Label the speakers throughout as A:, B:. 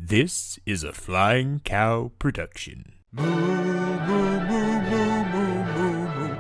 A: This is a Flying Cow production. Moo, moo, moo, moo, moo, moo,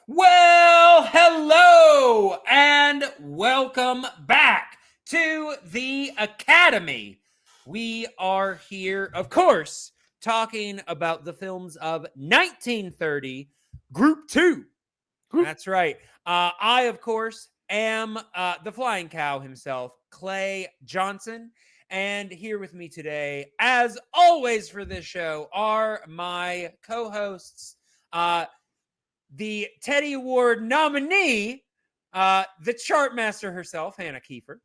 B: Well, hello and welcome back to the Academy. We are here, of course, talking about the films of 1930, Group 2. That's right. I, of course, am the Flying Cow himself, Clay Johnson. And here with me today, as always for this show, are my co-hosts, the Teddy Award nominee, the Chartmaster herself, Hannah Kiefer,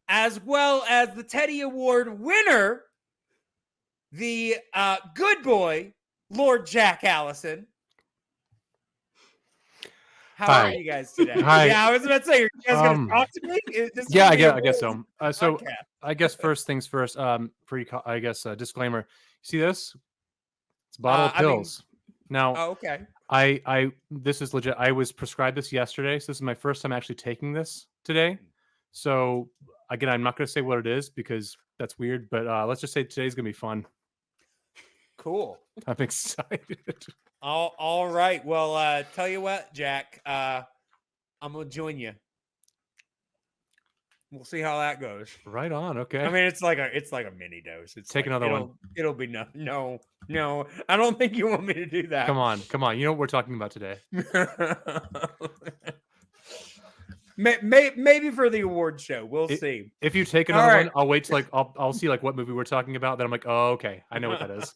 B: as well as the Teddy Award winner, the good boy, Lord Jack Allison. How are you guys today?
C: Hi.
B: Yeah, I was about to say, are you guys going to talk to me?
C: Yeah, I guess so.
B: podcast?
C: I guess first things first. Disclaimer. See this? It's a bottle of pills. Now,
B: Oh, okay.
C: This is legit. I was prescribed this yesterday, so this is my first time actually taking this today. So again, I'm not going to say what it is because that's weird. But let's just say today's going to be fun.
B: Cool.
C: I'm excited.
B: All right. Well, tell you what, Jack, I'm gonna join you. We'll see how that goes.
C: Right on. Okay.
B: I mean, it's like a mini dose. It's
C: Take another one.
B: It'll be no. I don't think you want me to do that.
C: Come on. You know what we're talking about today.
B: Maybe for the award show. We'll see.
C: If you take another one, I'll wait till I'll see what movie we're talking about. Then I'm like, oh, okay, I know what that is.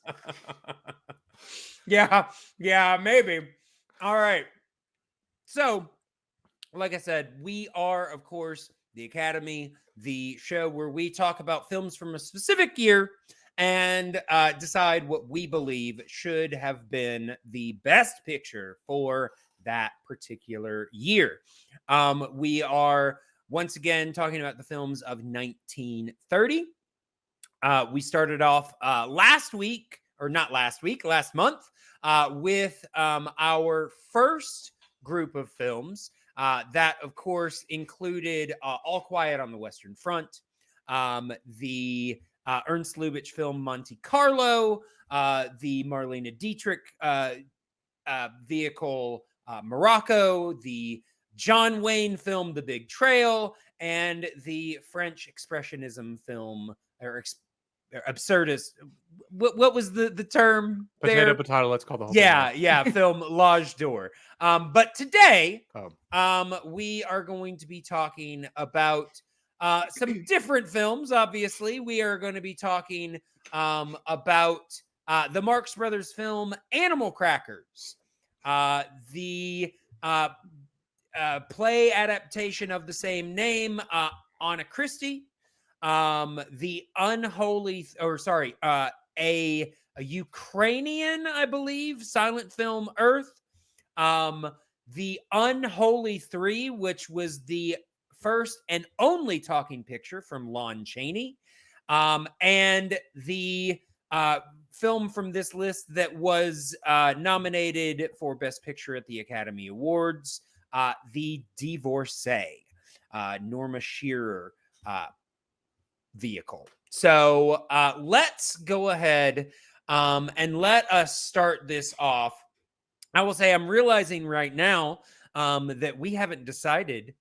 B: Yeah, maybe. All right. So, like I said, we are, of course, the Academy, the show where we talk about films from a specific year and decide what we believe should have been the best picture for that particular year. We are once again talking about the films of 1930. We started off last month with our first group of films that, of course, included All Quiet on the Western Front, the Ernst Lubitsch film Monte Carlo, the Marlene Dietrich vehicle Morocco, the John Wayne film The Big Trail, and the French expressionism film absurdist. What was the term there?
C: Potato. Let's call the whole
B: thing. Film L'Age d'Or. But today, we are going to be talking about some different films. Obviously, we are going to be talking about the Marx Brothers film Animal Crackers, the play adaptation of the same name, Anna Christie, the a Ukrainian, I believe, silent film Earth, the Unholy Three, which was the first and only talking picture from Lon Chaney, and the film from this list that was nominated for Best Picture at the Academy Awards, the Divorcee, Norma Shearer vehicle. So let's go ahead and let us start this off. I will say I'm realizing right now that we haven't decided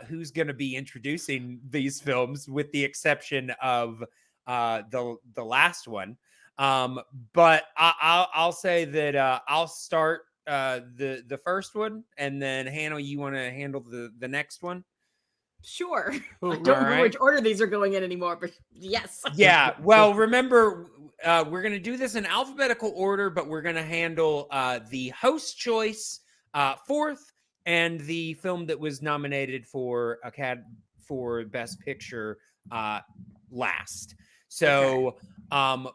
B: who's going to be introducing these films, with the exception of the last one. But I'll say that I'll start the first one, and then Hannah, you want to handle the next one?
D: Sure. I don't know which order these are going in anymore, but yes.
B: Yeah. Well, remember, we're going to do this in alphabetical order, but we're going to handle the host choice fourth, and the film that was nominated for Best Picture last. So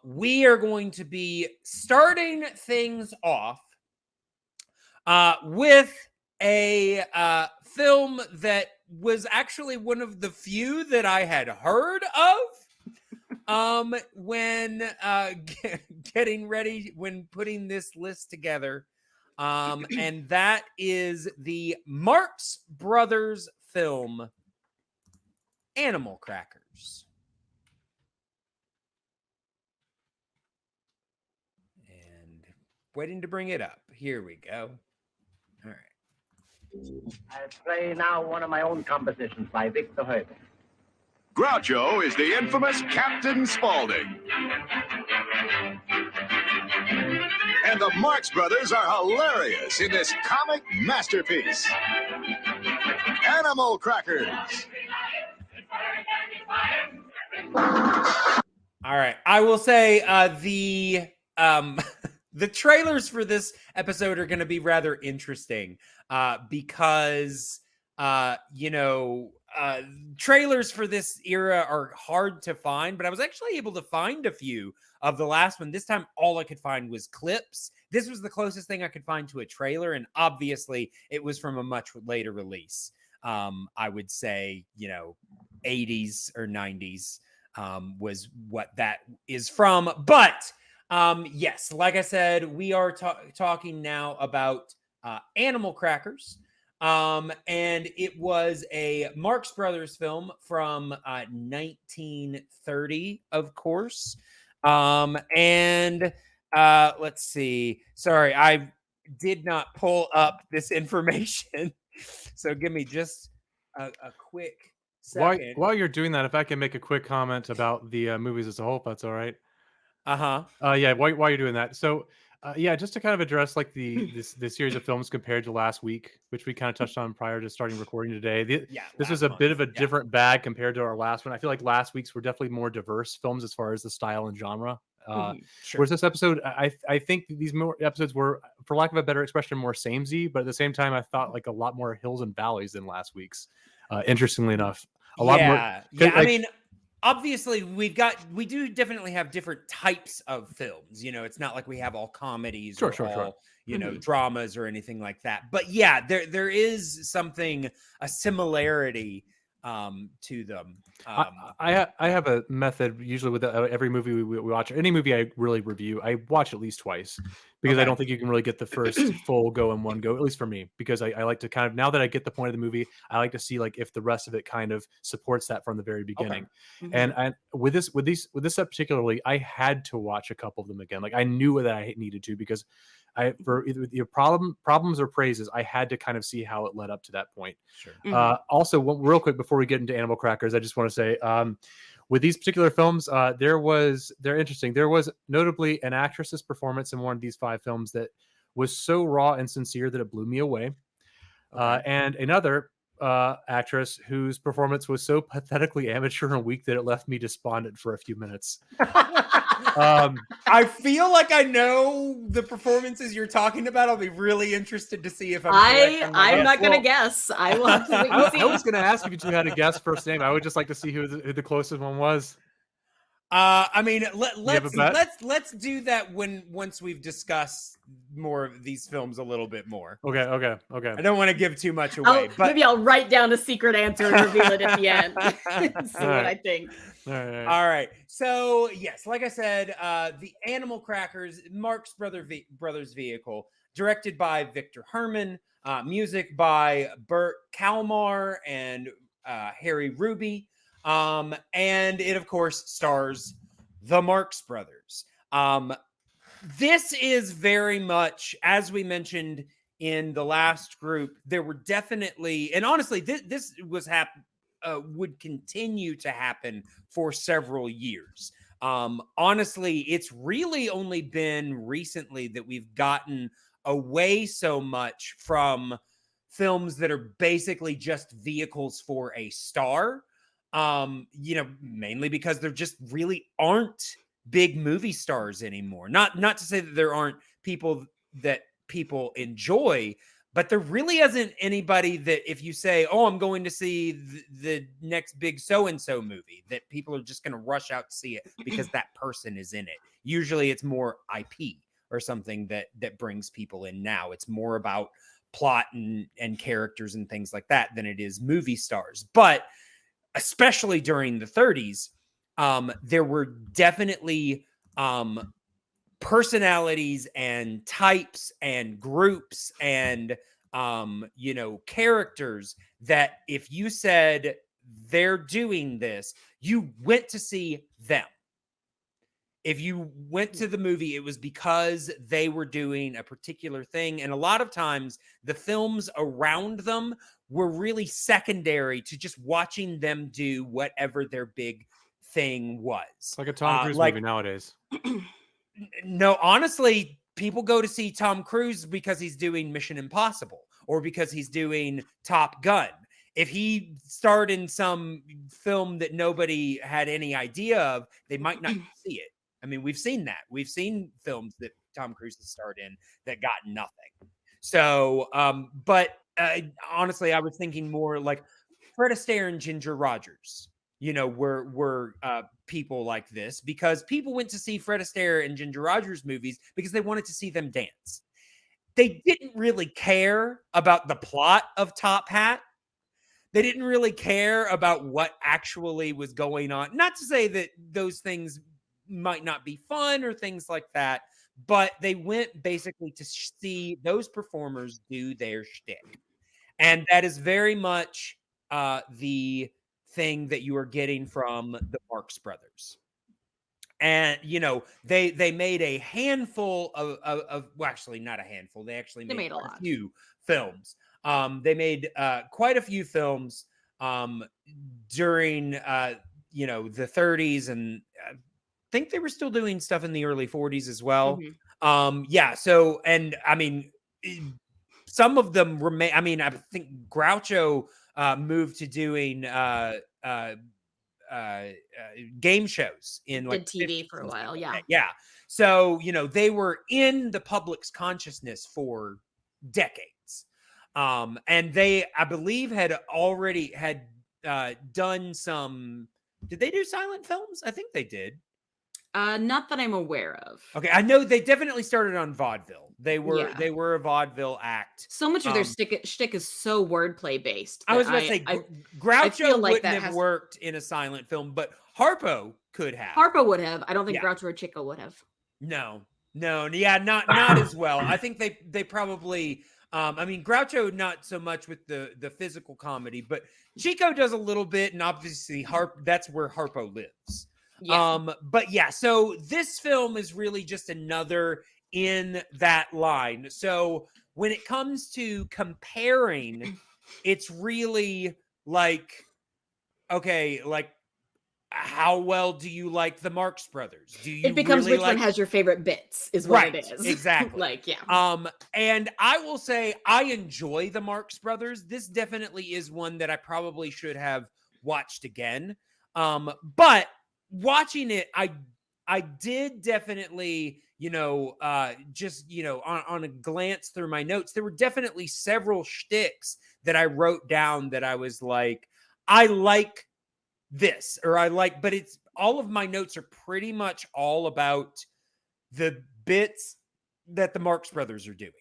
B: we are going to be starting things off with a film that was actually one of the few that I had heard of when getting ready, when putting this list together. And that is the Marx Brothers film Animal Crackers. And waiting to bring it up. Here we go. All right.
E: I play now one of my own compositions by Victor Herbert.
F: Groucho is the infamous Captain Spaulding. And the Marx Brothers are hilarious in this comic masterpiece, Animal Crackers.
B: All right. I will say the trailers for this episode are going to be rather interesting because trailers for this era are hard to find, but I was actually able to find a few of the last one. This time, all I could find was clips. This was the closest thing I could find to a trailer, and obviously, it was from a much later release. I would say, 80s or 90s was what that is from. But yes, like I said, we are talking now about Animal Crackers. And it was a Marx Brothers film from 1930, of course. And let's see. Sorry, I did not pull up this information. So give me just a quick second.
C: While you're doing that, if I can make a quick comment about the movies as a whole, if that's all right. Yeah, while you're doing that. So just to kind of address like this series of films compared to last week, which we kind of touched on prior to starting recording today. This was a bit of a different bag compared to our last one. I feel like last week's were definitely more diverse films as far as the style and genre.
B: Sure.
C: Whereas this episode, I think these more episodes were, for lack of a better expression, more samey, but at the same time, I thought like a lot more hills and valleys than last week's. Interestingly enough, a lot more.
B: Yeah, I mean, obviously we do definitely have different types of films. It's not like we have all comedies or all dramas or anything like that. But yeah, there is a similarity to them.
C: I have a method usually with every movie we watch, or any movie I really review. I watch at least twice because I don't think you can really get the first full go in one go, at least for me, because I like to kind of, now that I get the point of the movie, I like to see like if the rest of it kind of supports that from the very beginning. And with this particularly, I had to watch a couple of them again. Like I knew that I needed to, because for either problems or praises, I had to kind of see how it led up to that point.
B: Sure.
C: Also, real quick before we get into Animal Crackers, I just want to say, with these particular films, they're interesting. There was notably an actress's performance in one of these 5 films that was so raw and sincere that it blew me away. And another actress whose performance was so pathetically amateur and weak that it left me despondent for a few minutes.
B: I feel like I know the performances you're talking about. I'll be really interested to see if
D: I'm not going to guess. I will have to wait and see.
C: I was going to ask if you had a guess first name. I would just like to see who the closest one was.
B: I mean, let's do that once we've discussed more of these films a little bit more.
C: Okay.
B: I don't want to give too much away, but
D: maybe I'll write down a secret answer and reveal it at the end. See what I think.
B: All right. So yes, like I said, the Animal Crackers, Marx Brothers vehicle, directed by Victor Herman, music by Burt Kalmar and Harry Ruby. And it, of course, stars the Marx Brothers. This is very much, as we mentioned in the last group, there were definitely, and honestly, this was would continue to happen for several years. Honestly, it's really only been recently that we've gotten away so much from films that are basically just vehicles for a star. Mainly because there just really aren't big movie stars anymore. Not to say that there aren't people that people enjoy, but there really isn't anybody that if you say, oh, I'm going to see the next big so-and-so movie, that people are just going to rush out to see it because that person is in it. Usually it's more IP or something that brings people in now. It's more about plot and characters and things like that than it is movie stars. But especially during the 30s, there were definitely personalities and types and groups and characters that if you said they're doing this, you went to see them. If you went to the movie, it was because they were doing a particular thing. And a lot of times the films around them were really secondary to just watching them do whatever their big thing was.
C: It's like a Tom Cruise movie nowadays.
B: No, honestly, people go to see Tom Cruise because he's doing Mission Impossible or because he's doing Top Gun. If he starred in some film that nobody had any idea of, they might not see it. I mean, we've seen that. We've seen films that Tom Cruise has starred in that got nothing. So, honestly, I was thinking more like Fred Astaire and Ginger Rogers, were people like this because people went to see Fred Astaire and Ginger Rogers movies because they wanted to see them dance. They didn't really care about the plot of Top Hat. They didn't really care about what actually was going on. Not to say that those things might not be fun or things like that, but they went basically to see those performers do their shtick. And that is very much the thing that you are getting from the Marx Brothers. And, they made a handful of well, actually not a handful. They actually made a few films. They made quite a few films during, the 30s and think they were still doing stuff in the early 40s as well. So, and I mean, some of them remain. I mean, I think Groucho moved to doing game shows in like
D: TV for a while. Yeah.
B: Yeah. So, they were in the public's consciousness for decades. And they, I believe, had done some. Did they do silent films? I think they did.
D: Not that I'm aware of.
B: Okay, I know they definitely started on vaudeville. They were a vaudeville act.
D: So much of their shtick is so wordplay based.
B: I was going to say Groucho wouldn't have worked in a silent film, but Harpo could have.
D: Harpo would have. I don't think Groucho or Chico would have.
B: No, yeah, not as well. I think they probably. I mean, Groucho not so much with the physical comedy, but Chico does a little bit, and obviously that's where Harpo lives. Yeah. But yeah, so this film is really just another in that line. So when it comes to comparing, it's really like, okay, like how well do you like the Marx Brothers? Do you?
D: It becomes
B: really
D: which one has your favorite bits is what it is.
B: Exactly. And I will say I enjoy the Marx Brothers. This definitely is one that I probably should have watched again. But watching it, I did definitely, just, on a glance through my notes, there were definitely several shticks that I wrote down that I was like, I like this, but it's all of my notes are pretty much all about the bits that the Marx Brothers are doing.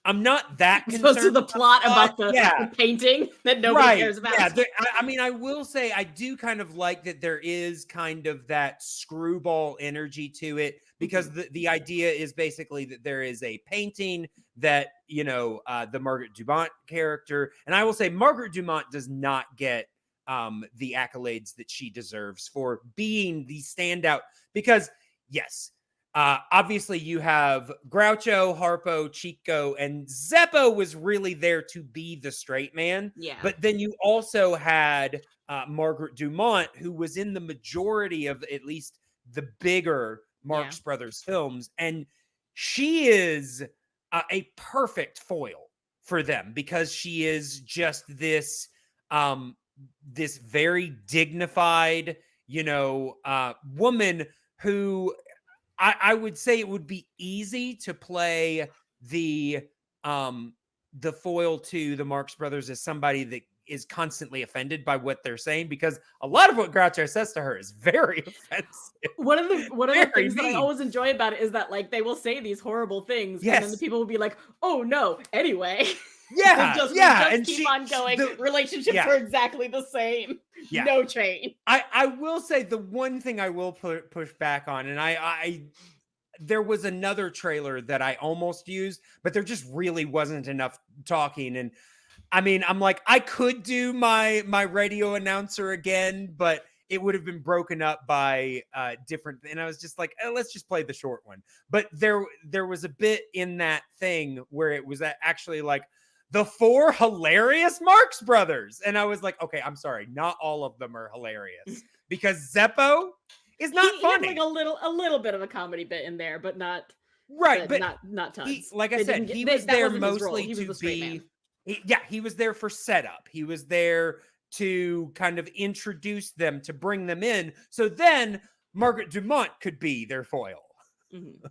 B: I'm not that concerned.
D: Supposed to the plot about the painting that nobody cares about.
B: Yeah, I mean, I will say I do kind of like that there is kind of that screwball energy to it because the idea is basically that there is a painting that, the Margaret Dumont character, and I will say Margaret Dumont does not get the accolades that she deserves for being the standout because, yes, obviously you have Groucho, Harpo, Chico, and Zeppo was really there to be the straight man.
D: Yeah.
B: But then you also had Margaret Dumont, who was in the majority of at least the bigger Marx Brothers films. And she is a perfect foil for them because she is just this this very dignified, woman who I would say it would be easy to play the foil to the Marx Brothers as somebody that is constantly offended by what they're saying because a lot of what Groucho says to her is very offensive.
D: One of the things that I always enjoy about it is that like they will say these horrible things and then the people will be like, "Oh no, anyway."
B: Yeah,
D: and keep on going. Relationships are exactly the same. Yeah. No change.
B: I will say the one thing I will push back on, and I there was another trailer that I almost used, but there just really wasn't enough talking. And I mean, I'm like, I could do my radio announcer again, but it would have been broken up by different. And I was just like, let's just play the short one. But there was a bit in that thing where it was actually like the 4 hilarious Marx Brothers. And I was like, okay, I'm sorry. Not all of them are hilarious because Zeppo is not funny.
D: He had like a little bit of a comedy bit in there, but not
B: right. But
D: not tons.
B: Like I said, he was there mostly to be. He was there for setup. He was there to kind of introduce them, to bring them in. So then Margaret Dumont could be their foil. Mm-hmm.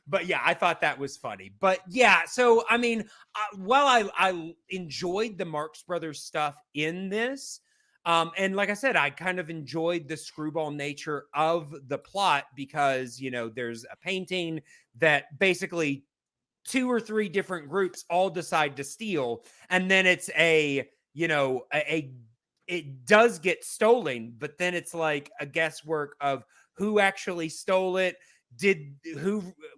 B: But yeah, I thought that was funny. But yeah, so I mean, while I enjoyed the Marx Brothers stuff in this, and like I said, I kind of enjoyed the screwball nature of the plot because, you know, there's a painting that basically 2 or 3 different groups all decide to steal, and then it's it does get stolen, but then it's like a guesswork of who actually stole it.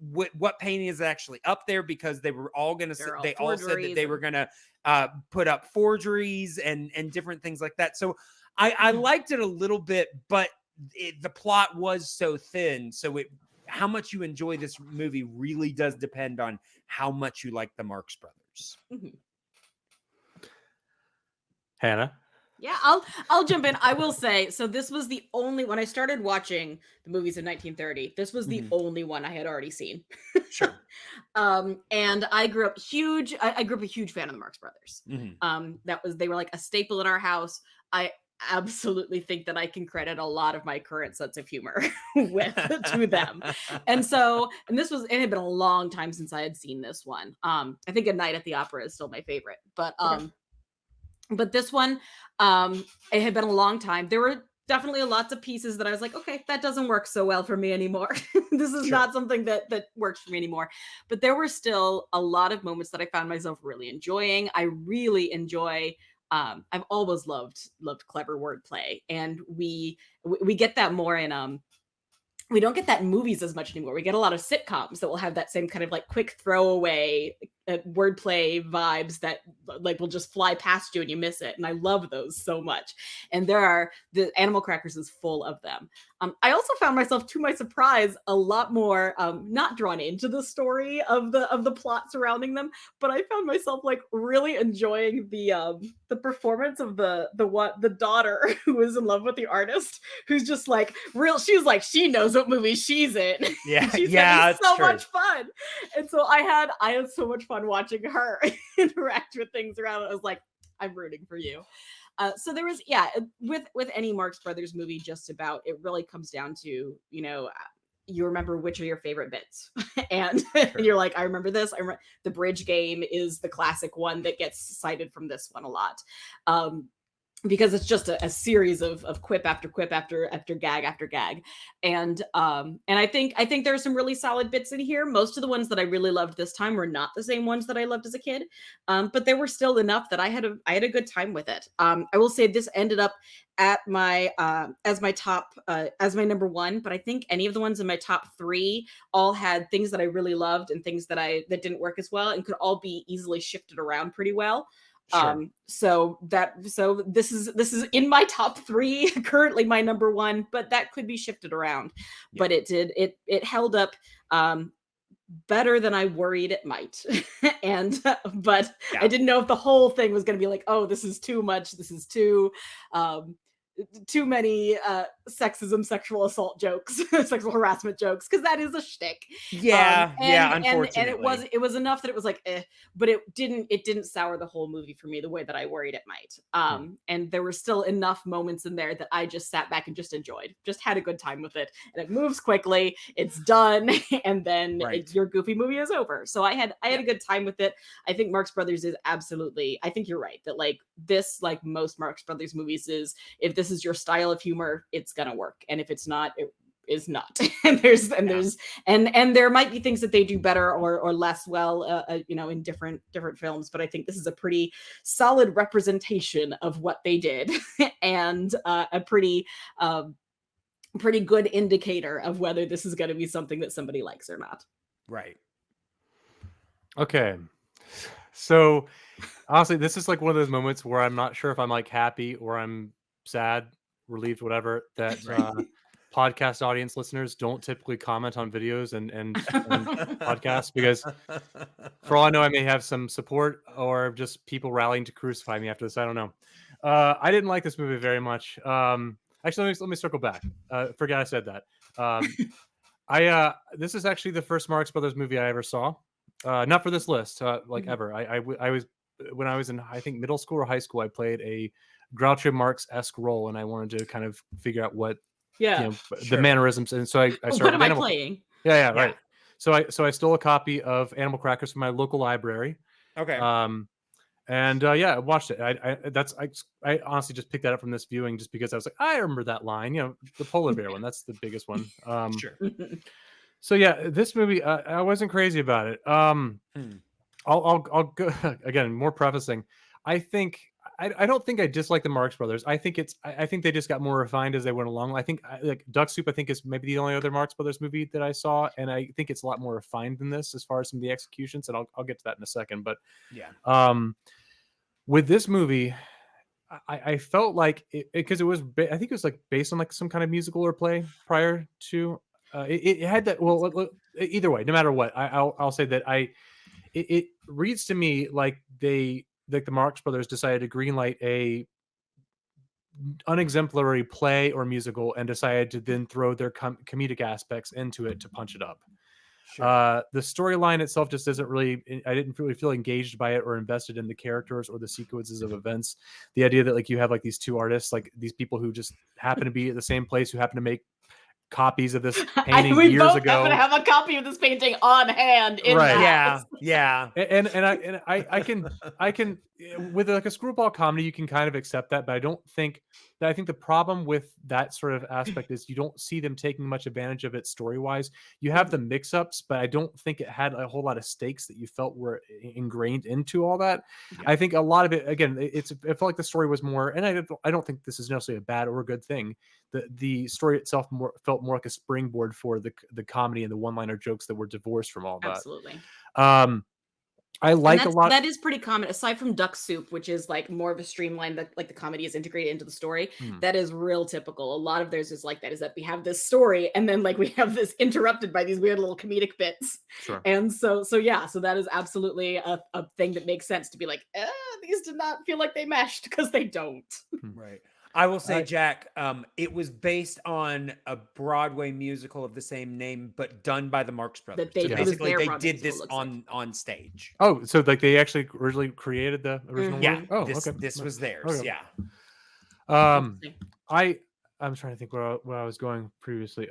B: What painting is actually up there, because they were all going to they all said that they were going to put up forgeries and different things like that. So I liked it a little bit, but the plot was so thin, so how much you enjoy this movie really does depend on how much you like the Marx Brothers.
D: Mm-hmm.
C: Hannah?
D: Yeah, I'll jump in. I will say, so this was the only, when I started watching the movies in 1930, this was the only one I had already seen.
B: Sure.
D: And I grew up huge. I grew up a huge fan of the Marx Brothers.
B: Mm-hmm.
D: They were like a staple in our house. I absolutely think that I can credit a lot of my current sense of humor to them. And it had been a long time since I had seen this one. I think A Night at the Opera is still my favorite, but but this one, it had been a long time. There were definitely lots of pieces that I was like, okay, that doesn't work so well for me anymore. This is not something that works for me anymore. But there were still a lot of moments that I found myself really enjoying. I really enjoy. I've always loved clever wordplay, and we get that more in we don't get that in movies as much anymore. We get a lot of sitcoms that will have that same kind of like quick throwaway wordplay vibes that like will just fly past you and you miss it. And I love those so much. And the Animal Crackers is full of them. I also found myself, to my surprise, a lot more not drawn into the story of the plot surrounding them, but I found myself like really enjoying the performance of the daughter who was in love with the artist, who's just like she's like, she knows what movie she's in.
B: Yeah,
D: she's
B: having
D: so much fun. And so I had so much fun watching her interact with things around it. I was like, I'm rooting for you. So there was, with any Marx Brothers movie, just about, it really comes down to, you remember which are your favorite bits. And you're like, I remember this. The bridge game is the classic one that gets cited from this one a lot. Because it's just a series of quip after quip after gag after gag. And I think there are some really solid bits in here. Most of the ones that I really loved this time were not the same ones that I loved as a kid. But there were still enough that I had a good time with it. I will say this ended up at my as my number 1, but I think any of the ones in my top 3 all had things that I really loved and things that didn't work as well, and could all be easily shifted around pretty well. Sure. So this is in my top 3, currently my number 1, but that could be shifted around. Yeah. But it held up better than I worried it might. But I didn't know if the whole thing was going to be like, oh, this is too much. This is too many sexism, sexual assault jokes, sexual harassment jokes, because that is a shtick. Unfortunately. And it was enough that it was like, but it didn't sour the whole movie for me the way that I worried it might. And there were still enough moments in there that I just sat back and just enjoyed, just had a good time with it. And it moves quickly, it's done, and then your goofy movie is over. So I had a good time with it. I think Marx Brothers is absolutely, I think you're right, that like this, like most Marx Brothers movies, is if this is your style of humor, it's gonna work, and if it's not, it is not. And there might be things that they do better or less well, in different films, but I think this is a pretty solid representation of what they did, and a pretty pretty good indicator of whether this is going to be something that somebody likes or not.
B: Right.
C: Okay. So honestly, this is like one of those moments where I'm not sure if I'm like happy or I'm sad, relieved, whatever, that podcast audience listeners don't typically comment on videos and podcasts, because for all I know, I may have some support or just people rallying to crucify me after this. I don't know. I didn't like this movie very much. Actually, let me circle back. Forget I said that. This is actually the first Marx Brothers movie I ever saw. Not for this list, ever. I was when I was in, I think, middle school or high school. I played a Groucho Marx-esque role, and I wanted to kind of figure out what the mannerisms. And so I started.
D: What am I playing?
C: Yeah, right. So I stole a copy of Animal Crackers from my local library.
B: Okay.
C: And I watched it. I honestly just picked that up from this viewing just because I was like, I remember that line, the polar bear one. That's the biggest one.
B: Sure.
C: So yeah, this movie, I wasn't crazy about it. I'll go again, more prefacing. I don't think I dislike the Marx Brothers. I think they just got more refined as they went along. I think like Duck Soup, I think, is maybe the only other Marx Brothers movie that I saw, and I think it's a lot more refined than this as far as some of the executions, and I'll get to that in a second. But with this movie, I felt like because it was I think it was like based on like some kind of musical or play prior to it had that. Well, either way, no matter what, I'll say that it reads to me like the Marx Brothers decided to greenlight a unexemplary play or musical and decided to then throw their comedic aspects into it to punch it up. Sure. The storyline itself just isn't really, I didn't really feel engaged by it or invested in the characters or the sequences of events. The idea that like you have like these two artists, like these people who just happen to be at the same place, who happen to make copies of this painting
D: we
C: years
D: both
C: ago.
D: happen to have a copy of this painting on hand. In
C: Right.
B: Yeah.
C: And I can with like a screwball comedy, you can kind of accept that, but I think the problem with that sort of aspect is you don't see them taking much advantage of it story wise. You have the mix ups, but I don't think it had a whole lot of stakes that you felt were ingrained into all that. Yeah. I think a lot of it, again, it felt like the story was more, and I don't think this is necessarily a bad or a good thing. The story itself felt more like a springboard for the comedy and the one-liner jokes that were divorced from all that.
D: Absolutely.
C: I like a lot.
D: That is pretty common, aside from Duck Soup, which is like more of a streamline that like the comedy is integrated into the story. That is real typical. A lot of theirs is like that, is that we have this story and then like we have this interrupted by these weird little comedic bits.
C: Sure.
D: And so that is absolutely a thing that makes sense to be like, these did not feel like they meshed, because they don't.
B: Right. I will say, Jack, it was based on a Broadway musical of the same name, but done by the Marx Brothers.
D: They
B: did this on stage.
C: Oh, so like they actually originally created the original?
B: Yeah.
C: Oh,
B: this was theirs. Okay.
C: Yeah. I'm trying to think where I was going previously.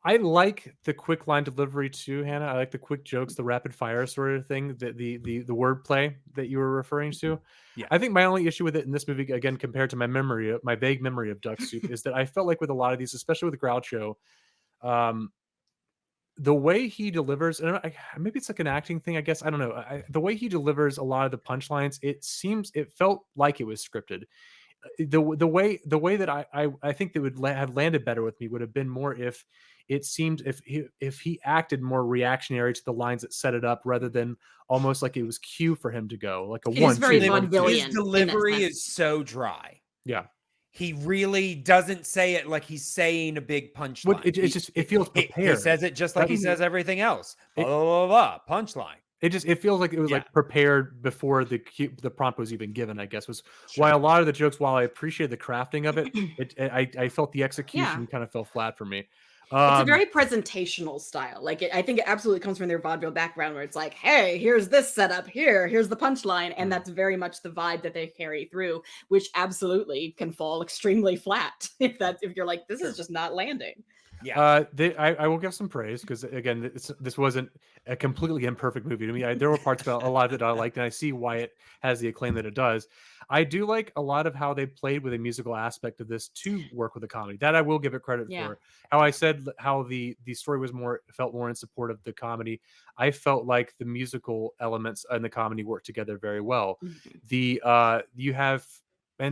C: I like the quick line delivery too, Hannah. I like the quick jokes, the rapid fire sort of thing, the wordplay that you were referring to. Yeah. I think my only issue with it in this movie, again, compared to my vague memory of Duck Soup, is that I felt like with a lot of these, especially with Groucho, the way he delivers, and maybe it's like an acting thing, I guess. I don't know. The way he delivers a lot of the punchlines, it felt like it was scripted. The way that I think that would have landed better with me would have been more if it seemed if he acted more reactionary to the lines that set it up, rather than almost like it was cue for him to go like a one.
B: His delivery is so dry.
C: Yeah,
B: he really doesn't say it like he's saying a big punchline.
C: It feels prepared.
B: He says it just like he says everything else. Blah, blah, blah, punchline.
C: It feels like it was like prepared before the prompt was even given, I guess, was why a lot of the jokes, while I appreciate the crafting of it, I felt the execution kind of fell flat for me.
D: It's a very presentational style. Like I think it absolutely comes from their vaudeville background, where it's like, hey, here's this setup, here's the punchline, and that's very much the vibe that they carry through, which absolutely can fall extremely flat if you're like, this is just not landing.
B: Yeah,
C: I will give some praise, because again, this wasn't a completely imperfect movie to me. There were parts about a lot that I liked, and I see why it has the acclaim that it does. I do like a lot of how they played with a musical aspect of this to work with a comedy. That I will give it credit for. How I said how the story felt more in support of the comedy. I felt like the musical elements and the comedy worked together very well. You have.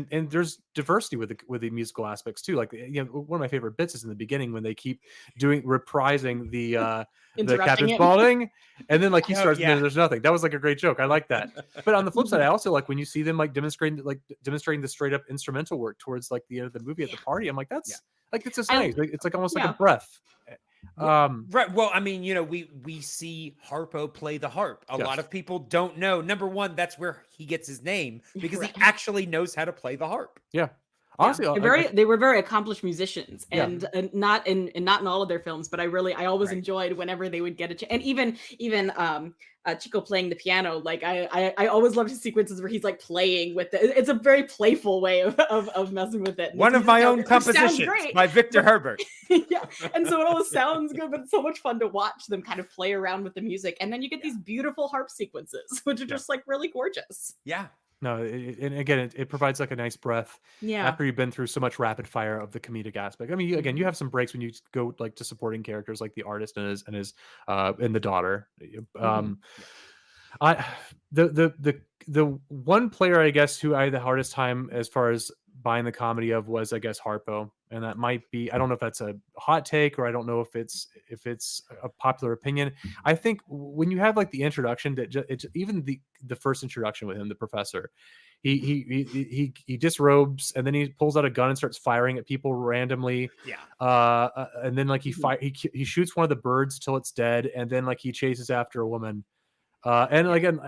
C: and there's diversity with the musical aspects too. Like, one of my favorite bits is in the beginning when they keep reprising the Captain
D: him.
C: Spaulding, and then like he
B: Oh,
C: starts and
B: yeah.
C: then there's nothing. That was like a great joke. I like that. But on the flip side, I also like when you see them like demonstrating the straight up instrumental work towards like the end of the movie at the party. I'm like, that's like, it's just nice. Like, it's like almost like a breath.
B: Right. Well, I mean, we see Harpo play the harp. A lot of people don't know. Number one, that's where he gets his name, because he actually knows how to play the harp.
C: Yeah. Honestly,
D: they were very accomplished musicians, and not in all of their films, but I always enjoyed whenever they would get a chance. And even Chico playing the piano, like I always loved his sequences where he's like playing with it. It's a very playful way of messing with it.
B: One of my own compositions by Victor Herbert.
D: Yeah, and so it always sounds good, but it's so much fun to watch them kind of play around with the music, and then you get these beautiful harp sequences, which are just like really gorgeous.
B: Yeah.
C: No, and again, it provides like a nice breath.
D: Yeah.
C: After you've been through so much rapid fire of the comedic aspect. I mean, again, you have some breaks when you go like to supporting characters like the artist and his and the daughter. The one player, I guess, who I had the hardest time as far as buying the comedy of was, I guess, Harpo, and that might be, I don't know if that's a hot take or I don't know if it's a popular opinion. I think when you have like the introduction, that even the first introduction with him, the professor, he disrobes and then he pulls out a gun and starts firing at people randomly. And then like he shoots one of the birds till it's dead, and then like he chases after a woman. And again,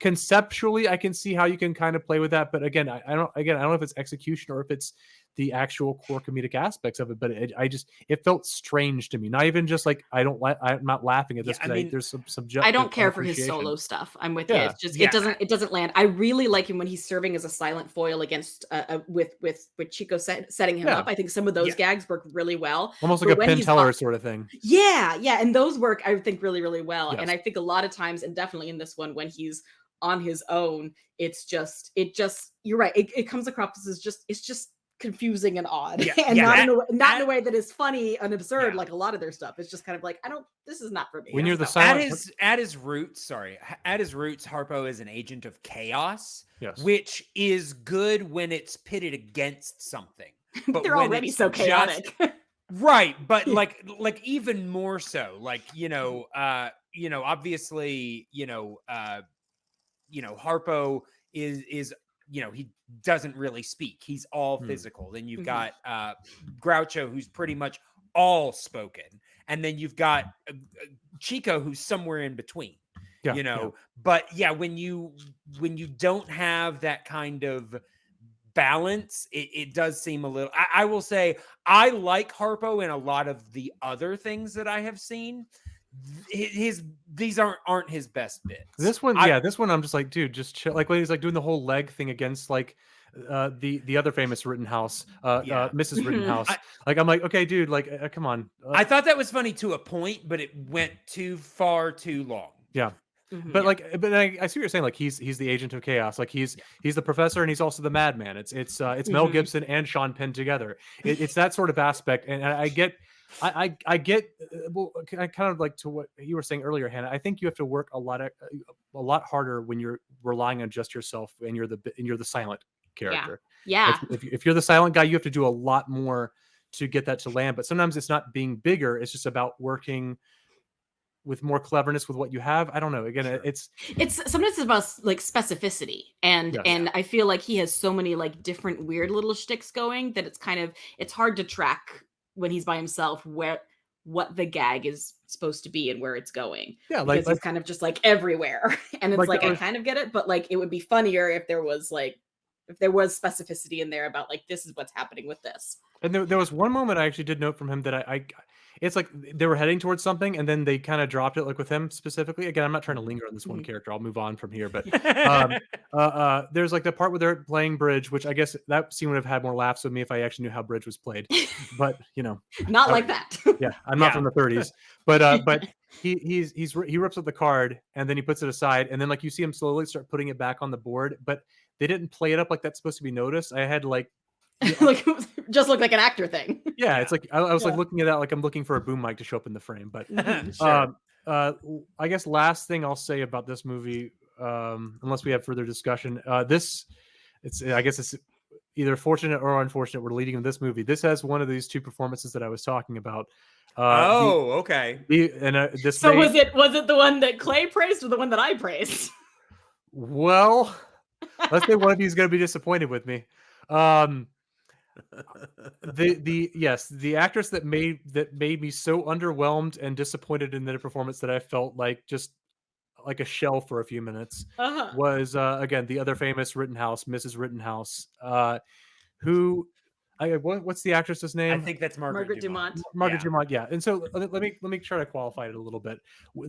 C: conceptually, I can see how you can kind of play with that, but again, I don't know if it's execution or if it's the actual core comedic aspects of it. But it felt strange to me. Not even just like I'm not laughing at this because there's some subjective.
D: I don't care for his solo stuff. I'm with you. It's just it doesn't land. I really like him when he's serving as a silent foil against with Chico setting him up. I think some of those gags work really well.
C: Almost like a Penn Teller sort of thing.
D: Yeah, and those work I think really, really well. Yes. And I think a lot of times, and definitely in this one, when he's on his own, it just you're right. It comes across as it's just confusing and odd, and not in a way that is funny and absurd like a lot of their stuff. It's just kind of like, this is not for me.
C: When you're the silent
B: at his roots, Harpo is an agent of chaos, which is good when it's pitted against something. But
D: they're already so chaotic.
B: Right, but like even more so, like obviously, Harpo is he doesn't really speak. He's all physical. Then you've got Groucho, who's pretty much all spoken, and then you've got Chico, who's somewhere in between. But when you don't have that kind of balance, it does seem a little. I will say I like Harpo in a lot of the other things that I have seen. These aren't his best bits.
C: This one I'm just like, dude, just chill. Like when he's like doing the whole leg thing against like the other famous Rittenhouse, Mrs. Rittenhouse. I'm like, okay, dude, like come on.
B: I thought that was funny to a point, but it went too far too long.
C: Yeah. But I see what you're saying. Like he's the agent of chaos. Like he's the professor and he's also the madman. It's Mel Gibson and Sean Penn together. It's that sort of aspect, and I get. I get. Well, I kind of like to what you were saying earlier, Hannah. I think you have to work a lot harder when you're relying on just yourself and you're the silent character.
D: Yeah.
C: If you're the silent guy, you have to do a lot more to get that to land. But sometimes it's not being bigger. It's just about working with more cleverness with what you have. I don't know. Again, it's
D: sometimes it's about like specificity, and I feel like he has so many like different weird little shticks going that it's hard to track when he's by himself what the gag is supposed to be and where it's going. Yeah, because he's kind of just like everywhere, and it's like I kind of get it, but like it would be funnier if there was specificity in there about like this is what's happening with this.
C: And there was one moment I actually did note from him that I it's like they were heading towards something and then they kind of dropped it, like with him specifically. Again, I'm not trying to linger on this one character. I'll move on from here. But there's like the part where they're playing bridge, which I guess that scene would have had more laughs with me if I actually knew how bridge was played. But
D: not like that.
C: Yeah, I'm not from the 30s. But he rips up the card and then he puts it aside, and then like you see him slowly start putting it back on the board, but they didn't play it up like that's supposed to be noticed. I had like
D: like just looked like an actor thing.
C: Yeah, it's like I was like looking at that like I'm looking for a boom mic to show up in the frame. But I guess last thing I'll say about this movie, unless we have further discussion, this I guess it's either fortunate or unfortunate we're leading in this movie. This has one of these two performances that I was talking about.
B: Okay.
C: This
D: So was it the one that Clay praised or the one that I praised?
C: Well, let's say one of you is going to be disappointed with me. The actress that made me so underwhelmed and disappointed in the performance that I felt like just like a shell for a few minutes was again the other famous Rittenhouse, Mrs. Rittenhouse, who what's the actress's name?
B: I think that's Margaret Dumont.
C: Margaret Dumont, yeah. And so let me try to qualify it a little bit.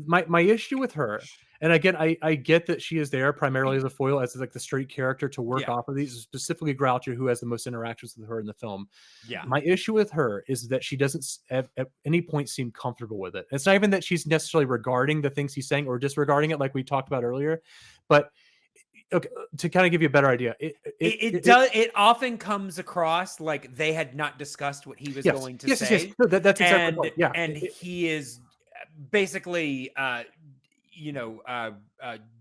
C: My issue with her, and again, I get that she is there primarily as a foil, as like the straight character to work off of these, specifically Groucho, who has the most interactions with her in the film.
B: Yeah.
C: My issue with her is that she doesn't at any point seem comfortable with it. It's not even that she's necessarily regarding the things he's saying or disregarding it, like we talked about earlier, but okay, to kind of give you a better idea,
B: it often comes across like they had not discussed what he was going to say.
C: Yes. No, that's exactly right. Yeah,
B: and he is basically,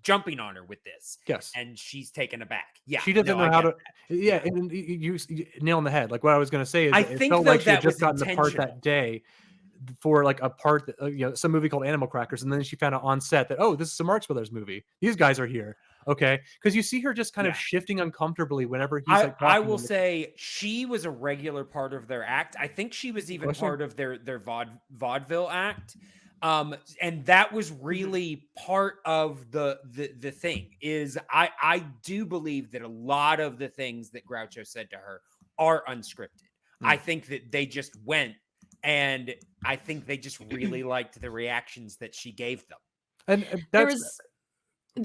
B: jumping on her with this.
C: Yes,
B: and she's taken aback. Yeah,
C: she doesn't know how to. Yeah, and you nail on the head. Like what I was going to say is, it felt like she had just gotten the part that day for like a part that some movie called Animal Crackers, and then she found out on set that this is a Marx Brothers movie. These guys are here. Okay, because you see her just kind of shifting uncomfortably whenever he's like.
B: I will say she was a regular part of their act. I think she was even part of their vaudeville act, and that was really part of the thing. Is I do believe that a lot of the things that Groucho said to her are unscripted. I think that they just went, and I think they just really liked the reactions that she gave them.
C: And
D: there was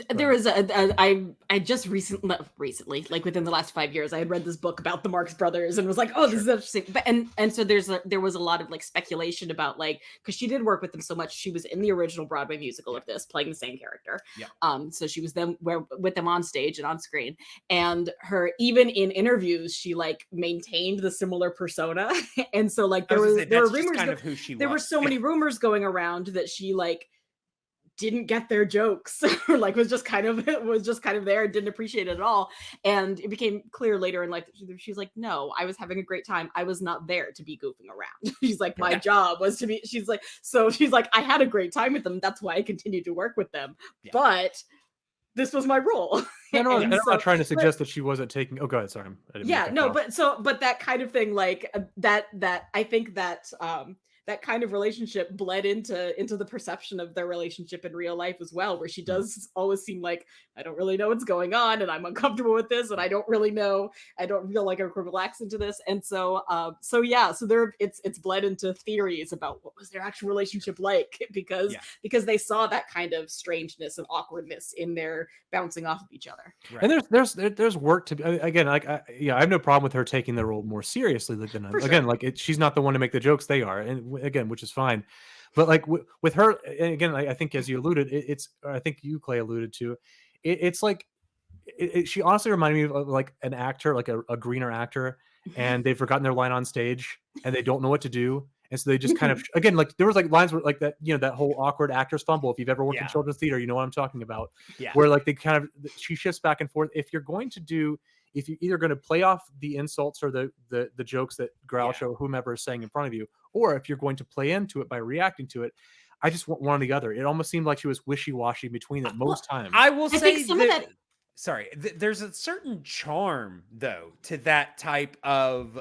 D: I just recently, like within the last 5 years, I had read this book about the Marx Brothers and was like, oh, this is interesting. But and so there was a lot of like speculation about like, because she did work with them so much. She was in the original Broadway musical of this, playing the same character. Yeah. So she was with them on stage and on screen. And her, even in interviews, she like maintained the similar persona. And so like there were rumors
B: kind of who she
D: there
B: was.
D: were so many rumors going around that she like didn't get their jokes or like was just kind of there and didn't appreciate it at all. And it became clear later in life that she's like, no, I was having a great time. I was not there to be goofing around. She's like, my job was to be, she's like, I had a great time with them. That's why I continued to work with them. Yeah. But this was my role.
C: I'm not trying to suggest that she wasn't taking. Oh, go ahead. Sorry.
D: But that kind of thing, like that I think that that kind of relationship bled into the perception of their relationship in real life as well, where she does always seem like, I don't really know what's going on and I'm uncomfortable with this and I don't feel like I can relax into this. And so there it's bled into theories about what was their actual relationship like, because they saw that kind of strangeness and awkwardness in their bouncing off of each other.
C: Right. And there's work to be, again, like I have no problem with her taking the role more seriously than again, like she's not the one to make the jokes, they are, and again, which is fine. But like with her, and again, I think as you alluded, I think you, Clay, alluded to, it's like she honestly reminded me of like an actor, like a greener actor, and they've forgotten their line on stage and they don't know what to do. And so they just kind of, again, like there was like lines where like that, that whole awkward actor's fumble. If you've ever worked in children's theater, you know what I'm talking about. Yeah. Where like they kind of, she shifts back and forth. If you're either going to play off the insults or the jokes that Groucho or whomever is saying in front of you, or if you're going to play into it by reacting to it, I just want one or the other. It almost seemed like she was wishy-washy between it most times.
B: I will say there's a certain charm though to that type of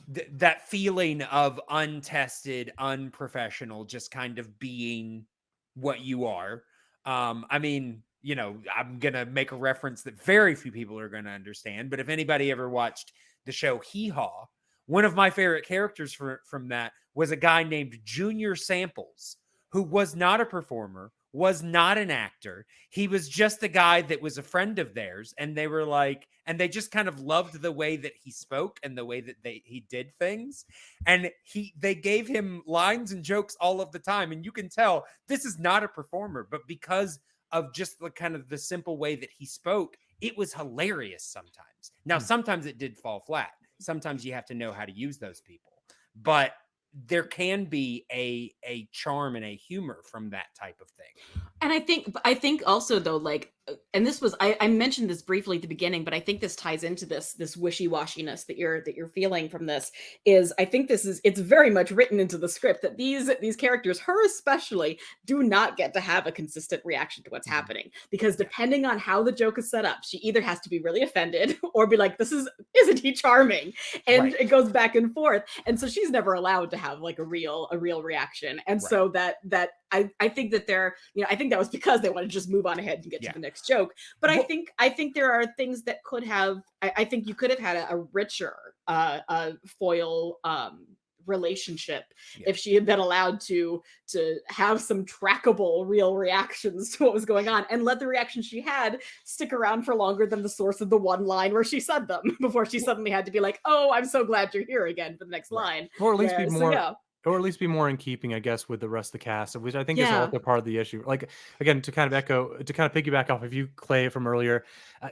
B: that feeling of untested, unprofessional, just kind of being what you are. I mean, I'm going to make a reference that very few people are going to understand, but if anybody ever watched the show Hee Haw, one of my favorite characters from that was a guy named Junior Samples, who was not a performer, was not an actor. He was just a guy that was a friend of theirs. And they were like, and they just kind of loved the way that he spoke and the way that he did things. And they gave him lines and jokes all of the time. And you can tell this is not a performer, but because of just the kind of the simple way that he spoke, it was hilarious sometimes. Now, sometimes it did fall flat. Sometimes you have to know how to use those people. But there can be a charm and a humor from that type of thing.
D: And I think also though, like, and this was I mentioned this briefly at the beginning, but I think this ties into this wishy-washiness that you're feeling from this. Is I think it's very much written into the script that these characters, her especially, do not get to have a consistent reaction to what's happening, because depending on how the joke is set up, she either has to be really offended or be like, isn't he charming? And it goes back and forth, and so she's never allowed to have like a real reaction. And so that I think that I think that was because they wanted to just move on ahead and get to the next joke. But I think there are things that could have, I think you could have had a richer foil relationship if she had been allowed to have some trackable real reactions to what was going on, and let the reactions she had stick around for longer than the source of the one line where she said them before she suddenly had to be like, oh, I'm so glad you're here again for the next line.
C: Or at least be more or at least be more in keeping, I guess, with the rest of the cast, which I think is also part of the issue. Like, again, to kind of piggyback off of you, Clay, from earlier,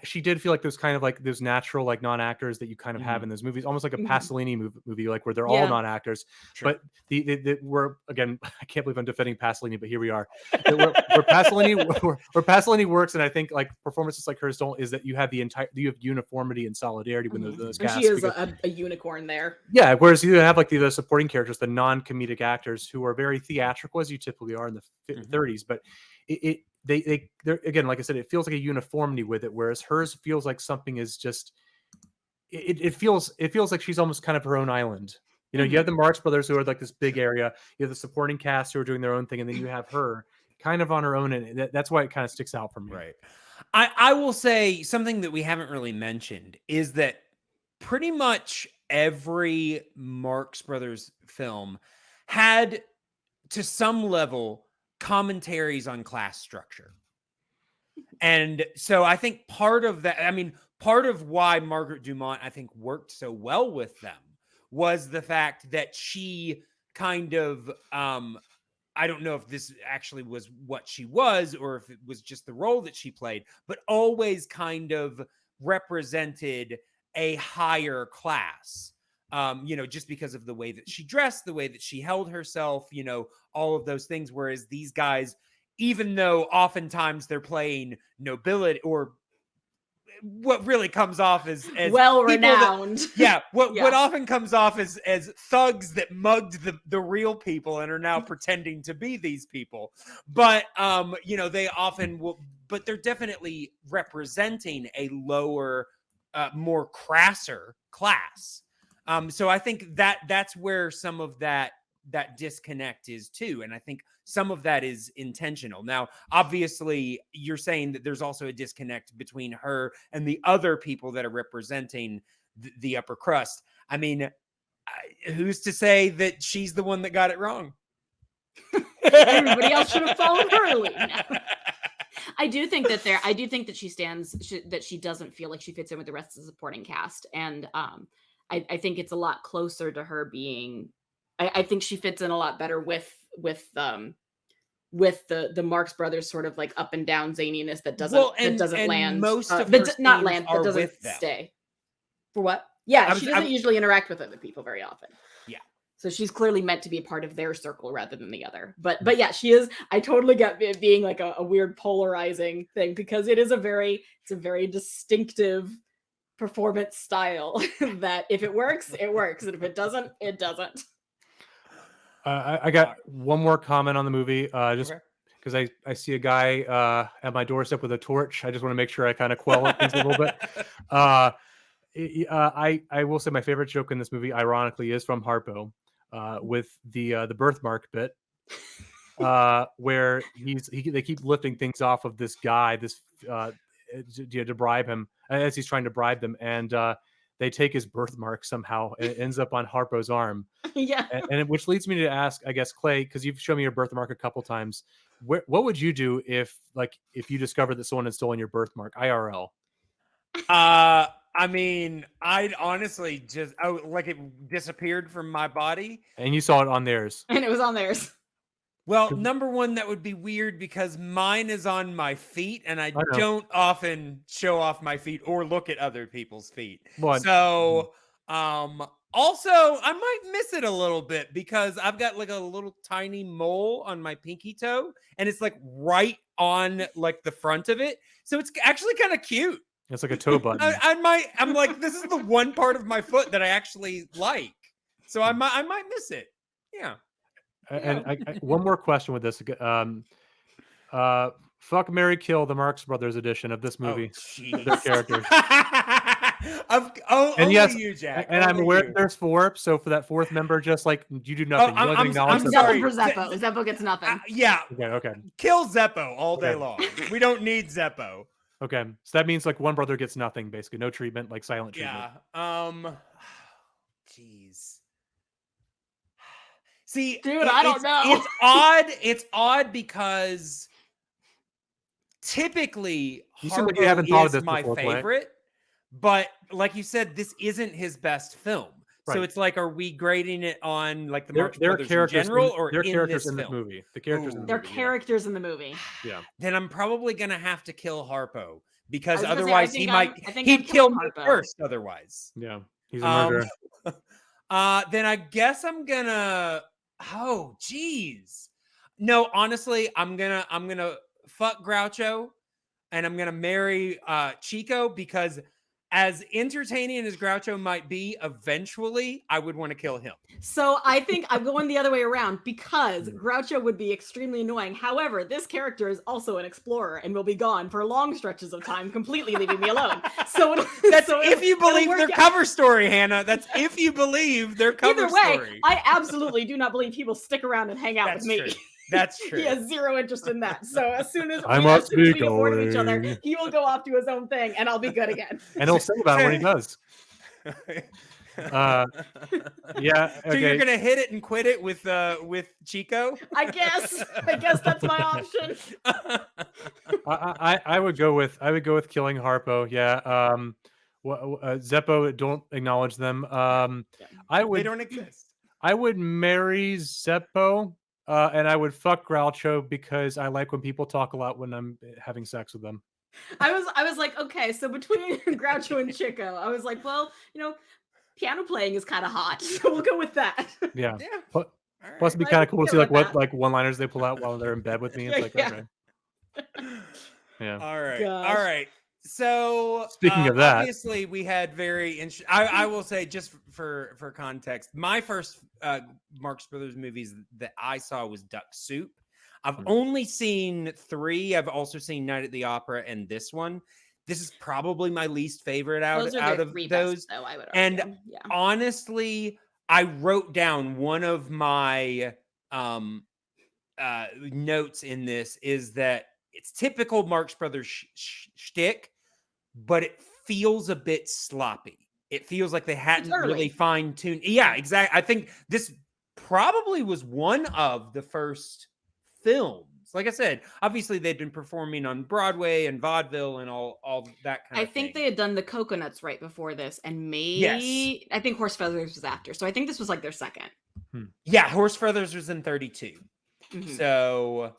C: she did feel like there's kind of like those natural, like, non-actors that you kind of have in those movies, almost like a Pasolini movie, like where they're all non-actors. Sure. But we're, again, I can't believe I'm defending Pasolini, but here we are. where Pasolini works, and I think like performances like hers is that you have uniformity and solidarity when those casts.
D: She is a unicorn there.
C: Yeah, whereas you have like the supporting characters, the non-comedic actors who are very theatrical, as you typically are in the 30s, but they're again, like I said, it feels like a uniformity with it, whereas hers feels like something is just it feels like she's almost kind of her own island. You know, you have the Marx Brothers who are like this big area, you have the supporting cast who are doing their own thing, and then you have her kind of on her own, and that's why it kind of sticks out for me.
B: Right. I will say something that we haven't really mentioned is that pretty much every Marx Brothers film had, to some level, commentaries on class structure. And so I think part of why Margaret Dumont, I think, worked so well with them was the fact that she kind of, I don't know if this actually was what she was or if it was just the role that she played, but always kind of represented a higher class. Just because of the way that she dressed, the way that she held herself, all of those things. Whereas these guys, even though oftentimes they're playing nobility, or what really comes off as
D: well-renowned.
B: What often comes off as thugs that mugged the real people and are now pretending to be these people. But, they often will, but they're definitely representing a lower, more crasser class. So I think that's where some of that disconnect is too. And I think some of that is intentional. Now, obviously, you're saying that there's also a disconnect between her and the other people that are representing the upper crust. I mean, who's to say that she's the one that got it wrong?
D: Everybody else should have followed her lead. I do think that she doesn't feel like she fits in with the rest of the supporting cast. And I think it's a lot closer to her being. I think she fits in a lot better with the Marx Brothers sort of like up and down zaniness that doesn't land.
B: Most of
D: that not land that doesn't stay. For what? Yeah, she doesn't usually interact with other people very often.
B: Yeah.
D: So she's clearly meant to be part of their circle rather than the other. But yeah, she is. I totally get it being like a weird polarizing thing, because it's a very distinctive performance style that if it works, it works, and if it doesn't, it doesn't.
C: I got one more comment on the movie, just because I see a guy at my doorstep with a torch. I just want to make sure I kind of quell things a little bit. I will say my favorite joke in this movie, ironically, is from Harpo, with the birthmark bit, where they keep lifting things off of this guy, to bribe him as he's trying to bribe them, and they take his birthmark somehow, and it ends up on Harpo's arm.
D: Yeah,
C: and which leads me to ask, I guess, Clay, because you've shown me your birthmark a couple times. What would you do if you discovered that someone had stolen your birthmark IRL?
B: I mean, I'd honestly just it disappeared from my body,
C: and you saw it on theirs,
D: and it was on theirs.
B: Well, number one, that would be weird because mine is on my feet, and I don't often show off my feet or look at other people's feet.
C: Well,
B: so, Also, I might miss it a little bit because I've got like a little tiny mole on my pinky toe, and it's like right on like the front of it. So it's actually kind of cute.
C: It's like a toe button.
B: I'm like, this is the one part of my foot that I actually like. So I might miss it. Yeah.
C: And one more question with this. Fuck, marry, kill, the Marx Brothers edition of this movie. Their characters. And
B: only
C: yes,
B: you, Jack.
C: and I'm
B: only
C: aware
B: you.
C: there's 4, so for that 4th member, just like you do nothing. You don't even acknowledge
B: I'm
C: them.
B: sorry.
D: Nothing for Zeppo. Zeppo gets nothing.
B: Yeah.
C: Okay.
B: Kill Zeppo all day
C: Okay.
B: long. We don't need Zeppo.
C: Okay. So that means like one brother gets nothing, basically. No treatment, like silent treatment.
B: Yeah. Jeez. See,
D: Dude, I don't know.
B: It's odd. It's odd because typically
C: You seem like you haven't
B: Harpo
C: thought of
B: is
C: this
B: my
C: before, Clay.
B: favorite, but like you said, this isn't his best film. So
C: Right.
B: it's like, are we grading it on like the
C: Their
B: Marx Brothers in
C: characters
B: general, or
C: their
B: in
C: characters
B: this
C: in this
B: film?
C: movie. The characters in the
D: They're
C: movie.
D: characters in the movie.
C: Yeah.
B: Then I'm probably gonna have to kill Harpo because
D: I was gonna say,
B: otherwise
D: I
B: he
D: think
B: might
D: I think
B: he'd
D: I'm
B: kill
D: killing
B: me
D: Harpo.
B: first. Otherwise,
C: Yeah. He's a murderer.
B: Then I guess I'm gonna. Oh, geez. No, honestly, I'm gonna fuck Groucho, and I'm gonna marry Chico because, as entertaining as Groucho might be, eventually I would want to kill him.
D: So I think I'm going the other way around because Groucho would be extremely annoying. However, this character is also an explorer and will be gone for long stretches of time, completely leaving me alone. So
B: That's
D: so
B: if you
D: it'll
B: believe
D: work
B: their
D: out.
B: cover story, Hannah. That's if you believe their cover
D: Either way,
B: story.
D: I absolutely do not believe he will stick around and hang out
B: That's
D: with me.
B: true. That's true.
D: He has zero interest in that. So as soon as
C: I
D: as
C: must
D: soon as
C: be
D: we get bored of each other,
C: going.
D: he will go off to his own thing, and I'll be good again.
C: And he'll sing about it when he does. Yeah.
B: So you're
C: Okay.
B: gonna hit it and quit it with Chico?
D: I guess that's my option.
C: I would go with killing Harpo. Yeah. Zeppo, don't acknowledge them.
B: They don't exist.
C: I would marry Zeppo, and I would fuck Groucho because I like when people talk a lot when I'm having sex with them.
D: I was like, okay, so between Groucho and Chico, I was like, well, piano playing is kind of hot, so we'll go with that.
C: Yeah.
B: Yeah.
C: Plus,
B: All
C: it'd be
D: I
C: kind of
D: would
C: cool to
D: go
C: see like
D: with
C: what
D: that.
C: like one-liners they pull out while they're in bed with me. It's like,
D: Yeah.
C: okay. Yeah.
B: All right.
D: Gosh.
B: All right. So
C: Speaking of that-
B: obviously we had very interesting. I will say, just for context, my first Marx Brothers movies that I saw was Duck Soup. I've only seen 3. I've also seen Night at the Opera and this one. This is probably my least favorite
D: Those are
B: out
D: their
B: of
D: 3
B: those.
D: best, though, I would
B: And
D: argue. Yeah.
B: honestly, I wrote down one of my notes in this is that it's typical Marx Brothers shtick, but it feels a bit sloppy. It feels like they hadn't really
D: early.
B: fine-tuned. Yeah, exactly. I think this probably was one of the first films. Like I said, obviously they'd been performing on Broadway and vaudeville and all that kind
D: I
B: of thing.
D: think they had done the Coconuts right before this, and maybe
B: Yes.
D: I think Horse Feathers was after. So I think this was like their second.
B: Yeah, Horse Feathers was in 32.
D: Mhm.
B: So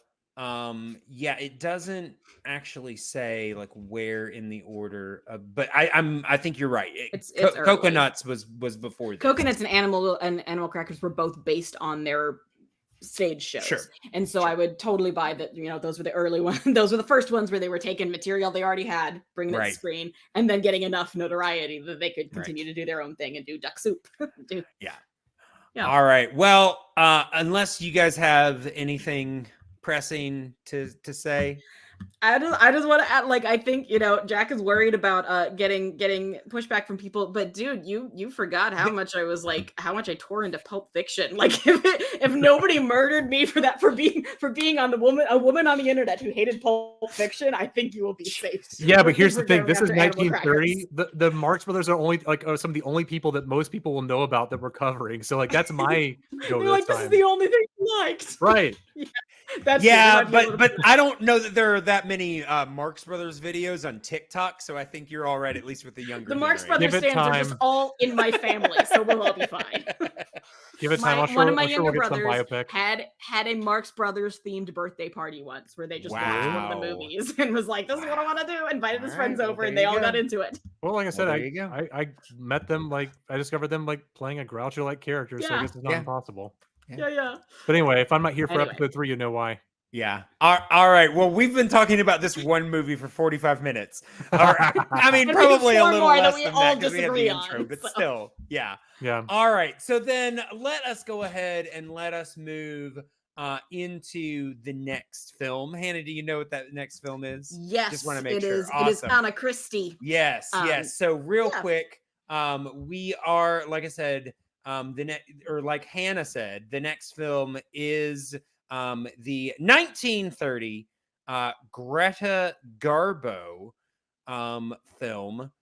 B: yeah, it doesn't actually say like where in the order but I think you're right.
D: It's early.
B: Coconuts was before this.
D: Coconuts and Animal Crackers were both based on their stage shows.
B: Sure.
D: And so I would totally buy that, those were the early ones. Those were the first ones where they were taking material they already had, bringing it to
B: Right.
D: the screen, and then getting enough notoriety that they could
B: Right.
D: continue to do their own thing and do Duck Soup. Yeah.
B: All right. Well, unless you guys have anything pressing to say.
D: I just want to add, like, I think Jack is worried about getting pushback from people, but dude, you forgot how much how much I tore into Pulp Fiction. Like, if nobody murdered me for being on a woman on the internet who hated Pulp Fiction, I think you will be safe.
C: Yeah, but here's the
D: For
C: thing.
D: going
C: This is
D: after Animal
C: 1930.
D: Crackers.
C: The Marx Brothers are only are some of the only people that most people will know about that we're covering. So like that's my go
D: You're
C: this
D: like, this
C: time.
D: is the only thing you liked.
C: Right.
D: That's
B: Yeah,
D: true. There might be a little
B: but
D: bit-
B: I don't know that there are that many Marx Brothers videos on TikTok, so I think you're all right, at least with the younger
D: the Marx
B: generation.
D: Brothers
C: Give it
D: fans are just
C: time.
D: all in my family, so we'll all be fine.
C: Give it time.
D: One of my
C: I'm sure
D: younger
C: we'll get some
D: brothers
C: biopic.
D: had a Marx Brothers themed birthday party once where they just watched one of the
B: Wow.
D: movies and was like, "This is what I want to do." Invited his
B: All
D: friends
B: right, well,
D: over,
B: there
D: and they
B: you
D: all
B: go.
D: got into it.
C: Well, like I said,
B: there you go.
C: I met them, like, I discovered them, like, playing a Groucho-like character, so I
D: Yeah.
C: guess it's not
B: Yeah.
C: impossible.
D: Yeah.
C: But anyway, if I'm not here for
D: Anyway.
C: episode 3, you know why.
B: Yeah. All right. Well, we've been talking about this one movie for 45 minutes. Or, I mean,
D: And we have
B: probably a
D: 4
B: little
D: more that
B: less
D: we
B: than
D: all
B: that because we had the
D: disagree
B: intro,
D: on,
B: but
D: so.
B: still, yeah.
C: Yeah.
B: All right. So then let us go ahead and let us move into the next film. Hannah, do you know what that next film is?
D: Yes,
B: Just want to make
D: it
B: sure.
D: is. It is
B: Awesome.
D: Anna Christie.
B: Yes, yes. So real
D: yeah.
B: quick, we are, like I said, like Hannah said, the next film is the 1930 Greta Garbo film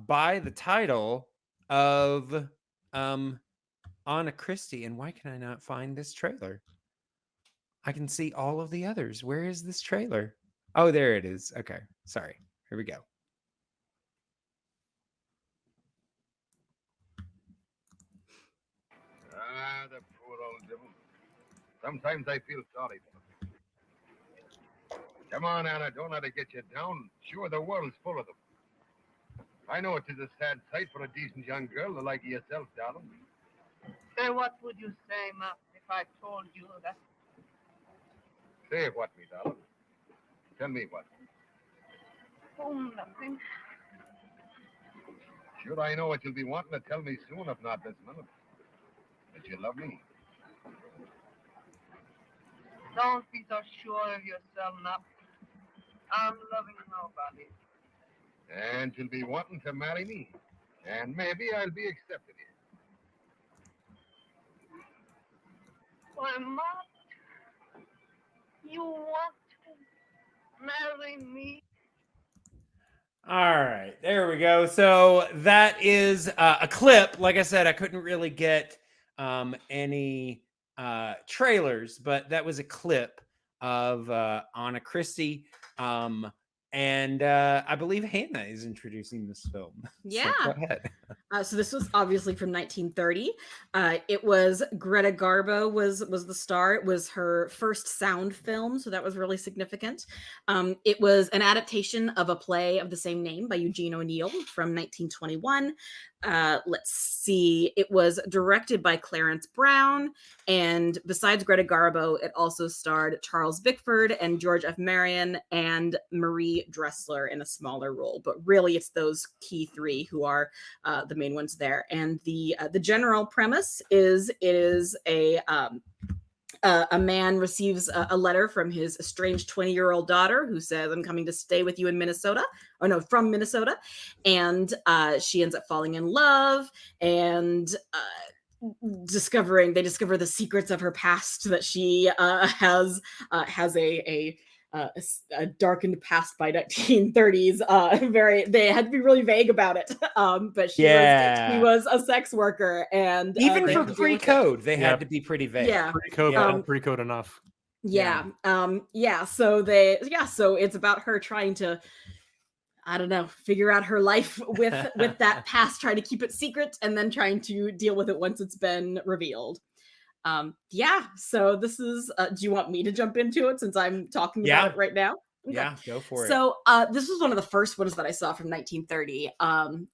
B: by the title of Anna Christie. And why can I not find this trailer? I can see all of the others. Where is this trailer? Oh, there it is. Okay, sorry. Here we go.
G: Ah, the poor old devil. Sometimes I feel sorry for him. Come on, Anna, don't let it get you down. Sure, the world's full of them. I know it is a sad sight for a decent young girl the like of yourself, darling.
H: Say, what would you say, Ma, if I told you that?
G: Say what, me darling. Tell me what.
H: Oh, nothing.
G: Sure, I know what you'll be wanting to tell me soon, if not this minute. That you love me.
H: Don't be so sure of yourself, Ma. I'm loving nobody.
G: And you'll be wanting to marry me. And maybe I'll be accepted here.
H: Why, Ma, you want to marry me?
B: All right, there we go. So that is a clip. Like I said, I couldn't really get any trailers, but that was a clip of Anna Christie. And I believe Hannah is introducing this film.
D: Yeah.
B: So go ahead.
D: So this was obviously from 1930. It was Greta Garbo was the star. It was her first sound film, so that was really significant. It was an adaptation of a play of the same name by Eugene O'Neil from 1921. Let's see. It was directed by Clarence Brown, and besides Greta Garbo, it also starred Charles Bickford and George F. Marion and Marie Dressler in a smaller role. But really, it's those key three who are the main ones there. And the general premise is it is a man receives a letter from his estranged 20-year-old daughter who says, "I'm coming to stay with you in Minnesota," or no, from Minnesota. And she ends up falling in love and they discover the secrets of her past, that she has a darkened past by 1930s. They had to be really vague about it. But she was a sex worker, and
B: Even
D: they
B: for
D: had to deal with it.
B: pre-code, they
C: Yeah.
B: had to be pretty vague.
D: Yeah.
C: Pre-code,
B: Yeah.
C: pre-code enough.
D: Yeah. So it's about her trying to, I don't know, figure out her life with that past, trying to keep it secret, and then trying to deal with it once it's been revealed. So this is do you want me to jump into it since I'm talking about it right now? Okay.
B: Yeah, go for it.
D: So this was one of the first ones that I saw from 1930.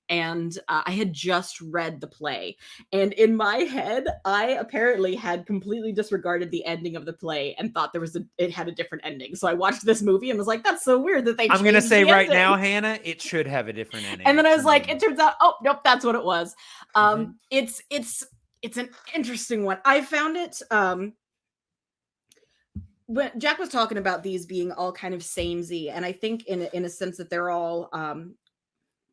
D: And I had just read the play. And in my head, I apparently had completely disregarded the ending of the play and thought it had a different ending. So I watched this movie and was like, that's so weird that they
B: I'm going to
D: changed
B: say
D: the
B: right
D: ending.
B: now, Hannah, it should have a different ending.
D: And then I was like, it turns out, oh, nope, that's what it was.
B: Mhm.
D: It's an interesting one. I found it when Jack was talking about these being all kind of samey, and I think in a sense that they're all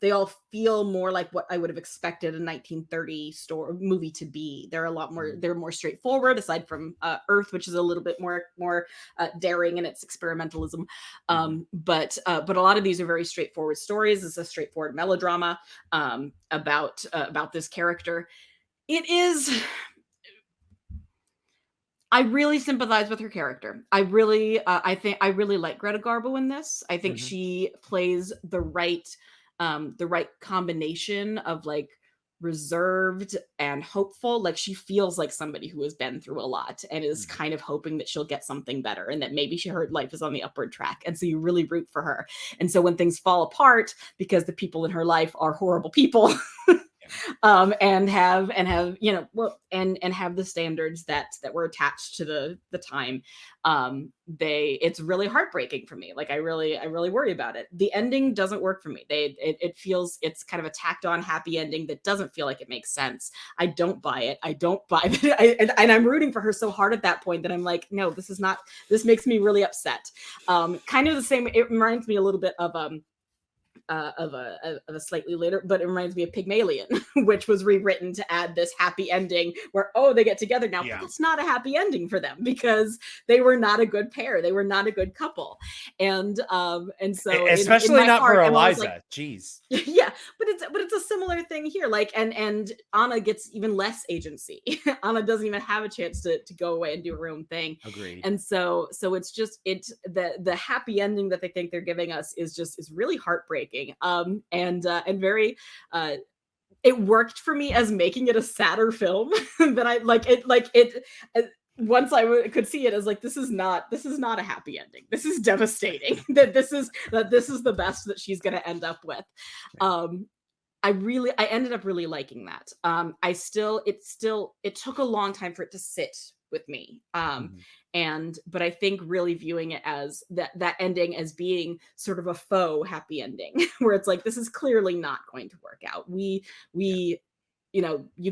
D: they all feel more like what I would have expected a 1930 movie to be. They're a lot more, they're more straightforward, aside from Earth, which is a little bit more daring in its experimentalism. But a lot of these are very straightforward stories. It's a straightforward melodrama about this character. It is, I really sympathize with her character. I think I really like Greta Garbo in this. I think
B: Mhm.
D: she plays the right combination of like reserved and hopeful. Like she feels like somebody who has been through a lot and is
B: Mhm.
D: kind of hoping that she'll get something better and that maybe her life is on the upward track. And so you really root for her. And so when things fall apart because the people in her life are horrible people, and have and have the standards that were attached to the time, it's really heartbreaking for me. Like I really worry about it. The ending doesn't work for me. It feels it's kind of a tacked on happy ending that doesn't feel like it makes sense. I don't buy it. I don't buy it. And I'm rooting for her so hard at that point that I'm like, no, this makes me really upset. Kind of the same. It reminds me a little bit of a slightly later, but it reminds me of Pygmalion, which was rewritten to add this happy ending where, oh, they get together now.
B: Yeah.
D: But that's not a happy ending for them because they were not a good pair. They were not a good couple. And so
B: especially
D: in my
B: not
D: heart,
B: for
D: I'm always
B: Eliza.
D: like,
B: Jeez.
D: yeah, but it's a similar thing here. Like and Anna gets even less agency. Anna doesn't even have a chance to go away and do her own thing.
B: Agreed.
D: And so it's just the happy ending that they think they're giving us is really heartbreaking. And very it worked for me as making it a sadder film that I like it once I could see it as like this is not a happy ending. This is devastating. that this is the best that she's going to end up with. I ended up really liking that. It took a long time for it to sit with me. But I think really viewing it as that ending as being sort of a faux happy ending where it's like, this is clearly not going to work out. We you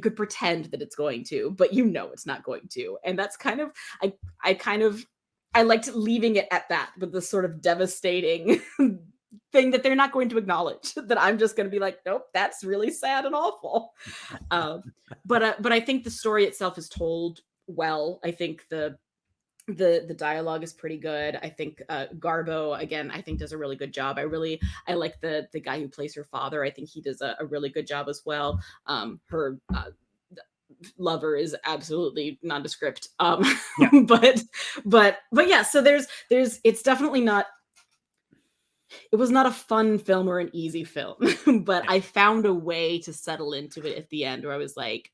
D: could pretend that it's going to, but it's not going to. And that's kind of, I liked leaving it at that with the sort of devastating thing that they're not going to acknowledge, that I'm just going to be like, nope, that's really sad and awful. But I think the story itself is told well. I think the dialogue is pretty good. I think Garbo, again, I think does a really good job. I like the guy who plays her father. I think he does a really good job as well. Her lover is absolutely nondescript.
B: Yeah.
D: but yeah, so there's it's definitely not, it was not a fun film or an easy film, but I found a way to settle into it at the end where I was like,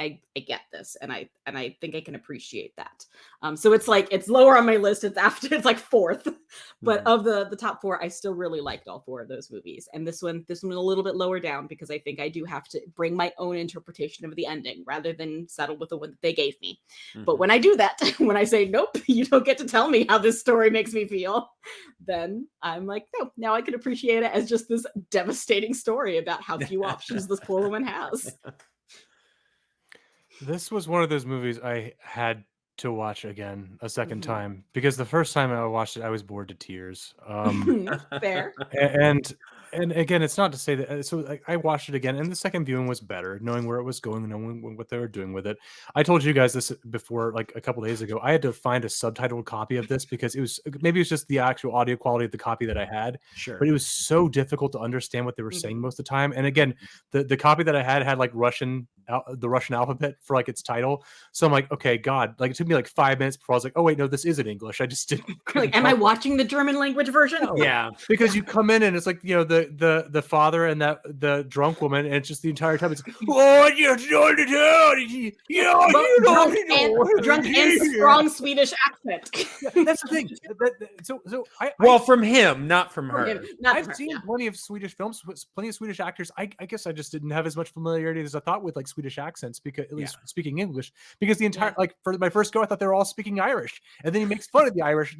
D: I get this, and I think I can appreciate that. So it's like it's lower on my list. It's like fourth, but of the top four, I still really liked all four of those movies. And this one a little bit lower down because I think I do have to bring my own interpretation of the ending rather than settle with the one that they gave me. But when I do that, when I say nope, you don't get to tell me how this story makes me feel, then I'm like, no, now I can appreciate it as just this devastating story about how few options this poor woman has.
C: This was one of those movies I had to watch again a second time because the first time I watched it, I was bored to tears.
D: Fair.
C: And again, it's not to say that. So I watched it again, and the second viewing was better, knowing where it was going, knowing what they were doing with it. I told you guys this before, like a couple days ago. I had to find a subtitled copy of this because it was just the actual audio quality of the copy that I had.
B: Sure.
C: But it was so difficult to understand what they were saying most of the time. And again, the copy that I had like the Russian alphabet for like its title. So I'm like, okay, God, like it took me like 5 minutes before I was like, oh wait, no, this isn't English. I just didn't.
D: Like, am I watching the German language version?
C: No.
B: Yeah.
C: Because you come in and it's like, the father and the drunk woman, and it's just the entire time it's drunk
D: and strong Swedish accent.
C: That's the thing.
B: From him, not from her.
C: I've seen plenty of Swedish films, plenty of Swedish actors. I guess I just didn't have as much familiarity as I thought with like Swedish accents, because at least speaking English, because the entire like for my first go, I thought they were all speaking Irish, and then he makes fun of the Irish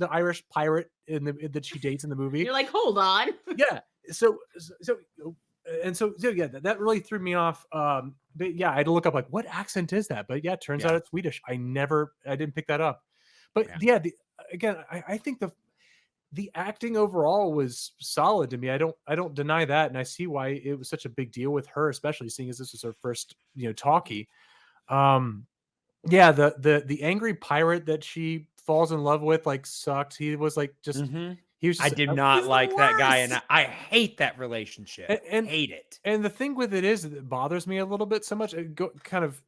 C: pirate that she dates in the movie.
D: You're like, hold on.
C: Yeah. So yeah, that really threw me off. But yeah, I had to look up like what accent is that? But yeah, it turns out it's Swedish. I didn't pick that up. But I think the acting overall was solid to me. I don't deny that, and I see why it was such a big deal with her, especially seeing as this was her first talkie. Yeah, the angry pirate that she falls in love with like sucked. He was like just. He was just,
B: I did not like that guy, and I hate that relationship.
C: And
B: hate it.
C: And the thing with it is that it bothers me a little bit so much. Kind of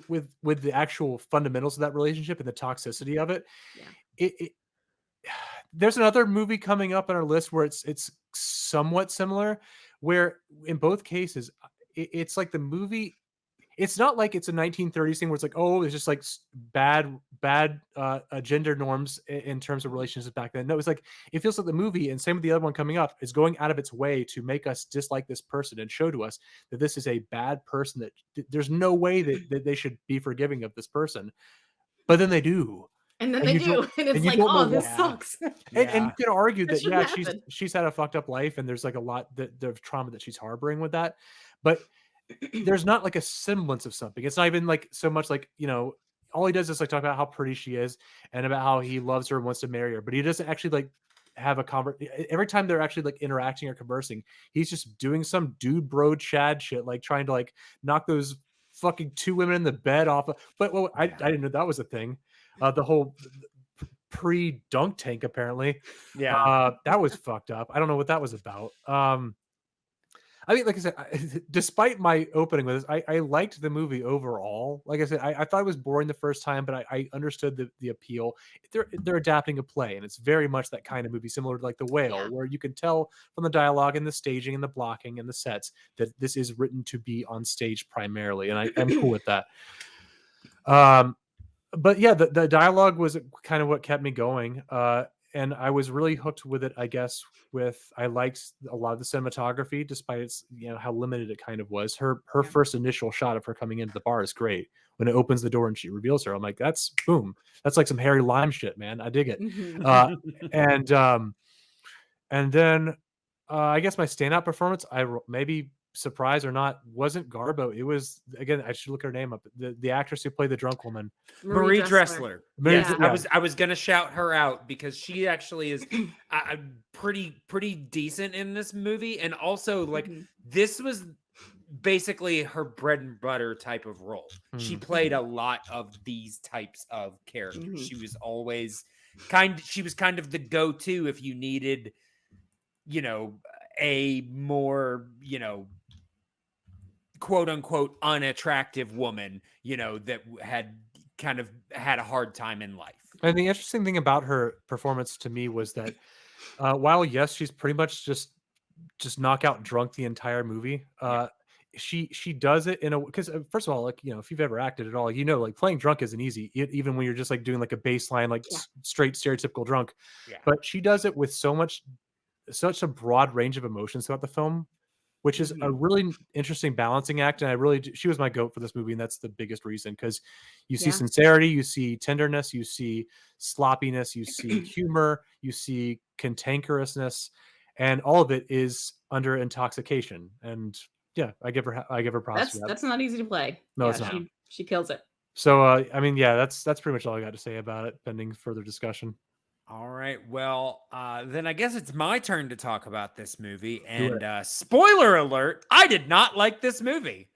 C: with the actual fundamentals of that relationship and the toxicity of it.
D: Yeah.
C: There's another movie coming up on our list where it's somewhat similar, where in both cases it's like the movie. It's not like it's a 1930s thing where it's like, oh, it's just like bad gender norms in terms of relationships back then. No, it's like it feels like the movie, and same with the other one coming up, is going out of its way to make us dislike this person and show to us that this is a bad person, that there's no way that they should be forgiving of this person, but then they do.
D: And then
C: And
D: they
C: you
D: do,
C: don't-
D: and it's
C: and you
D: like,
C: don't know
D: oh, this
C: why.
D: sucks.
C: And you could argue
D: That
C: that
D: shouldn't happen.
C: she's had a fucked up life, and there's like a lot the trauma that she's harboring with that, but there's not like a semblance of something. It's not even like so much like, all he does is like talk about how pretty she is and about how he loves her and wants to marry her, but he doesn't actually like have a every time they're actually like interacting or conversing, he's just doing some dude bro Chad shit, like trying to like knock those fucking two women in the bed off but I didn't know that was a thing. The whole pre-dunk tank, apparently. That was fucked up. I don't know what that was about. I mean, like I said, despite my opening with this, I liked the movie overall. Like I said, I thought it was boring the first time, but I understood the appeal. They're adapting a play, and it's very much that kind of movie, similar to like The Whale, where you can tell from the dialogue and the staging and the blocking and the sets that this is written to be on stage primarily, and I'm cool with that. But yeah, the dialogue was kind of what kept me going. And I was really hooked with it, I guess. I liked a lot of the cinematography, despite its, how limited it kind of was. Her first initial shot of her coming into the bar is great. When it opens the door and she reveals her, I'm like, that's boom. That's like some Harry Lime shit, man. I dig it. And then I guess my standout performance, maybe surprise or not, wasn't Garbo. It was, again, I should look her name up. The actress who played the drunk woman,
B: Marie Dressler.
C: Yes,
B: Yeah. I was gonna shout her out because she actually is pretty decent in this movie, and also like this was basically her bread and butter type of role. She played a lot of these types of characters. She was always she was kind of the go-to if you needed, a more, quote unquote unattractive woman, that had kind of had a hard time in life.
C: And the interesting thing about her performance to me was that while yes, she's pretty much just knockout drunk the entire movie, she does it in a, because first of all, like, if you've ever acted at all, like playing drunk isn't easy, even when you're just like doing like a baseline, like straight stereotypical drunk. But she does it with such a broad range of emotions throughout the film, which is a really interesting balancing act. And she was my goat for this movie. And that's the biggest reason, because you see sincerity, you see tenderness, you see sloppiness, you see humor, you see cantankerousness, and all of it is under intoxication. And yeah, I give her props for that.
D: That's not easy to play.
C: No, it's not.
D: She kills it.
C: So, I mean, yeah, that's pretty much all I got to say about it, pending further discussion.
B: All right. Well, then I guess it's my turn to talk about this movie. And spoiler alert, I did not like this movie.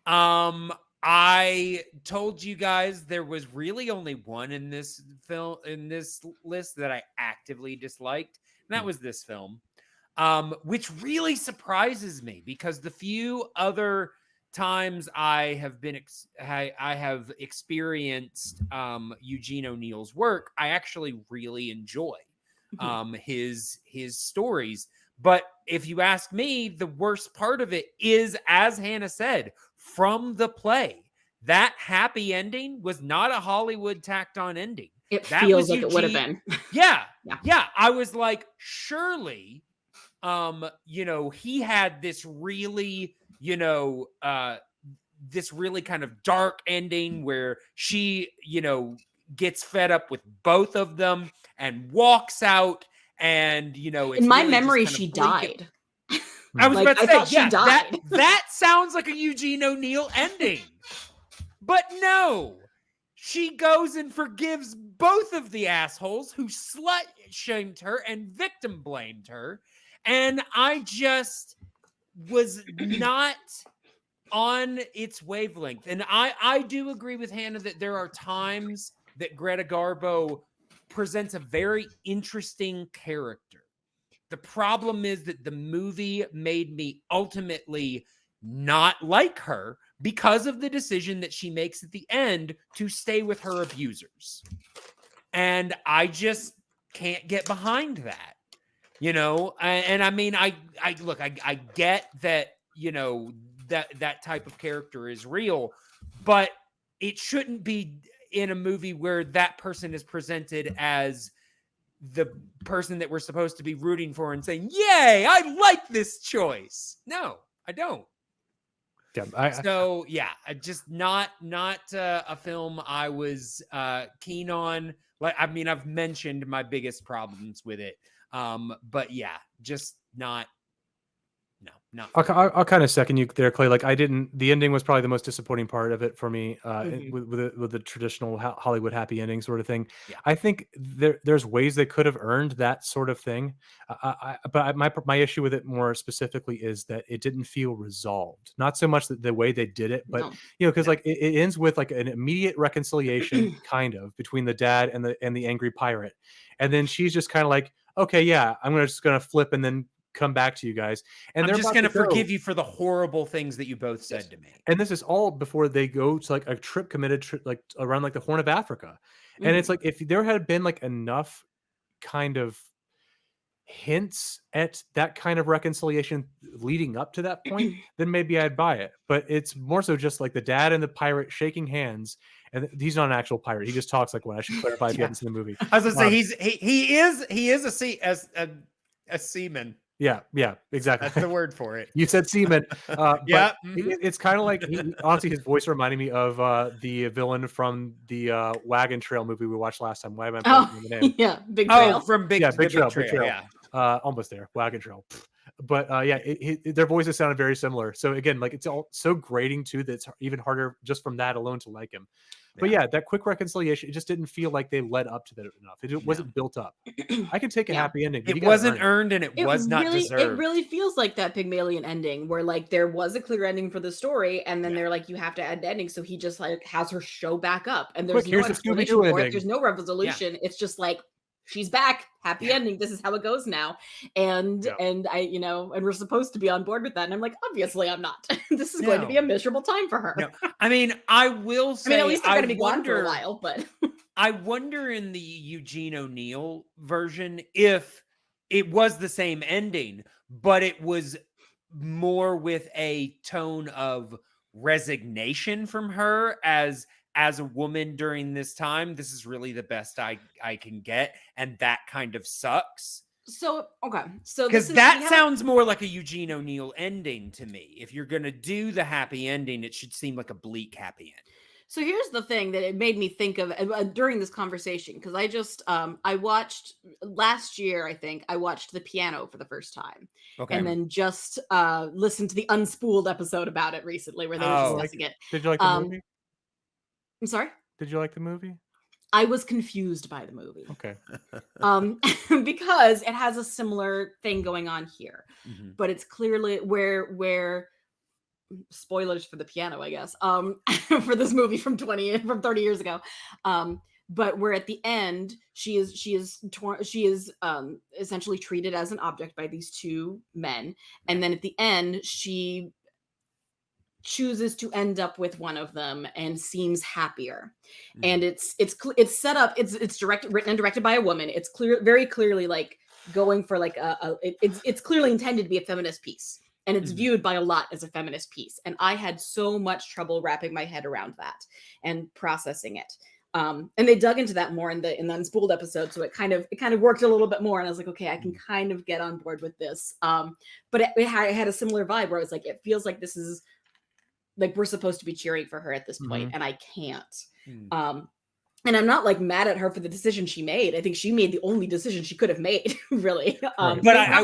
B: I told you guys there was really only one in this list that I actively disliked, and that was this film, which really surprises me because the few other times I have experienced Eugene O'Neil's work, I actually really enjoy his stories. But if you ask me, the worst part of it is, as Hannah said, from the play. That happy ending was not a Hollywood tacked on ending.
D: It feels like it would have been.
B: Yeah. I was like, surely, he had this really, this really kind of dark ending where she, gets fed up with both of them and walks out. And, it's
D: in my
B: really
D: memory, she died.
B: I was about to say,
D: she died.
B: That sounds like a Eugene O'Neil ending. But no, she goes and forgives both of the assholes who slut-shamed her and victim blamed her. And I just was not on its wavelength. And I do agree with Hannah that there are times that Greta Garbo presents a very interesting character. The problem is that the movie made me ultimately not like her because of the decision that she makes at the end to stay with her abusers. And I just can't get behind that, and I mean, I get that, that type of character is real, but it shouldn't be in a movie where that person is presented as the person that we're supposed to be rooting for and saying, yay, I like this choice. No, I don't.
C: Yeah,
B: just not a film I was keen on. Like, I mean, I've mentioned my biggest problems with it, but yeah, just not. No,
C: I'll kind of second you there, Clay. Like, the ending was probably the most disappointing part of it for me, with the traditional Hollywood happy ending sort of thing.
B: Yeah.
C: I think there's ways they could have earned that sort of thing. But my issue with it more specifically is that it didn't feel resolved. Not so much the way they did it, but because like it ends with like an immediate reconciliation kind of between the dad and the angry pirate. And then she's just kind of like, okay, yeah, I'm just gonna flip and then come back to you guys, and
B: I'm just going to forgive you for the horrible things that you both said to me.
C: And this is all before they go to like a committed trip like around like the Horn of Africa. And it's like, if there had been like enough kind of hints at that kind of reconciliation leading up to that point, then maybe I'd buy it. But it's more so just like the dad and the pirate shaking hands, and he's not an actual pirate. He just talks like one. I should clarify if you haven't seen the movie.
B: I was going to say he is a seaman.
C: Yeah, exactly.
B: That's the word for it.
C: You said seaman.
B: Yeah.
C: It's kind of like, honestly, his voice reminded me of the villain from the Wagon Trail movie we watched last time. Why am I blanking the name?
D: Yeah, Big Trail.
B: From Big Trail. Yeah.
C: Almost there. Wagon Trail. But their voices sounded very similar. So again, like, it's all so grating too that it's even harder just from that alone to like him. But yeah, that quick reconciliation, it just didn't feel like they led up to that enough. It wasn't built up. I can take a happy ending.
B: It wasn't earned, and it was not deserved.
D: It really feels like that Pygmalion ending, where like there was a clear ending for the story, and then they're like, you have to add ending. So he just like has her show back up, and there's no explanation for it. There's no resolution. It's just like, she's back, happy ending. This is how it goes now. And I, and we're supposed to be on board with that. And I'm like, obviously I'm not. This is going to be a miserable time for her.
B: No. I mean, I will say,
D: at least they're going to be gone for a while, but
B: I wonder in the Eugene O'Neil version if it was the same ending, but it was more with a tone of resignation from her as a woman during this time. This is really the best I can get, and that kind of sucks.
D: So okay, so
B: because that sounds more like a Eugene O'Neil ending to me. If you're gonna do the happy ending, it should seem like a bleak happy ending.
D: So here's the thing that it made me think of during this conversation, because I just I watched last year, I think I watched The Piano for the first time, and then just listened to the Unspooled episode about it recently, where they were discussing it.
C: Did you like the movie?
D: I'm sorry?
C: Did you like the movie?
D: I was confused by the movie.
C: Okay.
D: Because it has a similar thing going on here. But it's clearly where spoilers for The Piano, I guess. For this movie from 30 years ago. But where at the end she is essentially treated as an object by these two men, and then at the end she chooses to end up with one of them and seems happier. And it's set up, it's written and directed by a woman. It's very clearly like going for like it's clearly intended to be a feminist piece, and it's viewed by a lot as a feminist piece. And I had so much trouble wrapping my head around that and processing it. And they dug into that more in the Unspooled episode, so it kind of worked a little bit more. And I was like, okay, I can kind of get on board with this. But it had a similar vibe where I was like, it feels like this is like we're supposed to be cheering for her at this point, and I can't. And I'm not like mad at her for the decision she made. I think she made the only decision she could have made, really.
B: But I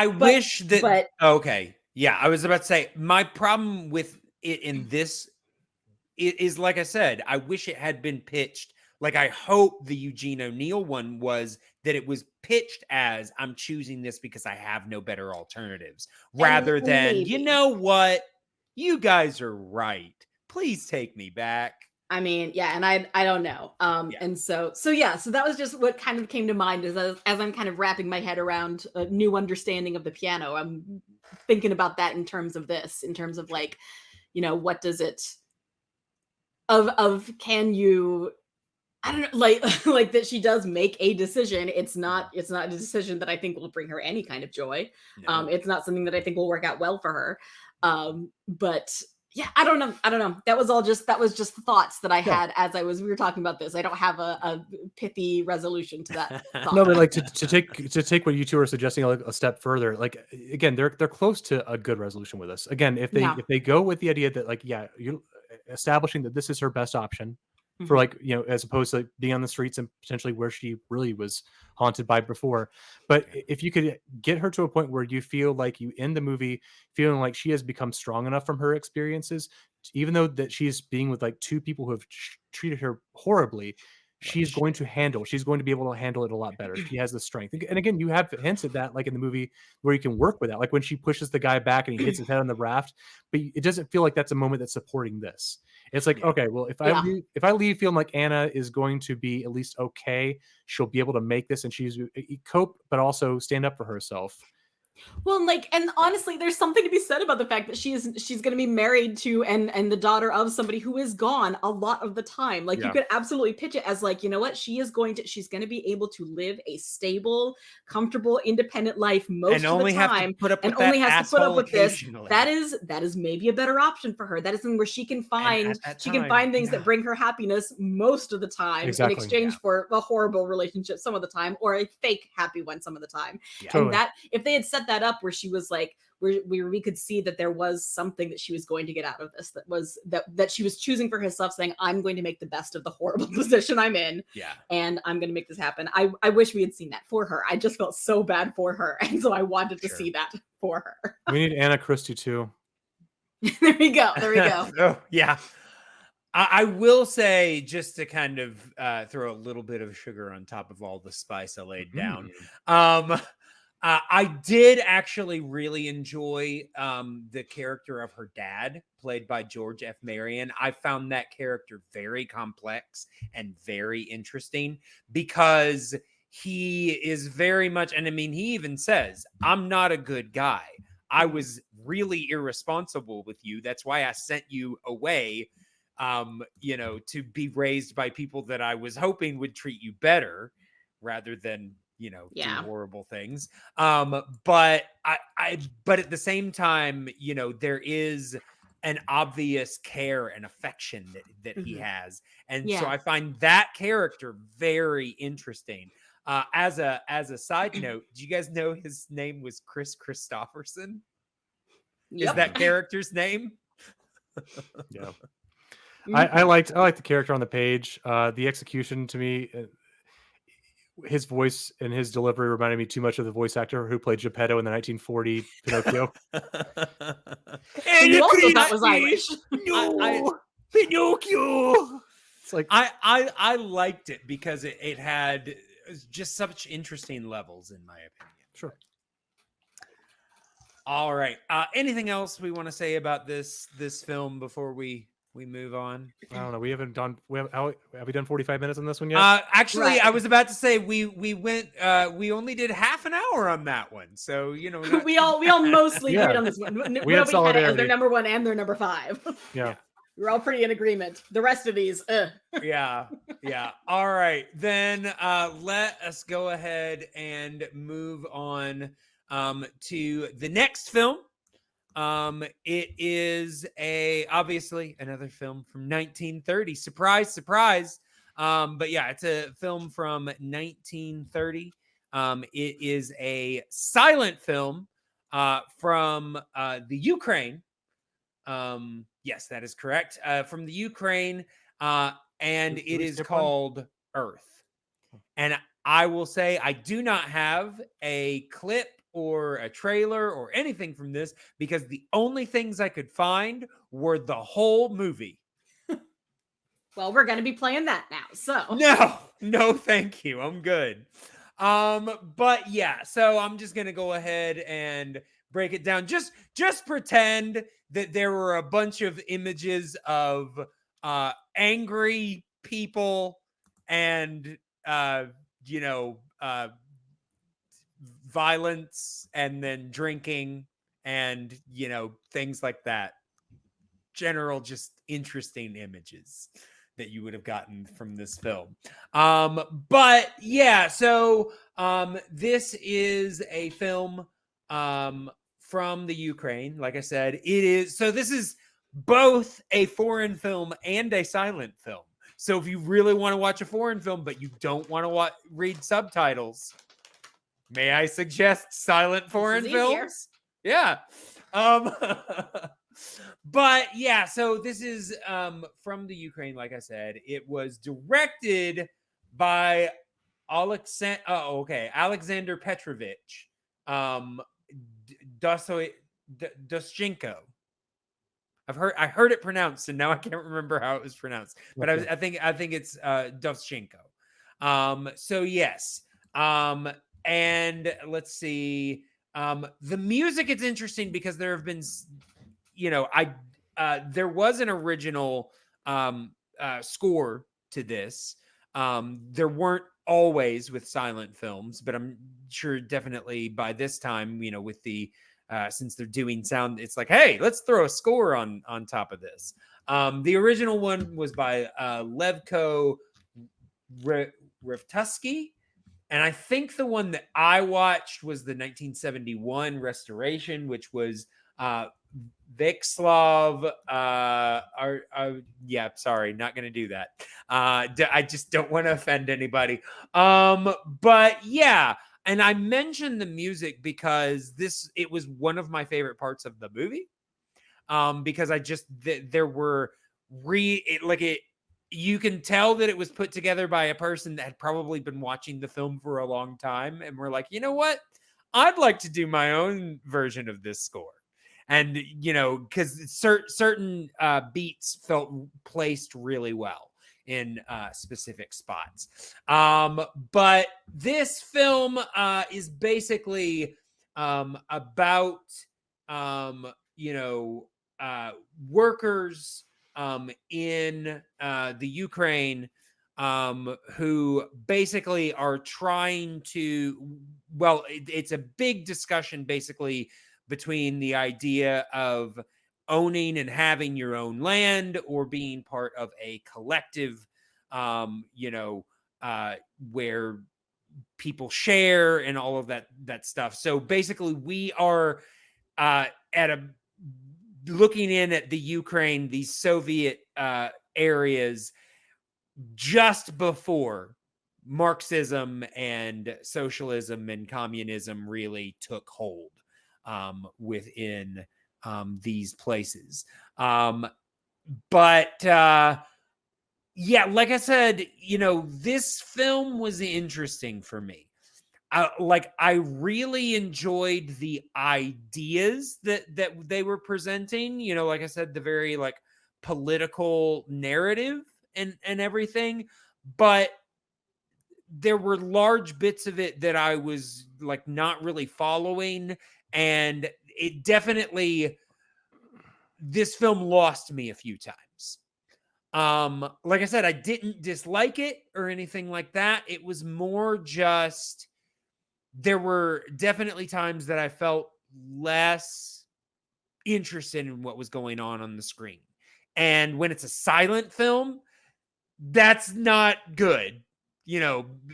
B: wish that. Okay, yeah, I was about to say my problem with it in this is like I said, I wish it had been pitched. Like, I hope the Eugene O'Neil one was that it was pitched as, I'm choosing this because I have no better alternatives, rather than, you know what? You guys are right. Please take me back.
D: I mean, yeah, and I don't know. And so that was just what kind of came to mind as I'm kind of wrapping my head around a new understanding of The Piano. I'm thinking about that in terms of this, in terms of like, what does it of can you, I don't know, like that she does make a decision. It's not a decision that I think will bring her any kind of joy.
B: No.
D: It's not something that I think will work out well for her. But yeah, I don't know. That was just the thoughts that I had as we were talking about this. I don't have a pithy resolution to that thought.
C: No, but like to take what you two are suggesting a step further, like again, they're close to a good resolution with this. Again, if they go with the idea that like, yeah, you're establishing that this is her best option for like, as opposed to being on the streets and potentially where she really was haunted by before. But if you could get her to a point where you feel like you end the movie feeling like she has become strong enough from her experiences, even though that she's being with like two people who have treated her horribly, she's going to be able to handle it a lot better. She has the strength. And again, you have hints at that, like in the movie where you can work with that, like when she pushes the guy back and he hits his head on the raft, but it doesn't feel like that's a moment that's supporting this. It's like, okay, well, if I leave feeling like Anna is going to be at least okay, she'll be able to make this and she's cope, but also stand up for herself.
D: Well, and honestly, there's something to be said about the fact that she's going to be married to and the daughter of somebody who is gone a lot of the time. Like you could absolutely pitch it as like, you know what, she's going to be able to live a stable, comfortable, independent life most of the time, and only has to put up with this. That is maybe a better option for her. That is something where she can find things that bring her happiness most of the time in exchange for a horrible relationship some of the time, or a fake happy one some of the time. And that if they had set that up where she was like where we could see that there was something that she was going to get out of this, that was that she was choosing for herself, saying, I'm going to make the best of the horrible position I'm in, and I'm going to make this happen. I wish we had seen that for her. I just felt so bad for her, and so I wanted to see that for her.
C: We need Anna Christie too.
D: There we go.
B: Oh, yeah. I will say, just to kind of throw a little bit of sugar on top of all the spice I laid down, I did actually really enjoy the character of her dad, played by George F. Marion. I found that character very complex and very interesting because he is very much, and I mean, he even says, I'm not a good guy. I was really irresponsible with you. That's why I sent you away, to be raised by people that I was hoping would treat you better rather than do horrible things. But at the same time, there is an obvious care and affection that he has. And so I find that character very interesting. As a side note, do you guys know his name was Chris Christopherson? Is that character's name?
C: Yeah. I liked the character on the page. The execution to me, his voice and his delivery reminded me too much of the voice actor who played Geppetto in the 1940 Pinocchio.
D: And you also thought was Irish.
B: No, Pinocchio. It's like I liked it because it had just such interesting levels, in my opinion.
C: Sure.
B: All right. Anything else we want to say about this film before we move on?
C: I don't know. We haven't done. Have we done 45 minutes on this one yet?
B: Actually, I was about to say we went. We only did half an hour on that one, so
D: we all mostly agreed on this one.
C: We had solidarity.
D: Had it as their number 1 and their number 5.
C: Yeah.
D: We're all pretty in agreement. The rest of these,
B: Yeah. All right, then let us go ahead and move on to the next film. It is obviously another film from 1930. Surprise, surprise. But yeah, it's a film from 1930. It is a silent film from the Ukraine. Yes, that is correct. From the Ukraine, and it is called Earth. And I will say I do not have a clip or a trailer or anything from this because the only things I could find were the whole movie.
D: Well, we're going to be playing that now. So
B: no, thank you. I'm good. But yeah, so I'm just going to go ahead and break it down. Just pretend that there were a bunch of images of angry people and violence and then drinking and things like that. general just interesting images that you would have gotten from this film. But yeah, so this is a film from the Ukraine. Like I said, this is both a foreign film and a silent film. So if you really want to watch a foreign film, but you don't want to read subtitles, may I suggest silent foreign films? Yeah. But yeah, so this is from the Ukraine, like I said. It was directed by Alexander Petrovich Doschenko. I heard it pronounced, and now I can't remember how it was pronounced. But
C: Okay.
B: I think it's Doschenko. So yes. And let's see. The music is interesting because there have been, there was an original score to this. There weren't always with silent films, but I'm sure definitely by this time, with the since they're doing sound, it's like, hey, let's throw a score on top of this. The original one was by Levko Revtusky. And I think the one that I watched was the 1971 restoration, which was Vyacheslav. Sorry, not going to do that. I just don't want to offend anybody. But yeah, and I mentioned the music because it was one of my favorite parts of the movie. Because there were you can tell that it was put together by a person that had probably been watching the film for a long time. And we're like, you know what? I'd like to do my own version of this score. And, because certain beats felt placed really well in specific spots. But this film is basically about, workers in the Ukraine who basically are trying to, it's a big discussion basically between the idea of owning and having your own land or being part of a collective, where people share and all of that stuff. So basically we are looking in at the Ukraine, these Soviet areas just before Marxism and socialism and communism really took hold within these places. But like I said, this film was interesting for me. I really enjoyed the ideas that they were presenting, like I said, the very political narrative and everything, but there were large bits of it that I was not really following. And it definitely, this film lost me a few times. Like I said, I didn't dislike it or anything like that. It was more just, there were definitely times that I felt less interested in what was going on the screen. And when it's a silent film, that's not good,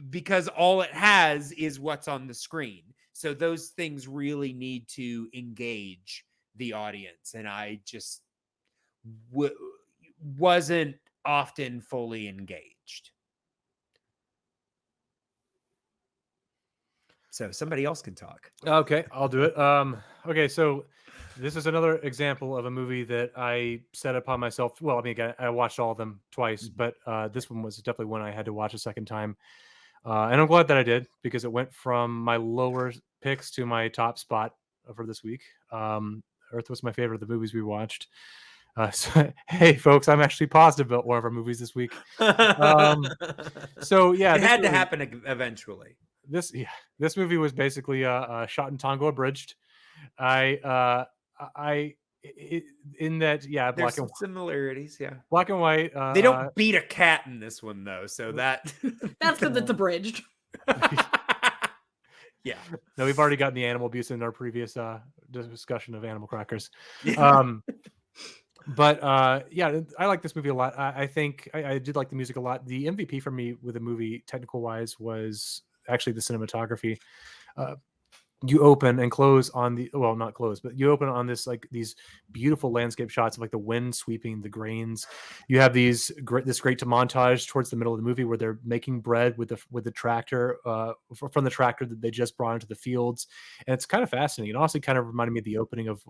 B: because all it has is what's on the screen. So those things really need to engage the audience. And I just wasn't often fully engaged. So somebody else can talk.
C: Okay, I'll do it. Okay, so this is another example of a movie that I set upon myself. Well, I mean, again, I watched all of them twice, but this one was definitely one I had to watch a second time. And I'm glad that I did, because it went from my lower picks to my top spot for this week. Earth was my favorite of the movies we watched. So, hey, folks, I'm actually positive about one of our movies this week. So yeah,
B: it had to happen eventually.
C: This movie was basically shot in Tongo abridged. In that, yeah,
B: there's some similarities, yeah,
C: black and white.
B: They don't beat a cat in this one though, so that's
D: because it's abridged.
B: Yeah.
C: No, we've already gotten the animal abuse in our previous discussion of animal crackers. But yeah, I like this movie a lot. I think I did like the music a lot. The MVP for me with the movie, technical wise, was actually the cinematography. Uh, you open and close on the well, not close, but you open on this like these beautiful landscape shots of like the wind sweeping the grains. You have this great montage towards the middle of the movie where they're making bread with the tractor from the tractor that they just brought into the fields, and it's kind of fascinating. It also kind of reminded me of the opening of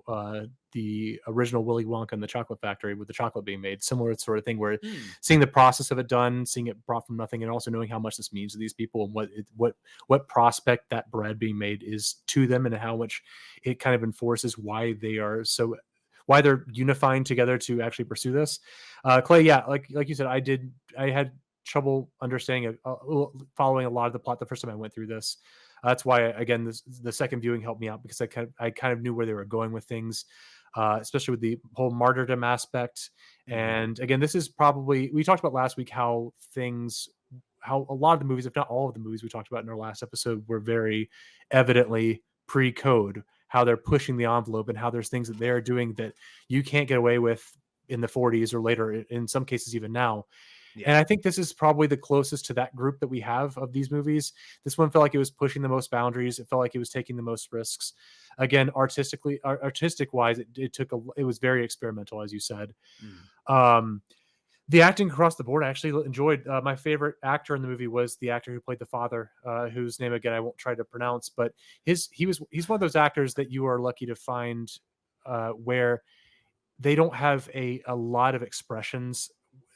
C: the original Willy Wonka and the Chocolate Factory with the chocolate being made. Similar sort of thing where seeing the process of it done, seeing it brought from nothing, and also knowing how much this means to these people and what prospect that bread being made is to them, and how much it kind of enforces why they're unifying together to actually pursue this. Clay, yeah, like you said, I had trouble understanding following a lot of the plot the first time I went through this. That's why, again, the second viewing helped me out, because I kind of knew where they were going with things, especially with the whole martyrdom aspect. And again, this is probably, we talked about last week how a lot of the movies, if not all of the movies we talked about in our last episode, were very evidently pre-code, how they're pushing the envelope and how there's things that they're doing that you can't get away with in the 40s or later, in some cases even now. Yeah. And I think this is probably the closest to that group that we have of these movies. This one felt like it was pushing the most boundaries. It felt like it was taking the most risks. Again, artistic wise, it was very experimental, as you said. The acting across the board, I actually enjoyed. My favorite actor in the movie was the actor who played the father, whose name again I won't try to pronounce, but he's one of those actors that you are lucky to find where they don't have a lot of expressions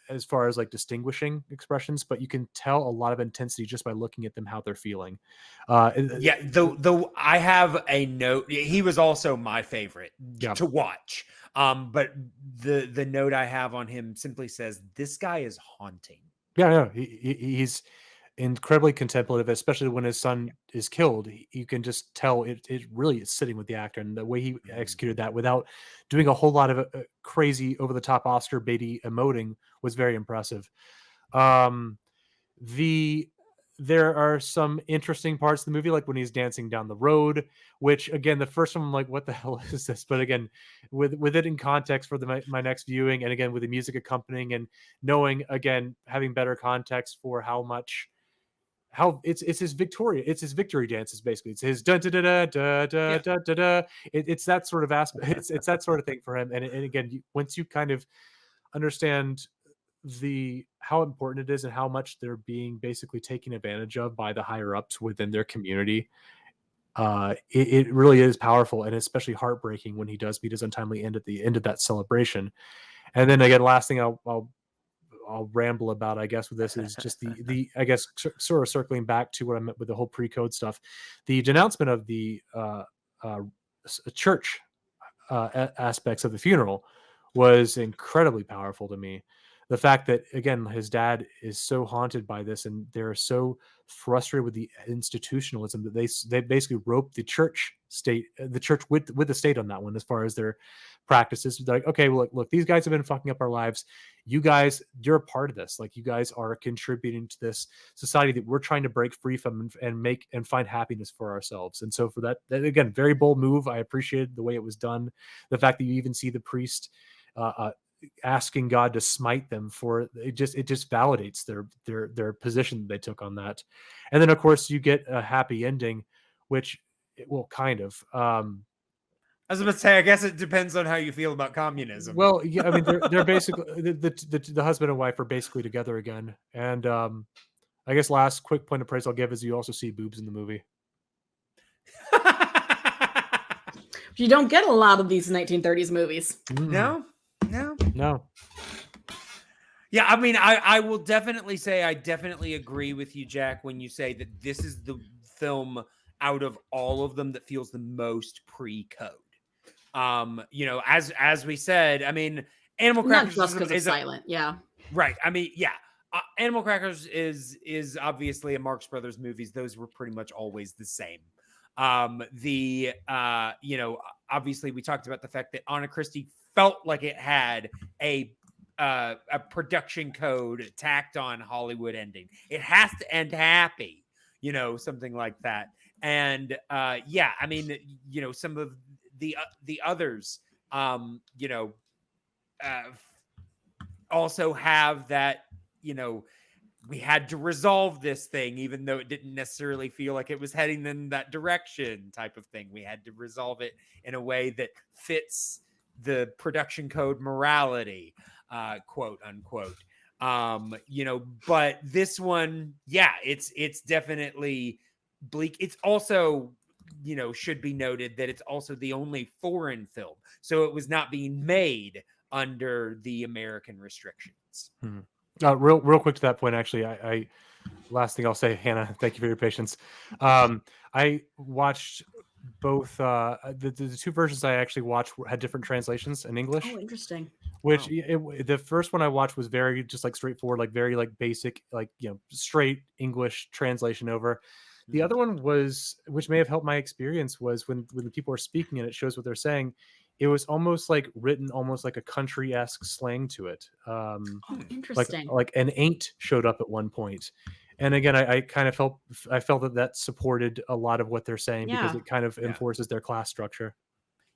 C: as far as like distinguishing expressions, but you can tell a lot of intensity just by looking at them, how they're feeling.
B: Yeah, though I have a note. He was also my favorite to watch. But the note I have on him simply says, "This guy is haunting."
C: Yeah, he's incredibly contemplative, especially when his son is killed. You can just tell it really is sitting with the actor, and the way he executed that without doing a whole lot of crazy over the top Oscar baity emoting was very impressive. There are some interesting parts of the movie, like when he's dancing down the road, which again, the first one, I'm like, what the hell is this? But again, with it in context for my next viewing, and again, with the music accompanying and knowing, again, having better context for how it's his victory dances, basically. It's his da da da da da da da da. It's that sort of aspect. It's that sort of thing for him. And again, once you kind of understand how important it is and how much they're being basically taken advantage of by the higher ups within their community, it really is powerful, and especially heartbreaking when he does meet his untimely end at the end of that celebration. And then again, last thing I'll ramble about, I guess, with this is just the I guess sort of circling back to what I meant with the whole pre-code stuff, the denouncement of the church aspects of the funeral was incredibly powerful to me. The fact that, again, his dad is so haunted by this, and they're so frustrated with the institutionalism that they basically rope the church with the state on that one, as far as their practices. They're like, okay, well, look, these guys have been fucking up our lives. You guys, you're a part of this. Like, you guys are contributing to this society that we're trying to break free from and find happiness for ourselves. And so for that, again, very bold move. I appreciated the way it was done. The fact that you even see the priest asking God to smite them for it just validates their position that they took on that. And then of course you get a happy ending, which kind of
B: I was about to say, I guess it depends on how you feel about communism.
C: Well, yeah, I mean, they're basically the husband and wife are basically together again. And I guess last quick point of praise I'll give is you also see boobs in the movie.
D: You don't get a lot of these 1930s movies.
B: No. Yeah, I mean, I will definitely say I definitely agree with you, Jack, when you say that this is the film out of all of them that feels the most pre-code. As we said, I mean, Animal Crackers
D: not just because it's silent, yeah.
B: Right. I mean, yeah. Animal Crackers is obviously a Marx Brothers movies. Those were pretty much always the same. Obviously we talked about the fact that Anna Christie felt like it had a production code tacked on Hollywood ending. It has to end happy, something like that. And I mean, some of the others, also have that, we had to resolve this thing, even though it didn't necessarily feel like it was heading in that direction type of thing. We had to resolve it in a way that fits the production code morality, quote unquote. But this one, it's definitely bleak. It's also, should be noted that it's also the only foreign film. So it was not being made under the American restrictions.
C: Real quick to that point, actually, I last thing I'll say, Hannah, thank you for your patience. I watched both the two versions I actually watched had different translations in English.
D: Oh, interesting.
C: Which the first one I watched was very just like straightforward, like very like basic, like straight English translation over. The other one was, which may have helped my experience, was when the people are speaking and it shows what they're saying. It was almost like written almost like a country-esque slang to it.
D: Interesting.
C: Like an ain't showed up at one point. And again, I kind of felt that supported a lot of what they're saying because it kind of enforces their class structure.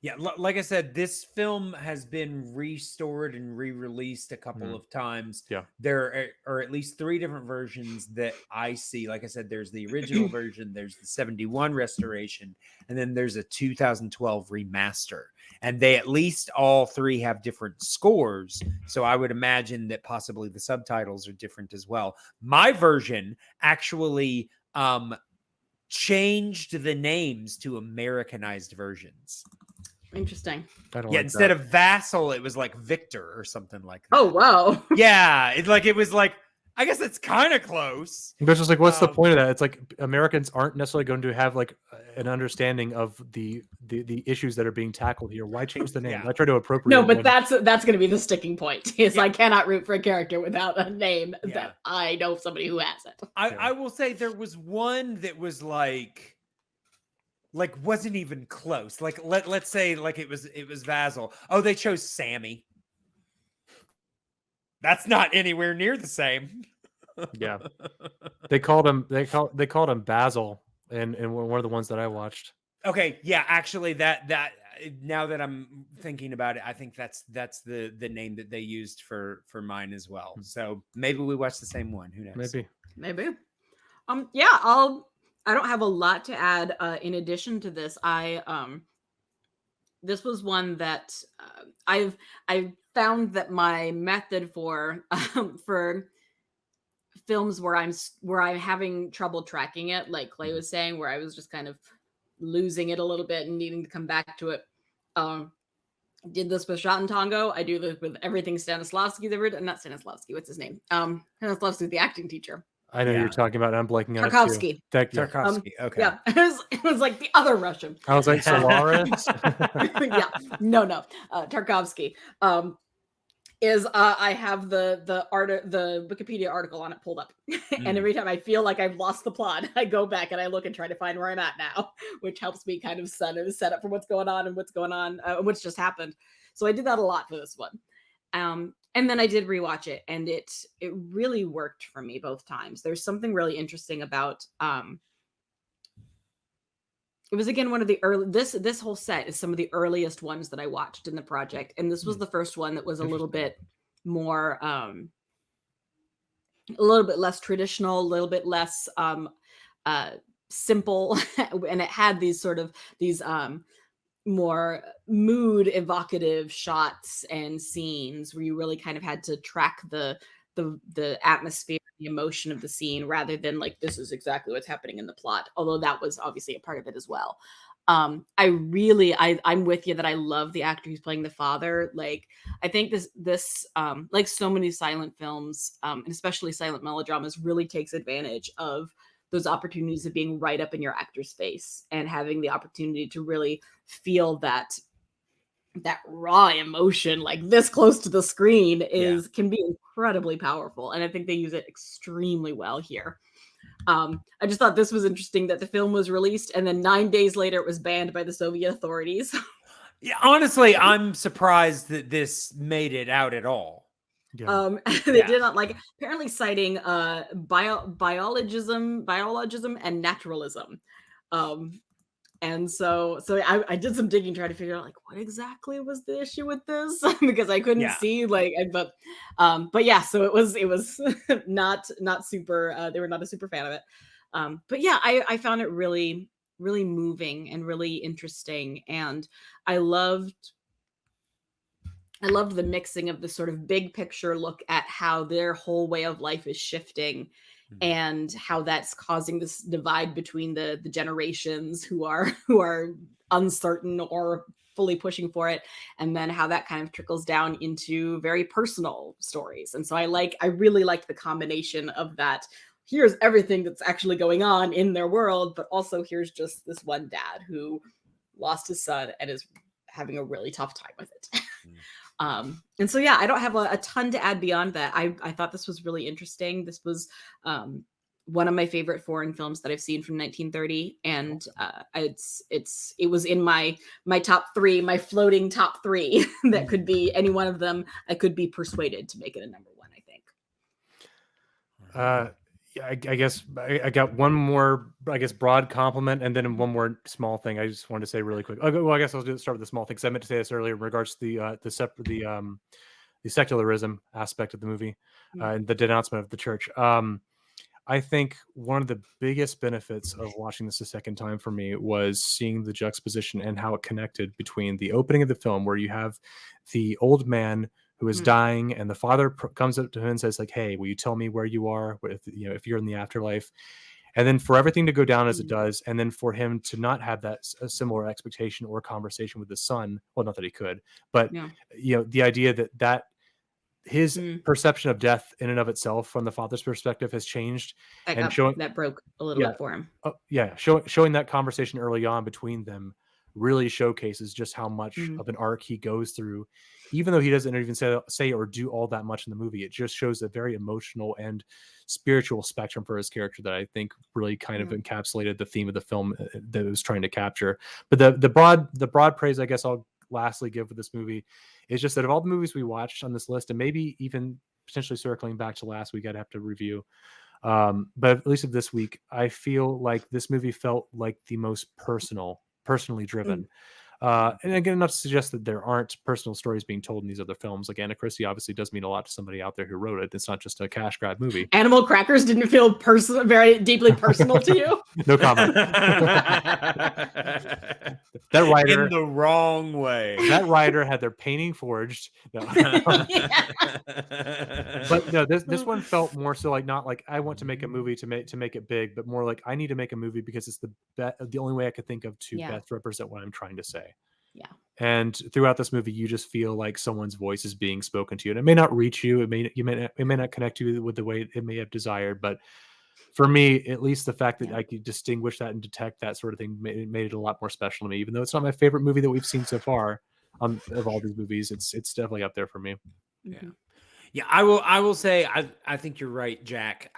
B: Yeah, like I said, this film has been restored and re-released a couple of times.
C: Yeah.
B: There are at least 3 different versions that I see. Like I said, there's the original version, there's the 71 restoration, and then there's a 2012 remaster. And they at least all 3 have different scores. So I would imagine that possibly the subtitles are different as well. My version actually changed the names to Americanized versions.
D: Interesting.
B: Instead of Vassal, it was like Victor or something like that.
D: Oh, wow.
B: Yeah, it was like, I guess it's kind of close.
C: But it's just like, what's the point of that? It's like Americans aren't necessarily going to have like an understanding of the issues that are being tackled here. Why change the name? I try to appropriate.
D: No, but that's going to be the sticking point. Is I cannot root for a character without a name that I know somebody who has it.
B: I will say there was one that was like wasn't even close. Like let's say like it was Vassal. Oh, they chose Sammy. That's not anywhere near the same.
C: Yeah, they called him Basil, and one of the ones that I watched.
B: Okay, yeah, actually, that now that I'm thinking about it, I think that's the name that they used for mine as well. So maybe we watched the same one. Who knows?
D: Maybe. I don't have a lot to add. In addition to this, this was one that I've found that my method for films where I'm having trouble tracking it, like Clay was saying, where I was just kind of losing it a little bit and needing to come back to it. Did this with Shot and Tango. I do this with everything Stanislavski's ever done. Not Stanislavski. What's his name? Stanislavski, the acting teacher.
C: I know you're talking about. I'm blanking on
D: Tarkovsky.
C: Tarkovsky.
B: Okay.
D: Yeah, it was like the other Russian.
C: I was like Solaris.
D: Yeah, no. Tarkovsky. I have the Wikipedia article on it pulled up, and every time I feel like I've lost the plot, I go back and I look and try to find where I'm at now, which helps me kind of set up for what's going on and what's just happened. So I did that a lot for this one. And then I did rewatch it, and it really worked for me both times. There's something really interesting about it was again one of the early this whole set is some of the earliest ones that I watched in the project, and this was the first one that was a little bit more a little bit less traditional, a little bit less simple, and it had these more mood evocative shots and scenes where you really kind of had to track the atmosphere, the emotion of the scene, rather than like, this is exactly what's happening in the plot. Although that was obviously a part of it as well. I'm with you that I love the actor who's playing the father. Like, I think this like so many silent films, and especially silent melodramas, really takes advantage of those opportunities of being right up in your actor's face and having the opportunity to really feel that raw emotion, like this close to the screen, can be incredibly powerful. And I think they use it extremely well here. I just thought this was interesting that the film was released and then 9 days later it was banned by the Soviet authorities.
B: Yeah, honestly, I'm surprised that this made it out at all.
C: Yeah.
D: They did not like, apparently citing biologism and naturalism. And so I did some digging trying to figure out like what exactly was the issue with this because I couldn't
B: Yeah.
D: see but yeah, so it was not super they were not a super fan of it. But yeah, I found it really really moving and really interesting, and I loved the mixing of the sort of big picture look at how their whole way of life is shifting and how that's causing this divide between the generations who are uncertain or fully pushing for it, and then how that kind of trickles down into very personal stories. And so I really liked the combination of that. Here's everything that's actually going on in their world, but also here's just this one dad who lost his son and is having a really tough time with it. And so, yeah, I don't have a ton to add beyond that. I thought this was really interesting. This was one of my favorite foreign films that I've seen from 1930. And it was in my top three, my floating top three that could be any one of them. I could be persuaded to make it a number one, I think.
C: Yeah, I guess I got one more, I guess, broad compliment, and then one more small thing I just wanted to say really quick. Well, I guess I'll start with the small thing because I meant to say this earlier in regards to the secularism aspect of the movie and the denouncement of the church. I think one of the biggest benefits of watching this a second time for me was seeing the juxtaposition and how it connected between the opening of the film, where you have the old man who is dying, and the father comes up to him and says, like, "Hey, will you tell me where you are? If you're in the afterlife?" And then for everything to go down as it does, and then for him to not have that a similar expectation or conversation with the son. Well, not that he could, but the idea that his perception of death in and of itself from the father's perspective has changed,
D: That broke a little bit for him.
C: Showing that conversation early on between them really showcases just how much of an arc he goes through, even though he doesn't even say or do all that much in the movie. It just shows a very emotional and spiritual spectrum for his character that I think really kind of encapsulated the theme of the film that it was trying to capture. But the broad praise I guess I'll lastly give for this movie is just that of all the movies we watched on this list, and maybe even potentially circling back to last week, I'd have to review, but at least of this week, I feel like this movie felt like the most personally driven. And again, not to suggest that there aren't personal stories being told in these other films. Like Anna Christie obviously does mean a lot to somebody out there who wrote it. It's not just a cash grab movie.
D: Animal Crackers didn't feel very deeply personal to you?
C: No comment. That writer
B: in the wrong way.
C: That writer had their painting forged. No. But no, this one felt more so like, not like I want to make a movie to make it big, but more like I need to make a movie because it's the only way I could think of to best represent what I'm trying to say.
D: Yeah.
C: And throughout this movie, you just feel like someone's voice is being spoken to you, and it may not reach you. It may not connect you with the way it may have desired, but for me, at least, the fact that I could distinguish that and detect that sort of thing made it a lot more special to me. Even though it's not my favorite movie that we've seen so far of all these movies, it's definitely up there for me.
B: Yeah, I will say I think you're right, Jack.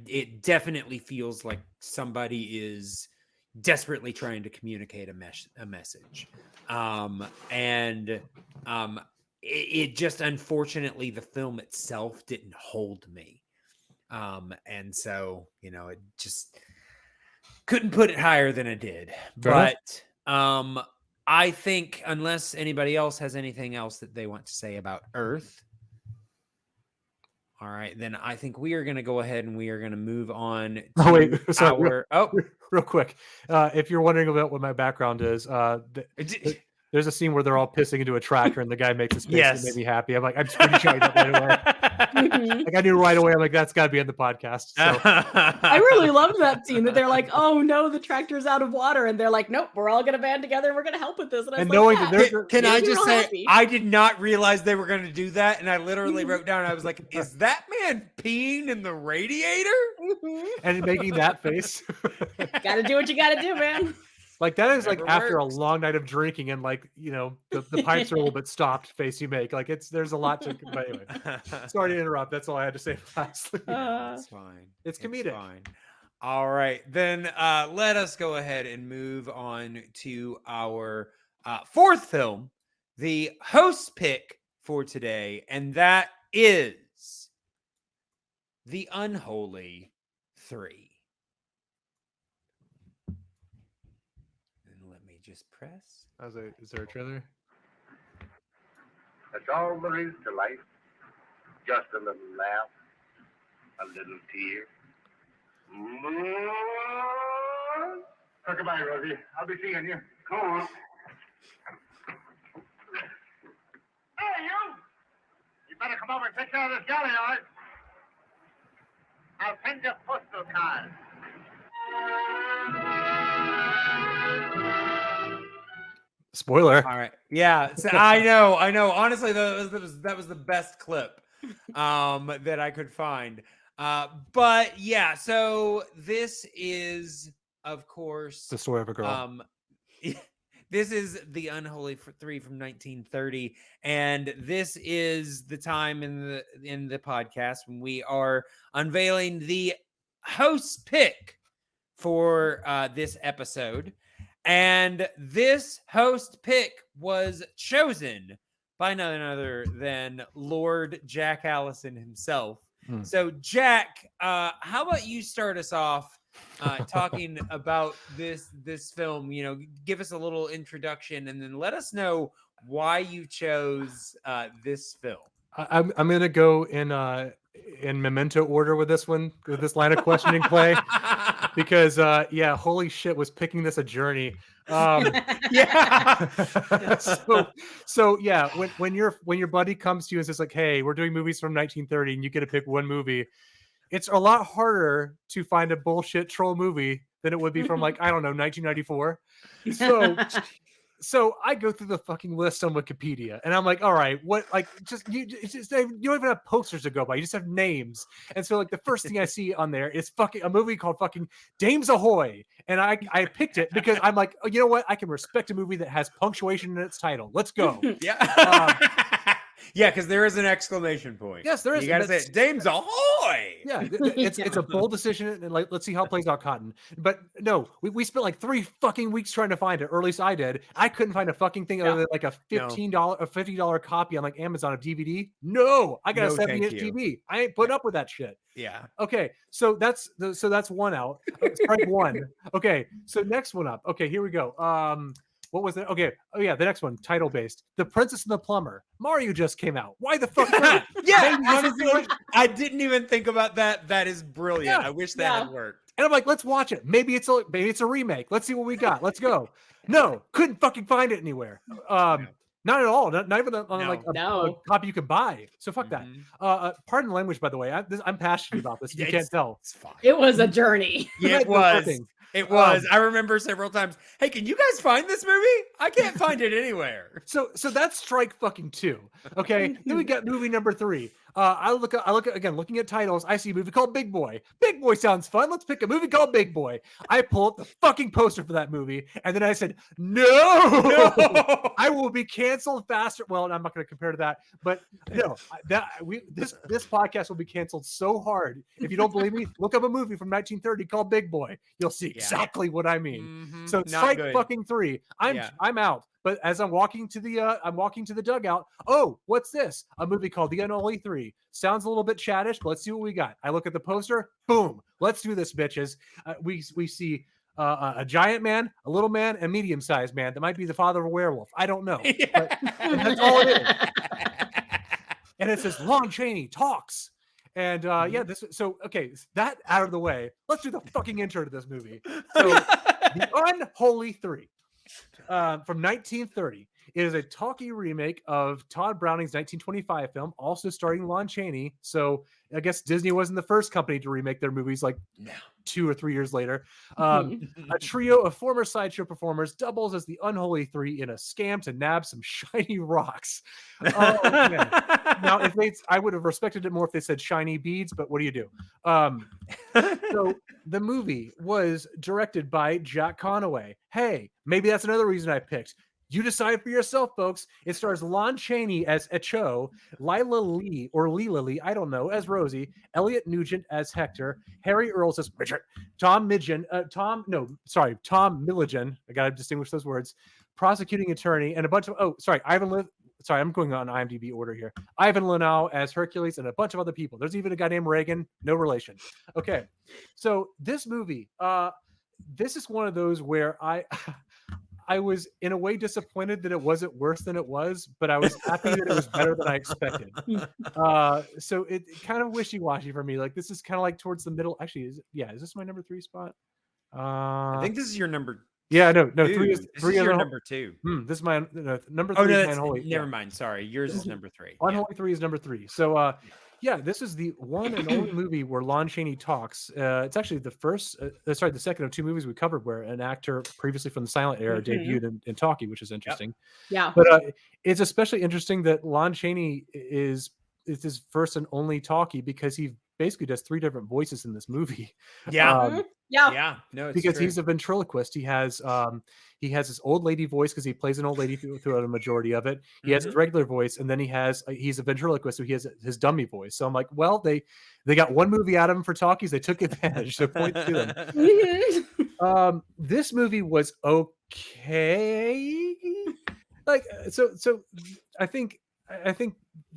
B: It definitely feels like somebody is desperately trying to communicate a message, it just, unfortunately, the film itself didn't hold me, and so it just couldn't put it higher than it did. But I think, unless anybody else has anything else that they want to say about Earth, all right, then I think we are going to go ahead and we are going to move on to
C: real quick. If you're wondering about what my background is, there's a scene where they're all pissing into a tractor and the guy makes his face and it made me happy. I'm like, I'm screenshotting that right away. Like I knew right away. I'm like, that's got to be in the podcast. So.
D: I really loved that scene that they're like, oh no, the tractor's out of water. And they're like, nope, we're all going to band together. And we're going to help with this. And I was
C: knowing
D: like,
C: that
B: can I just say, happy. I did not realize they were going to do that. And I literally wrote down, I was like, is that man peeing in the radiator?
C: And making that face.
D: Got to do what you got to do, man.
C: Like that is like after a long night of drinking and like, the pipes are a little bit stopped face you make. Like there's a lot to, but anyway, sorry to interrupt. That's all I had to say lastly.
B: It's fine.
C: It's comedic.
B: It's fine. All right, then let us go ahead and move on to our fourth film, the host pick for today. And that is The Unholy Three. just press.
C: Is there a trailer?
G: That's all there is to life. Just a little laugh, a little tear. Goodbye, Rosie. I'll be seeing you. Come on. Hey, you! You better come over and take care of this galley, all right? I'll send you a postal card.
C: Spoiler.
B: All right. Yeah. So I know. Honestly, that was the best clip that I could find. But yeah, so this is, of course,
C: The story of a girl.
B: This is the Unholy Three from 1930, and this is the time in the podcast when we are unveiling the host pick for this episode. And this host pick was chosen by none other than Lord Jack Allison himself. So, Jack, how about you start us off talking about this film? You know, give us a little introduction, and then let us know why you chose this film.
C: I'm gonna go in memento order with this one, with this line of questioning play, because yeah, holy shit, was picking this a journey.
B: Yeah.
C: so yeah, when your buddy comes to you and says like, hey, we're doing movies from 1930 and you get to pick one movie, it's a lot harder to find a bullshit troll movie than it would be from like, I don't know, 1994. So I go through the fucking list on Wikipedia and I'm like, all right, what, like, you don't even have posters to go by. You just have names. And so like the first thing I see on there is fucking a movie called fucking Dames Ahoy. And I picked it because I'm like, oh, you know what? I can respect a movie that has punctuation in its title. Let's go.
B: Yeah. Yeah, because there is an exclamation point.
C: Yes, there is.
B: You gotta say it, Dames Ahoy.
C: Yeah, it's a bold decision, and like, let's see how it plays out, Cotton. But no, we spent like 3 fucking weeks trying to find it, or at least I did. I couldn't find a fucking thing other than like a $50 copy on like Amazon of DVD. No, I got a 70-inch TV. I ain't putting up with that shit.
B: Yeah.
C: Okay, so that's one out. Strike one. Okay, so next one up. Okay, here we go. What was it? Okay. Oh yeah, the next one, title based. The Princess and the Plumber. Mario just came out. Why the fuck not?
B: Yeah, honestly, I didn't even think about that. That is brilliant.
C: Yeah,
B: I wish that had worked.
C: And I'm like, let's watch it. Maybe it's a remake. Let's see what we got. Let's go. No, couldn't fucking find it anywhere. Not at all. Not even on like a copy you could buy. So fuck that. Pardon the language, by the way. I'm passionate about this. You can't tell.
B: It's fine.
D: It was a journey.
B: Yeah, it was. It was. I remember several times. Hey, can you guys find this movie? I can't find it anywhere.
C: So that's strike fucking 2. Okay. Then we got movie number 3. I look at again, looking at titles. I see a movie called Big Boy. Big Boy sounds fun. Let's pick a movie called Big Boy. I pull up the fucking poster for that movie, and then I said, no! I will be canceled faster. Well, I'm not going to compare to that, but no, this podcast will be canceled so hard. If you don't believe me, look up a movie from 1930 called Big Boy. You'll see exactly what I mean. So strike fucking 3. I'm out. But as I'm walking to the dugout, oh, what's this? A movie called The Unholy Three. Sounds a little bit chattish, but let's see what we got. I look at the poster, boom, let's do this, bitches. We see a giant man, a little man, and a medium-sized man that might be the father of a werewolf. I don't know. But that's all it is. And it says Lon Chaney talks. And that out of the way, let's do the fucking intro to this movie. So The Unholy Three. From 1930. It is a talkie remake of Todd Browning's 1925 film, also starring Lon Chaney. So I guess Disney wasn't the first company to remake their movies like 2 or 3 years later. A trio of former sideshow performers doubles as the Unholy Three in a scam to nab some shiny rocks. Oh, man. Now, I would have respected it more if they said shiny beads, but what do you do? So the movie was directed by Jack Conaway. Hey, maybe that's another reason I picked. You decide for yourself, folks. It stars Lon Chaney as Echo, Lila Lee, I don't know, as Rosie, Elliot Nugent as Hector, Harry Earls as Richard, Tom Milligan. I got to distinguish those words. Prosecuting attorney, and a bunch of, I'm going on IMDb order here. Ivan Lanau as Hercules, and a bunch of other people. There's even a guy named Reagan, no relation. Okay, so this movie, this is one of those where I was in a way disappointed that it wasn't worse than it was, but I was happy that it was better than I expected. So it kind of wishy-washy for me. Like this is kind of like towards the middle. Actually, is this my number 3 spot?
B: I think this is your number.
C: Yeah, no,
B: Two.
C: three is
B: This is your number 2.
C: This is my number 3.
B: Oh no,
C: is
B: that's,
C: Unholy.
B: never mind. Sorry, yours is number 3.
C: Unholy 3 is number 3. So this is the one and only movie where Lon Chaney talks. It's actually the second of 2 movies we covered where an actor previously from the silent era debuted in talkie, which is interesting.
D: Yeah.
C: But it's especially interesting that Lon Chaney is his first and only talkie because he basically does 3 different voices in this movie.
B: Yeah.
D: Yeah.
B: No, it's
C: because
B: true.
C: he's a ventriloquist. He has his old lady voice because he plays an old lady throughout a majority of it. He has his regular voice, and then he's a ventriloquist, so he has his dummy voice. So I'm like, well, they got 1 movie out of him for talkies. They took advantage. So point to them. This movie was okay. Like so I think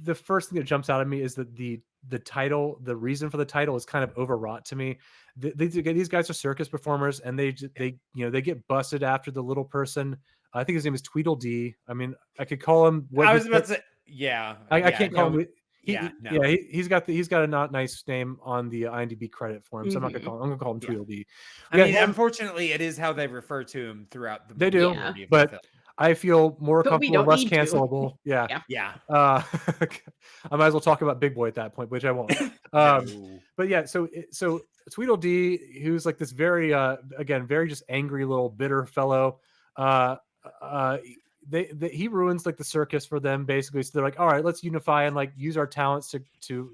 C: the first thing that jumps out at me is that the title, the reason for the title is kind of overwrought to me. These guys are circus performers, and they get busted after the little person. I think his name is Tweedledee. I mean, I could call him.
B: I was about to say, yeah.
C: I can't call him.
B: No.
C: He's got a not nice name on the IMDb credit for him, so I'm not gonna call him. I'm gonna call him Tweedledee.
B: I mean, unfortunately, it is how they refer to him throughout the.
C: They do, but I feel more comfortable, less cancelable. Yeah. I might as well talk about Big Boy at that point, which I won't. But yeah, so Tweedledee, who's like this very very just angry little bitter fellow. He ruins like the circus for them basically. So they're like, all right, let's unify and like use our talents to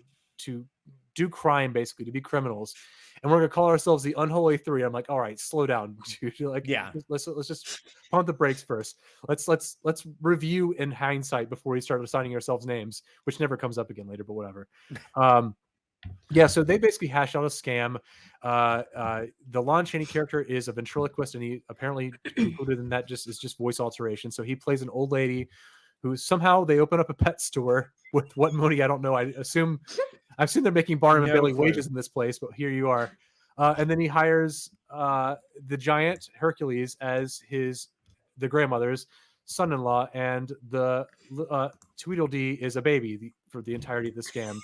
C: do crime, basically to be criminals. And we're gonna call ourselves the Unholy Three. I'm like, all right, slow down, dude. Like, let's just pump the brakes first. Let's review in hindsight before we start assigning ourselves names, which never comes up again later, but whatever. So they basically hash out a scam. The Lon Chaney character is a ventriloquist, and he apparently included in that is just voice alteration. So he plays an old lady who somehow they open up a pet store with what money I don't know. I assume they're making Barnum and Bailey wages in this place, but here you are. And then he hires the giant Hercules as the grandmother's son-in-law, and the Tweedledee is a baby for the entirety of the scam.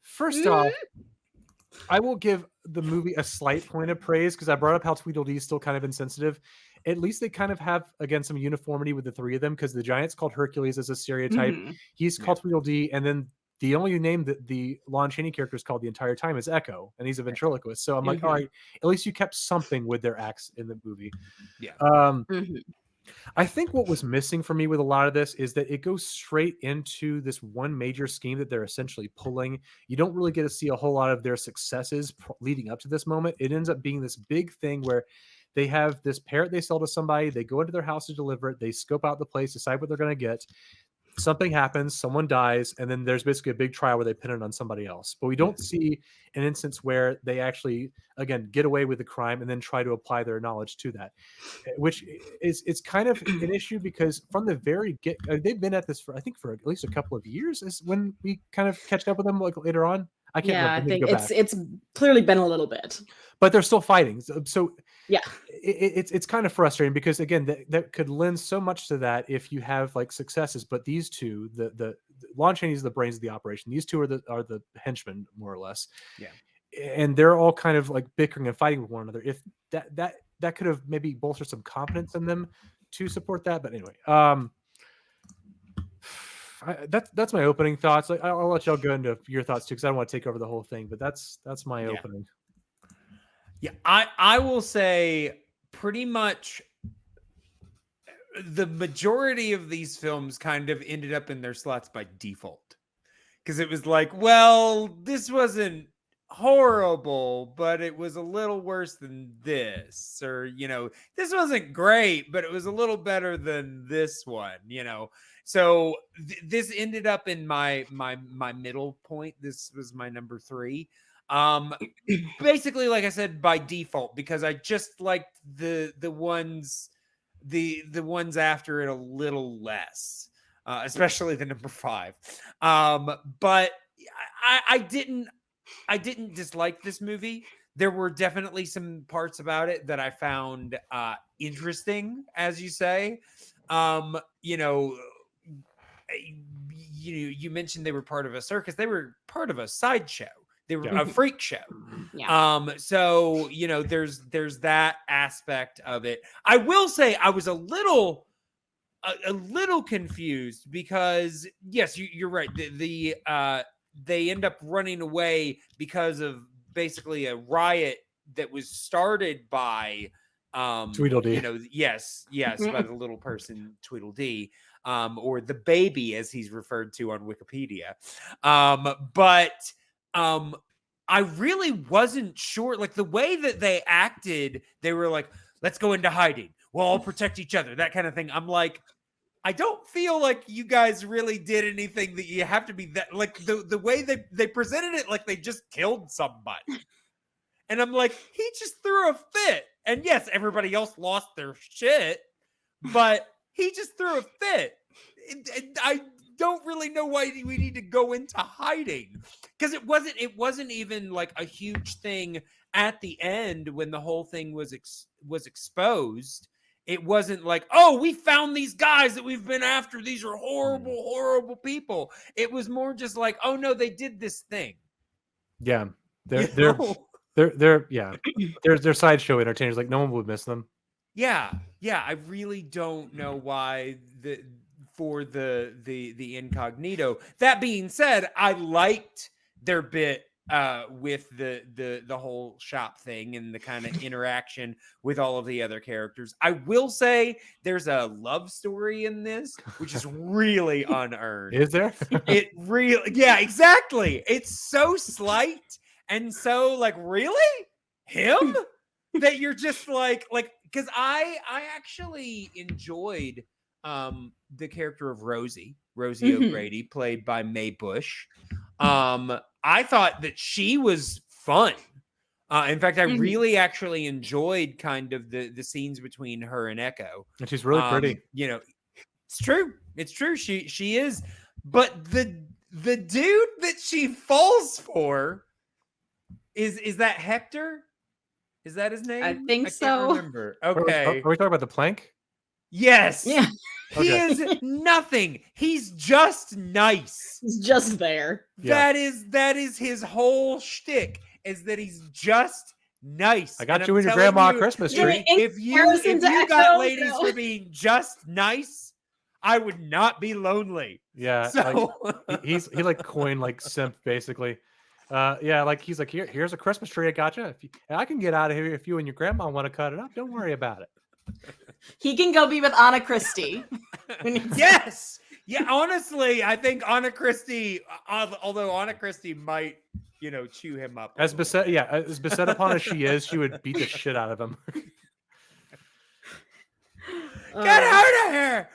C: First off, I will give the movie a slight point of praise because I brought up how Tweedledee is still kind of insensitive. At least they kind of have, again, some uniformity with the 3 of them because the giant's called Hercules as a stereotype. He's called Tweedledee, and then the only name that the Lon Chaney character is called the entire time is Echo, and he's a ventriloquist. So I'm like, all right, at least you kept something with their acts in the movie. I think what was missing for me with a lot of this is that it goes straight into this one major scheme that they're essentially pulling. You don't really get to see a whole lot of their successes leading up to this moment. It ends up being this big thing where they have this parrot they sell to somebody. They go into their house to deliver it. They scope out the place, decide what they're going to get. Something happens, someone dies, and then there's basically a big trial where they pin it on somebody else. But we don't see an instance where they actually, again, get away with the crime and then try to apply their knowledge to that, which is kind of an issue because from the very they've been at this for at least a couple of years. Is when we kind of catch up with them like later on. I can't.
D: Yeah, I think it's clearly been a little bit,
C: but they're still fighting. So
D: yeah,
C: it's kind of frustrating because again, that could lend so much to that if you have like successes. But these two, the Lon Chaney is the brains of the operation. These two are the henchmen more or less. Yeah, and they're all kind of like bickering and fighting with one another. If that could have maybe bolstered some confidence in them to support that. But anyway, that's my opening thoughts. I'll let y'all go into your thoughts too, because I don't want to take over the whole thing. But that's my opening.
B: Yeah, I will say pretty much the majority of these films kind of ended up in their slots by default, because it was like, well, this wasn't horrible, but it was a little worse than this, or this wasn't great, but it was a little better than this one, So this ended up in my middle point. This was my number 3. Basically, like I said, by default, because I just liked the ones after it a little less, especially the number 5. But I didn't dislike this movie. there were definitely some parts about it that I found interesting, as you say. You know, you mentioned they were part of a circus. They were part of a sideshow. They were a freak show.
D: Yeah.
B: So, you know, there's that aspect of it. I will say I was a little confused because yes, you're right. They end up running away because of basically a riot that was started by
C: Tweedledee.
B: you know, yes, by the little person Tweedledee, or the baby as he's referred to on Wikipedia. But I really wasn't sure, like the way that they acted, they were like, let's go into hiding, we'll all protect each other, that kind of thing. I'm like, I don't feel like you guys really did anything that you have to be that, like the way they presented it, like they just killed somebody. And I'm like, he just threw a fit. And yes, everybody else lost their shit, but he just threw a fit. I don't really know why we need to go into hiding, because it wasn't even like a huge thing at the end when the whole thing was exposed. It wasn't like, oh, we found these guys that we've been after. These are horrible, horrible people. It was more just like, oh no, they did this thing.
C: Yeah, they're sideshow entertainers. Like no one would miss them.
B: Yeah. I really don't know why for the incognito. That being said, I liked their bit with the whole shop thing and the kind of interaction with all of the other characters. I will say there's a love story in this, which is really unearned.
C: Is there?
B: It really, yeah, exactly. It's so slight and so like, really him that you're just like, because I actually enjoyed the character of Rosie O'Grady, played by Mae Bush. I thought that she was fun. In fact, I really actually enjoyed kind of the scenes between her and Echo.
C: And she's really pretty.
B: You know, it's true. It's true. She is. But the dude that she falls for is that Hector? Is that his name?
D: I think so.
B: Can't remember. Okay.
C: Are we talking about the plank?
B: Yes.
D: Yeah.
B: He is nothing. He's just nice.
D: He's just there.
C: Yeah.
B: That is his whole shtick, is that he's just nice.
C: I got
B: And
C: you
B: I'm
C: in your
B: telling
C: grandma
B: you,
C: Christmas
D: Yeah,
C: tree.
D: in
B: If you
D: comparison to
B: got
D: Echo,
B: ladies
D: no.
B: for being just nice, I would not be lonely.
C: Yeah,
B: So
C: like, he like coined like simp basically. Yeah, like he's like, here's a Christmas tree. I got you. I can get out of here if you and your grandma want to cut it up. Don't worry about it.
D: He can go be with Anna Christie.
B: yes. Yeah, honestly, I think Anna Christie, although Anna Christie might, you know, chew him up.
C: As beset upon as she is, she would beat the shit out of him.
B: Get out of here!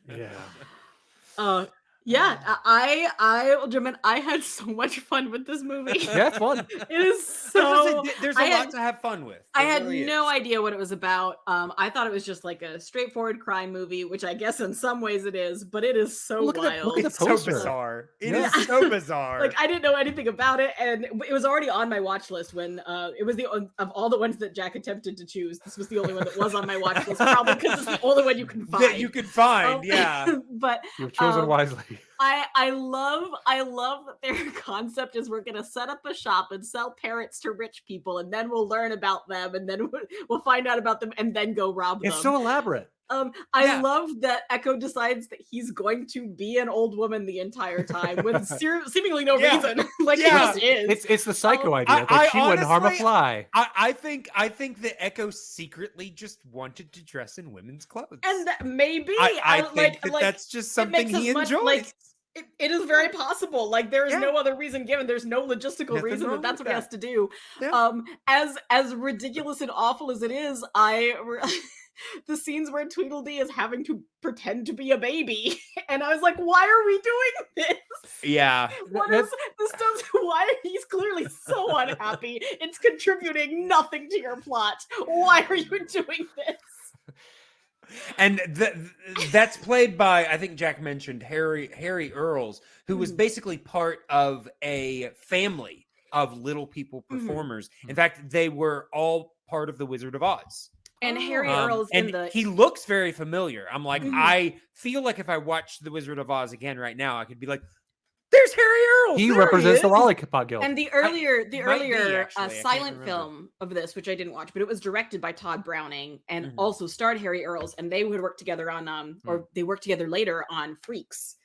C: Yeah.
D: Yeah, I will jump in. I had so much fun with this movie.
C: Yeah, it's fun.
D: It is so.
B: There's a lot to have fun with.
D: I
B: There
D: had
B: really
D: no
B: is.
D: idea what it was about. I thought it was just like a straightforward crime movie, which I guess in some ways it is, but it is so
C: Look at the-
D: wild.
C: look at the
B: It's so
C: poster.
B: bizarre. It
C: Yeah.
B: is so bizarre.
D: Like I didn't know anything about it, and it was already on my watch list when it was of all the ones that Jack attempted to choose. This was the only one that was on my watch list, probably because it's the only one you can find.
B: that you could find,
D: Um,
B: yeah.
D: But
C: You've chosen wisely.
D: I love that their concept is we're gonna set up a shop and sell parrots to rich people, and then we'll learn about them, and then we'll find out about them, and then go rob them.
C: It's so elaborate.
D: I
B: Yeah.
D: love that Echo decides that he's going to be an old woman the entire time with seemingly no
B: Yeah.
D: reason. Like
B: Yeah.
D: he just is.
C: It's the psycho
D: I-
C: idea.
B: I
C: Like she wouldn't harm a
B: honestly-
C: fly.
B: I think that Echo secretly just wanted to dress in women's clothes.
D: And that maybe
B: I think
D: like
B: that's just
D: it
B: something
D: makes
B: he
D: as much,
B: enjoys.
D: like, it is very possible. Like there is
B: Yeah.
D: no other reason given. There's no logistical
B: Nothing
D: reason
B: wrong
D: that's
B: with
D: what he has
B: that.
D: to do.
B: Yeah.
D: As ridiculous and awful as it is, the scenes where Tweedledee is having to pretend to be a baby, and I was like, why are we doing this?
B: Yeah.
D: What is this? Does why he's clearly so unhappy? It's contributing nothing to your plot. Why are you doing this?
B: And that's played by, I think Jack mentioned Harry Earls, who was basically part of a family of little people
D: Mhm.
B: performers. In fact, they were all part of the Wizard of Oz.
D: And Harry Earl's in
B: And
D: the
B: he looks very familiar. I'm like,
D: Mhm.
B: I feel like if I watched the Wizard of Oz again right now, I could be like, "There's Harry Earls.
C: He
B: there
C: represents the
B: is."
C: Lollipop Guild.
D: and the
B: might be,
D: earlier
B: actually. I can't
D: silent
B: remember.
D: film of this, which I didn't watch, but it was directed by Todd Browning and
B: Mhm.
D: also starred Harry Earls, and they would work together on or they worked together later on Freaks.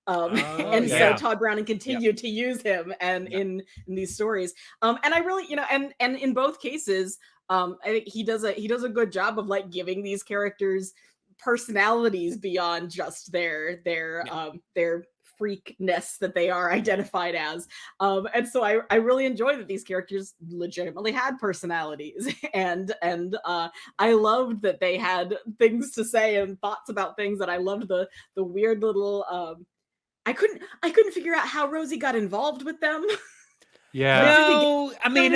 D: And
C: yeah.
D: so Todd Browning continued to use him and in these stories. And I really, and in both cases, I think he does a good job of like giving these characters personalities beyond just their freakness that they are identified as. And so I really enjoy that these characters legitimately had personalities and I loved that they had things to say and thoughts about things, and I loved the weird little I couldn't figure out how Rosie got involved with them.
C: Yeah.
B: No, I mean,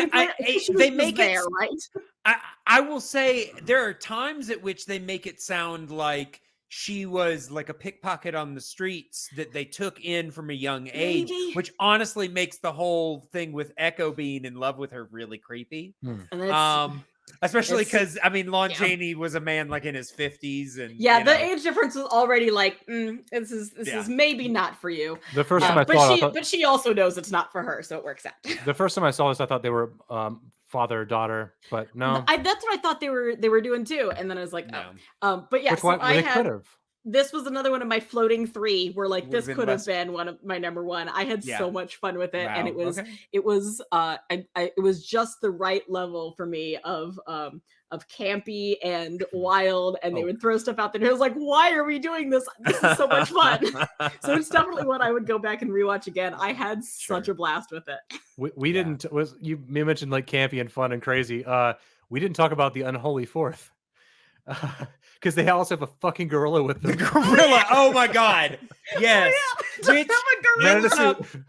B: they make it.
D: there, right?
B: I will say there are times at which they make it sound like she was like a pickpocket on the streets that they took in from a young age,
D: Maybe.
B: which honestly makes the whole thing with Echo being in love with her really creepy.
D: And it's,
B: Especially
D: it's-
B: because I mean, Lon
D: yeah.
B: Chaney was a man like in his 50s, and
D: yeah,
B: you
D: the
B: know.
D: age difference was already like, this is maybe not for you.
C: The first time I
D: But
C: saw it, I
D: she
C: thought,
D: but she also knows it's not for her, so it works out.
C: the first time I saw this, I thought they were father daughter, but no.
D: That's what I thought they were doing too, and then I was like,
B: No.
D: but yeah,
C: Which
D: so
C: one
D: I
C: they
D: had
C: could have.
D: this was another one of my floating three where like
B: Would've
D: this
B: been
D: could have
B: less-
D: been one of my number one. I had
B: Yeah.
D: so much fun with it, and
B: Wow,
D: it was
B: okay.
D: it was just the right level for me of campy and wild, and they
C: Oh.
D: would throw stuff out there. And I was like, why are we doing this? This is so much fun. So it's definitely one I would go back and rewatch again. I had such
B: Sure.
D: a blast with it.
C: We didn't was you mentioned like campy and fun and crazy. We didn't talk about the Unholy Fourth. Because they also have a fucking gorilla with
B: The
C: them.
B: gorilla. Oh my god. Yes.
D: To
B: Which
D: have a
C: Man in
D: gorilla.
C: a suit.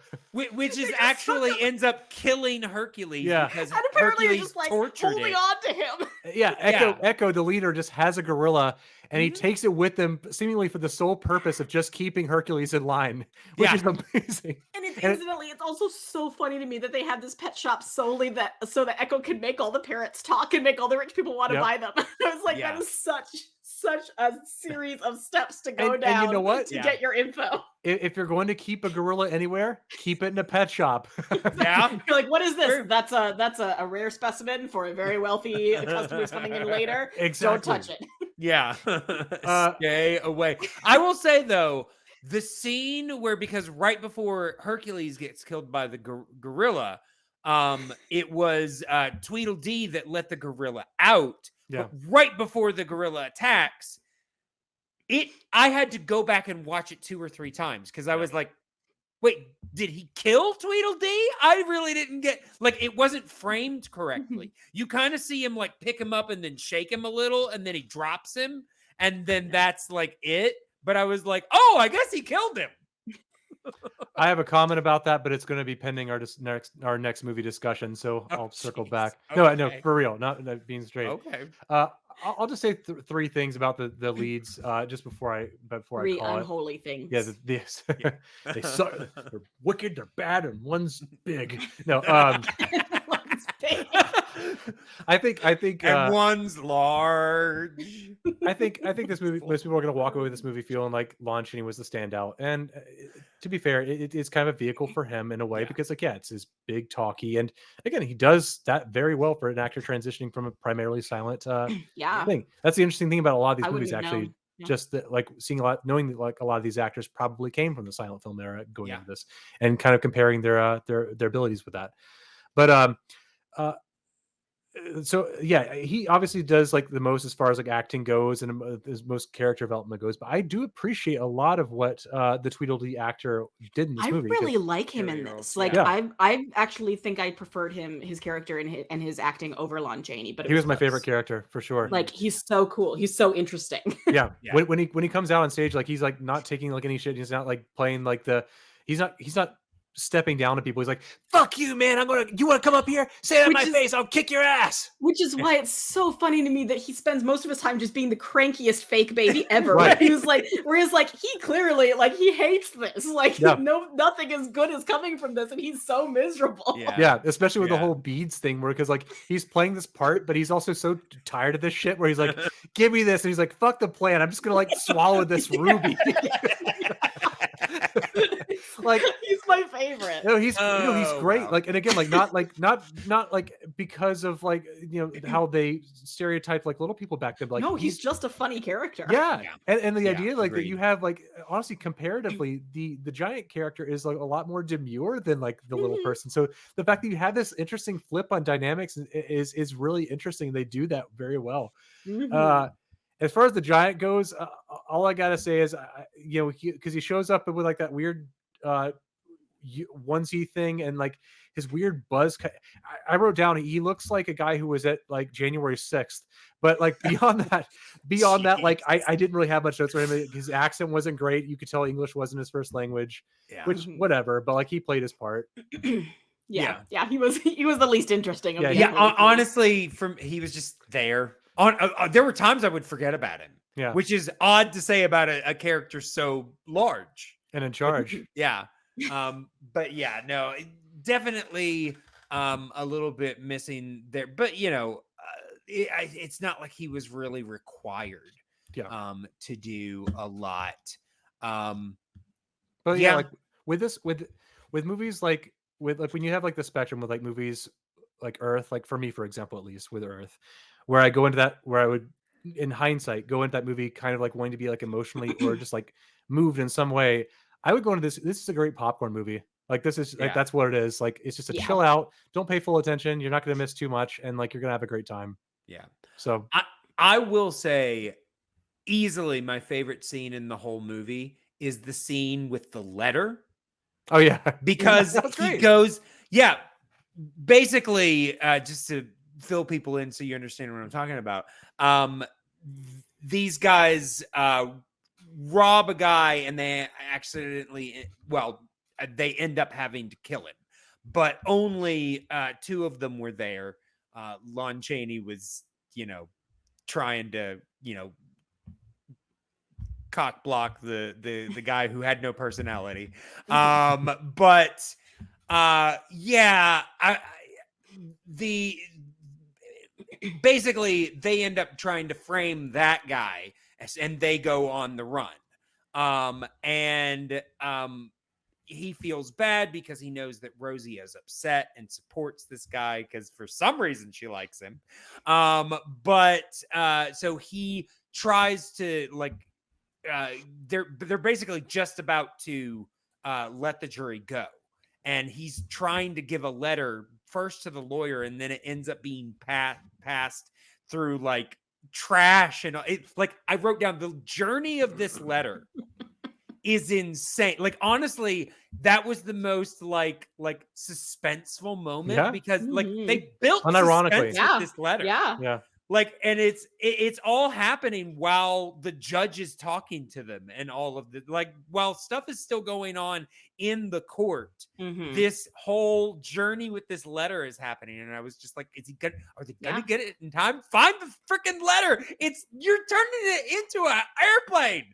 B: which is
D: just
B: actually
D: fucking-
B: ends up killing Hercules
C: Yeah.
B: because
D: And apparently you're
B: Hercules
D: just like
B: tortured
D: holding
B: it.
D: on to him.
C: Yeah, Echo, the leader, just has a gorilla, and he
D: Mhm.
C: takes it with him, seemingly for the sole purpose of just keeping Hercules in line, which
B: Yeah.
C: is amazing.
D: And it's
C: And it-
D: incidentally, it's also so funny to me that they had this pet shop solely so that Echo can make all the parrots talk and make all the rich people want to
C: Yep.
D: buy them. I was like,
B: Yeah.
D: that is such a series of steps to go
C: And
D: down
C: you know what?
D: to
B: Yeah.
D: get your info.
C: If you're going to keep a gorilla anywhere, keep it in a pet shop.
B: Yeah.
D: You're like, what is this?
B: Sure.
D: That's a rare specimen for a very wealthy customer who's coming in later.
C: Exactly.
D: Don't touch it.
B: Yeah.
C: Uh,
B: Stay away. I will say though, the scene where because right before Hercules gets killed by the gorilla, it was Tweedledee that let the gorilla out.
C: Yeah.
B: But right before the gorilla attacks, I had to go back and watch it 2 or 3 times because I was like, wait, did he kill Tweedledee? I really didn't get like it wasn't framed correctly. You kind of see him like pick him up and then shake him a little, and then he drops him, and then that's like it. But I was like, oh, I guess he killed him.
C: I have a comment about that, but it's going to be pending our next movie discussion, so
B: Oh,
C: I'll circle
B: jeez.
C: back. No,
B: Okay.
C: for real, not being straight.
B: Okay.
C: I'll just say 3 things about the leads just before I
D: Three
C: call it.
D: unholy things.
C: Yeah, this they suck. They're wicked. They're bad, and one's big. No,
D: One's big.
C: I think
B: And one's large.
C: I think this movie. Most people are going to walk away with this movie feeling like Lon Chaney was the standout. And to be fair, it's kind of a vehicle for him in a way
B: Yeah.
C: because, like, yeah, it's his big talky, and again, he does that very well for an actor transitioning from a primarily silent
D: Yeah.
C: thing. That's the interesting thing about a lot of these
D: I
C: movies.
D: wouldn't
C: Actually,
D: know. Yeah.
C: just that, like seeing knowing that like a lot of these actors probably came from the silent film era going
B: Yeah.
C: into this, and kind of comparing their abilities with that. But so yeah, he obviously does like the most as far as like acting goes and his most character development goes. But I do appreciate a lot of what the Tweedledee actor did in this
D: I
C: movie.
D: really
C: 'cause-
D: like him in
B: Harry
D: this.
B: Earls,
D: Like,
C: yeah.
D: I actually think I preferred his character and his acting over Lon Chaney. But it
C: he was my favorite
D: close.
C: character for sure.
D: Like, he's so cool. He's so interesting.
C: Yeah.
B: Yeah.
C: When he comes out on stage, like he's like not taking like any shit. He's not like playing like he's not stepping down to people. He's like, "Fuck you, man! You want to come up here? Say that in my face. I'll kick your ass."
D: Which is why it's so funny to me that he spends most of his time just being the crankiest fake baby ever.
C: Right.
D: Whereas like he clearly like he hates this. Like nothing as good is coming from this, and he's so miserable.
C: Yeah, especially with the whole beads thing, where because like he's playing this part, but he's also so tired of this shit. Where he's like, "Give me this," and he's like, "Fuck the plan. I'm just gonna like swallow this ruby." Like
D: he's my favorite.
C: No, he's great. Wow. Like, and again, like not like because of like how they stereotype like little people back then. Like,
D: no, he's just a funny character.
C: Yeah. And the idea like that you have like honestly comparatively the giant character is like a lot more demure than like the little person. So the fact that you have this interesting flip on dynamics is really interesting. They do that very well. As far as the giant goes, all I gotta say is, because he shows up with like that weird onesie thing and like his weird buzz. I wrote down he looks like a guy who was at like January 6th, but like beyond that, like I didn't really have much notes for him. His accent wasn't great. You could tell English wasn't his first language, which whatever. But like he played his part.
D: Yeah, he was the least interesting.
B: Honestly, he was just there. There were times I would forget about him.
C: Yeah,
B: which is odd to say about a character so large
C: and in charge.
B: Yeah, but yeah, no, definitely a little bit missing there. But it's not like he was really required. To do a lot.
C: But yeah, like with movies like when you have like the spectrum with like movies like Earth, like for me, for example, at least with Earth, where I go into that, where I would, in hindsight, go into that movie kind of like wanting to be like emotionally or just like moved in some way. I would go into this. This is a great popcorn movie. Like this is like that's what it is. Like it's just a chill out. Don't pay full attention. You're not going to miss too much, and like you're going to have a great time.
B: Yeah.
C: So
B: I will say, easily my favorite scene in the whole movie is the scene with the letter.
C: Oh yeah,
B: because he goes, basically, just to fill people in so you understand what I'm talking about. These guys rob a guy and they accidentally, they end up having to kill him, but only two of them were there. Lon Chaney was, trying to, cock block the guy who had no personality. Basically they end up trying to frame that guy and they go on the run. He feels bad because he knows that Rosie is upset and supports this guy because for some reason she likes him. So he tries to they're basically just about to let the jury go. And he's trying to give a letter first to the lawyer, and then it ends up being passed through like trash. And I wrote down the journey of this letter is insane. Like, honestly, that was the most like suspenseful moment because they built
C: unironically
B: with this letter.
D: Yeah.
B: Like, and it's all happening while the judge is talking to them and all of the, while stuff is still going on in the court, this whole journey with this letter is happening. And I was just like, are they going to get it in time? Find the freaking letter. You're turning it into an airplane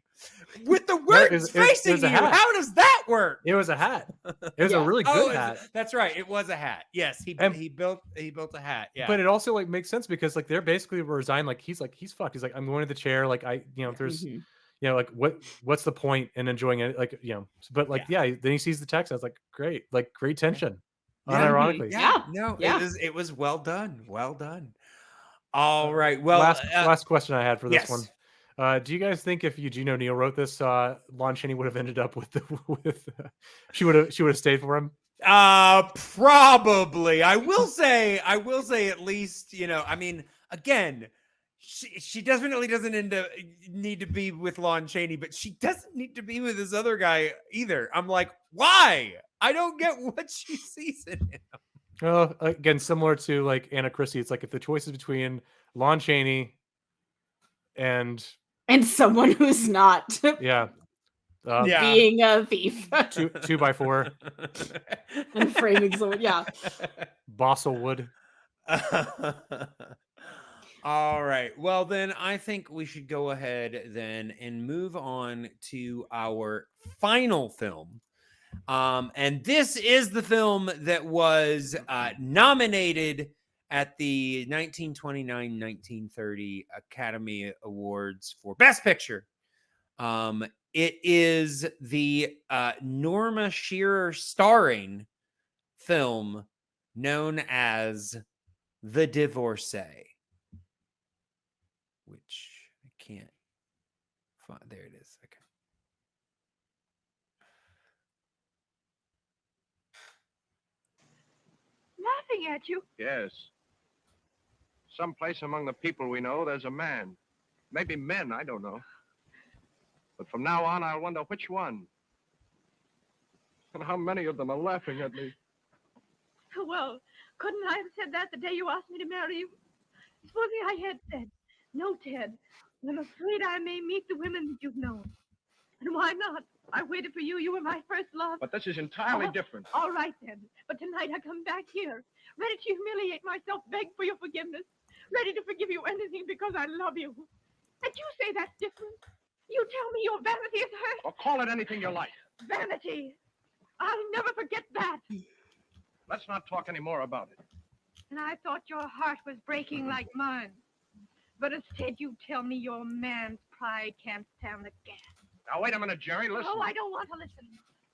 B: with the words facing you. How does that work?
C: It was a hat. It was a really good hat.
B: That's right. It was a hat. Yes, he built a hat. Yeah,
C: but it also makes sense because they're basically resigned. Like he's fucked. He's like, I'm going to the chair. Like there's what's the point in enjoying it? But then he sees the text. I was like, great, great tension. Unironically,
B: it was well done. Well done. All right. Well,
C: last question I had for this one. Do you guys think if Eugene O'Neil wrote this, Lon Chaney would have ended up with she would have stayed for him?
B: Probably. I will say at least, again, she definitely doesn't need to be with Lon Chaney, but she doesn't need to be with this other guy either. I'm like, why? I don't get what she sees in him.
C: Well, again, similar to like Anna Christie, it's like if the choice is between Lon Chaney and
D: someone who's not.
C: Yeah.
D: being a thief
C: 2x4,
D: and framing someone. Yeah.
C: Bossel wood.
B: All right. Well, then I think we should go ahead then and move on to our final film. And this is the film that was nominated at the 1929-1930 Academy Awards for Best Picture. It is the Norma Shearer starring film known as The Divorcee, which I can't find. There it is. Okay.
H: Laughing at you.
G: Yes. Someplace among the people we know, there's a man. Maybe men, I don't know. But from now on, I'll wonder which one. And how many of them are laughing at me.
H: Well, couldn't I have said that the day you asked me to marry you? Supposing I had said, no, Ted, I'm afraid I may meet the women that you've known. And why not? I waited for you. You were my first love.
G: But this is entirely different.
H: All right, then. But tonight I come back here, ready to humiliate myself, beg for your forgiveness, ready to forgive you anything because I love you. And you say that's different. You tell me your vanity is hurt.
G: Or call it anything you like.
H: Vanity. I'll never forget that.
G: Let's not talk any more about it.
H: And I thought your heart was breaking like mine. But instead you tell me your man's pride can't stand the gas.
G: Now, wait a minute, Jerry. Listen.
H: Oh, I don't want to listen.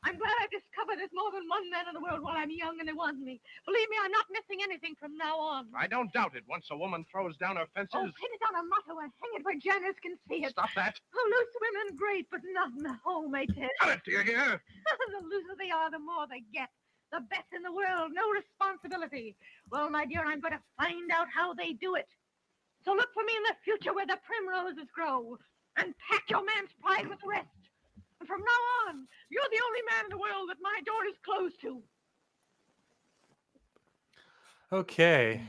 H: I'm glad I've discovered there's more than one man in the world while I'm young and they want me. Believe me, I'm not missing anything from now on.
G: I don't doubt it. Once a woman throws down her fences...
H: Oh, pin it on a motto and hang it where Janice can see it.
G: Stop that.
H: Oh, loose women, great, but not in the home, eh, Ted?
G: Got it, do you hear?
H: The looser they are, the more they get. The best in the world, no responsibility. Well, my dear, I'm going to find out how they do it. So look for me in the future where the primroses grow and pack your man's pride with the rest. And from now on, you're the only man in the world that my door is closed to.
C: Okay.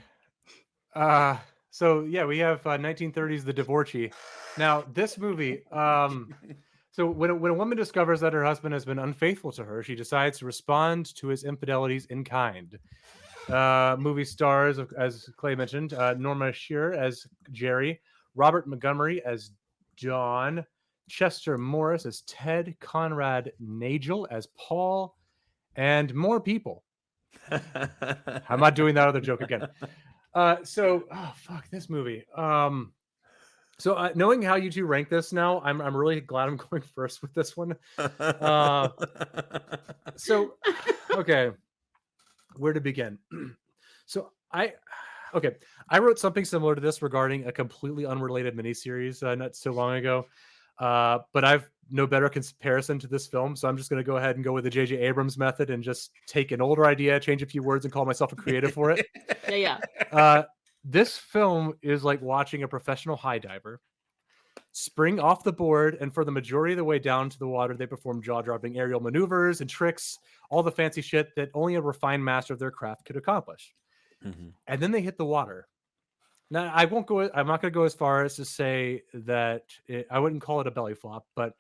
C: So yeah, we have 1930s The Divorcee. Now, this movie, so when a woman discovers that her husband has been unfaithful to her, she decides to respond to his infidelities in kind. Movie stars, as Clay mentioned, Norma Shearer as Jerry, Robert Montgomery as John, Chester Morris as Ted, Conrad Nagel as Paul, and more people. I'm not doing that other joke again. This movie. So knowing how you two rank this now, I'm really glad I'm going first with this one. Okay, where to begin? I wrote something similar to this regarding a completely unrelated miniseries not so long ago. But I've no better comparison to this film, so I'm just going to go ahead and go with the J.J. Abrams method and just take an older idea, change a few words, and call myself a creative for it.
D: Yeah.
C: This film is like watching a professional high diver spring off the board, and for the majority of the way down to the water, they perform jaw-dropping aerial maneuvers and tricks, all the fancy shit that only a refined master of their craft could accomplish.
B: Mm-hmm.
C: And then they hit the water. Now, I'm not going to go as far as to say that I wouldn't call it a belly flop, but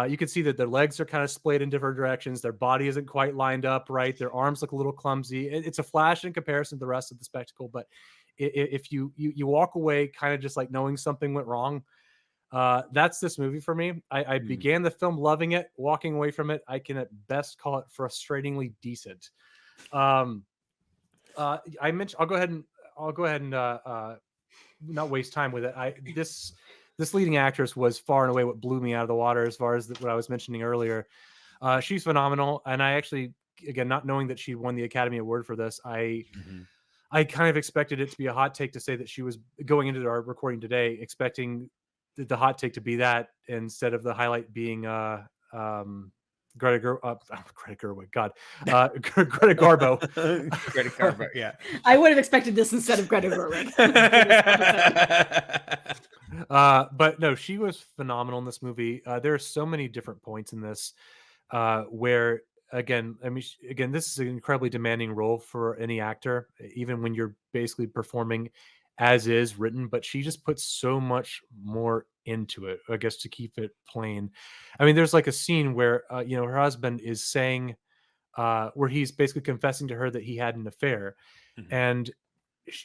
C: you can see that their legs are kind of splayed in different directions. Their body isn't quite lined up right. Their arms look a little clumsy. It's a flash in comparison to the rest of the spectacle, but if you walk away kind of just like knowing something went wrong, that's this movie for me. I began the film loving it, walking away from it, I can at best call it frustratingly decent. I'll go ahead and not waste time with it. This leading actress was far and away what blew me out of the water as far as what I was mentioning earlier. She's phenomenal. And I actually, again, not knowing that she won the Academy Award for this, I kind of expected it to be a hot take to say that she was going into our recording today, expecting the hot take to be that instead of the highlight being Greta Gerwig. God, Greta Garbo.
B: Greta Garbo, yeah.
D: I would have expected this instead of Greta Gerwig.
C: But no, she was phenomenal in this movie. There are so many different points in this where, again, this is an incredibly demanding role for any actor, even when you're basically performing as is written, but she just puts so much more into it, I guess, to keep it plain. I mean, there's like a scene where her husband is saying where he's basically confessing to her that he had an affair. And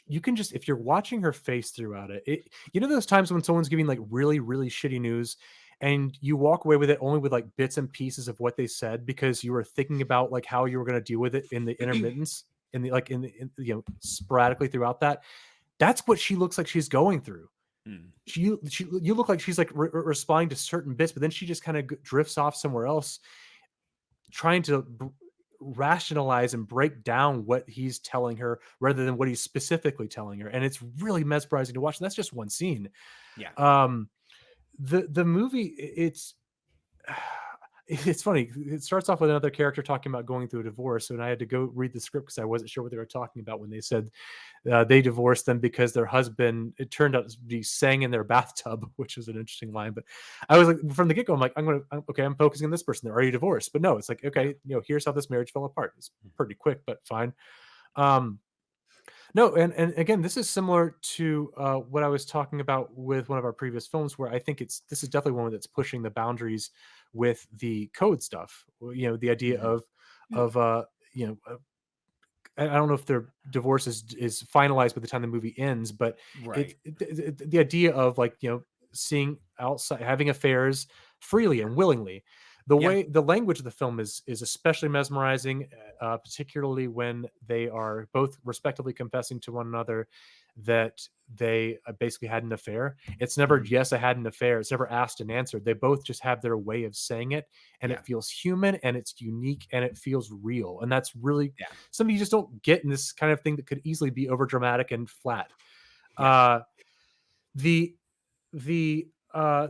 C: you can just, if you're watching her face throughout it, those times when someone's giving like really, really shitty news and you walk away with it only with like bits and pieces of what they said because you were thinking about like how you were going to deal with it in the intermittence sporadically throughout that. That's what she looks like she's going through. You look like she's like responding to certain bits, but then she just kind of drifts off somewhere else, trying to rationalize and break down what he's telling her rather than what he's specifically telling her. And it's really mesmerizing to watch. And that's just one scene.
B: Yeah.
C: The movie, it's funny. It starts off with another character talking about going through a divorce. And I had to go read the script because I wasn't sure what they were talking about when they said they divorced them because their husband, it turned out to be sang in their bathtub, which was an interesting line. But I was like, from the get-go, I'm like, I'm focusing on this person. They're already divorced. But no, it's like, okay, here's how this marriage fell apart. It's pretty quick, but fine. No, and again, this is similar to what I was talking about with one of our previous films, where I think this is definitely one that's pushing the boundaries with the code stuff. The idea of I don't know if their divorce is finalized by the time the movie ends, but the idea of like seeing outside, having affairs freely and willingly. The way the language of the film is especially mesmerizing, particularly when they are both respectively confessing to one another that they basically had an affair. It's never, yes, I had an affair. It's never asked and answered. They both just have their way of saying it, and it feels human and it's unique and it feels real. And that's really something you just don't get in this kind of thing that could easily be over dramatic and flat. The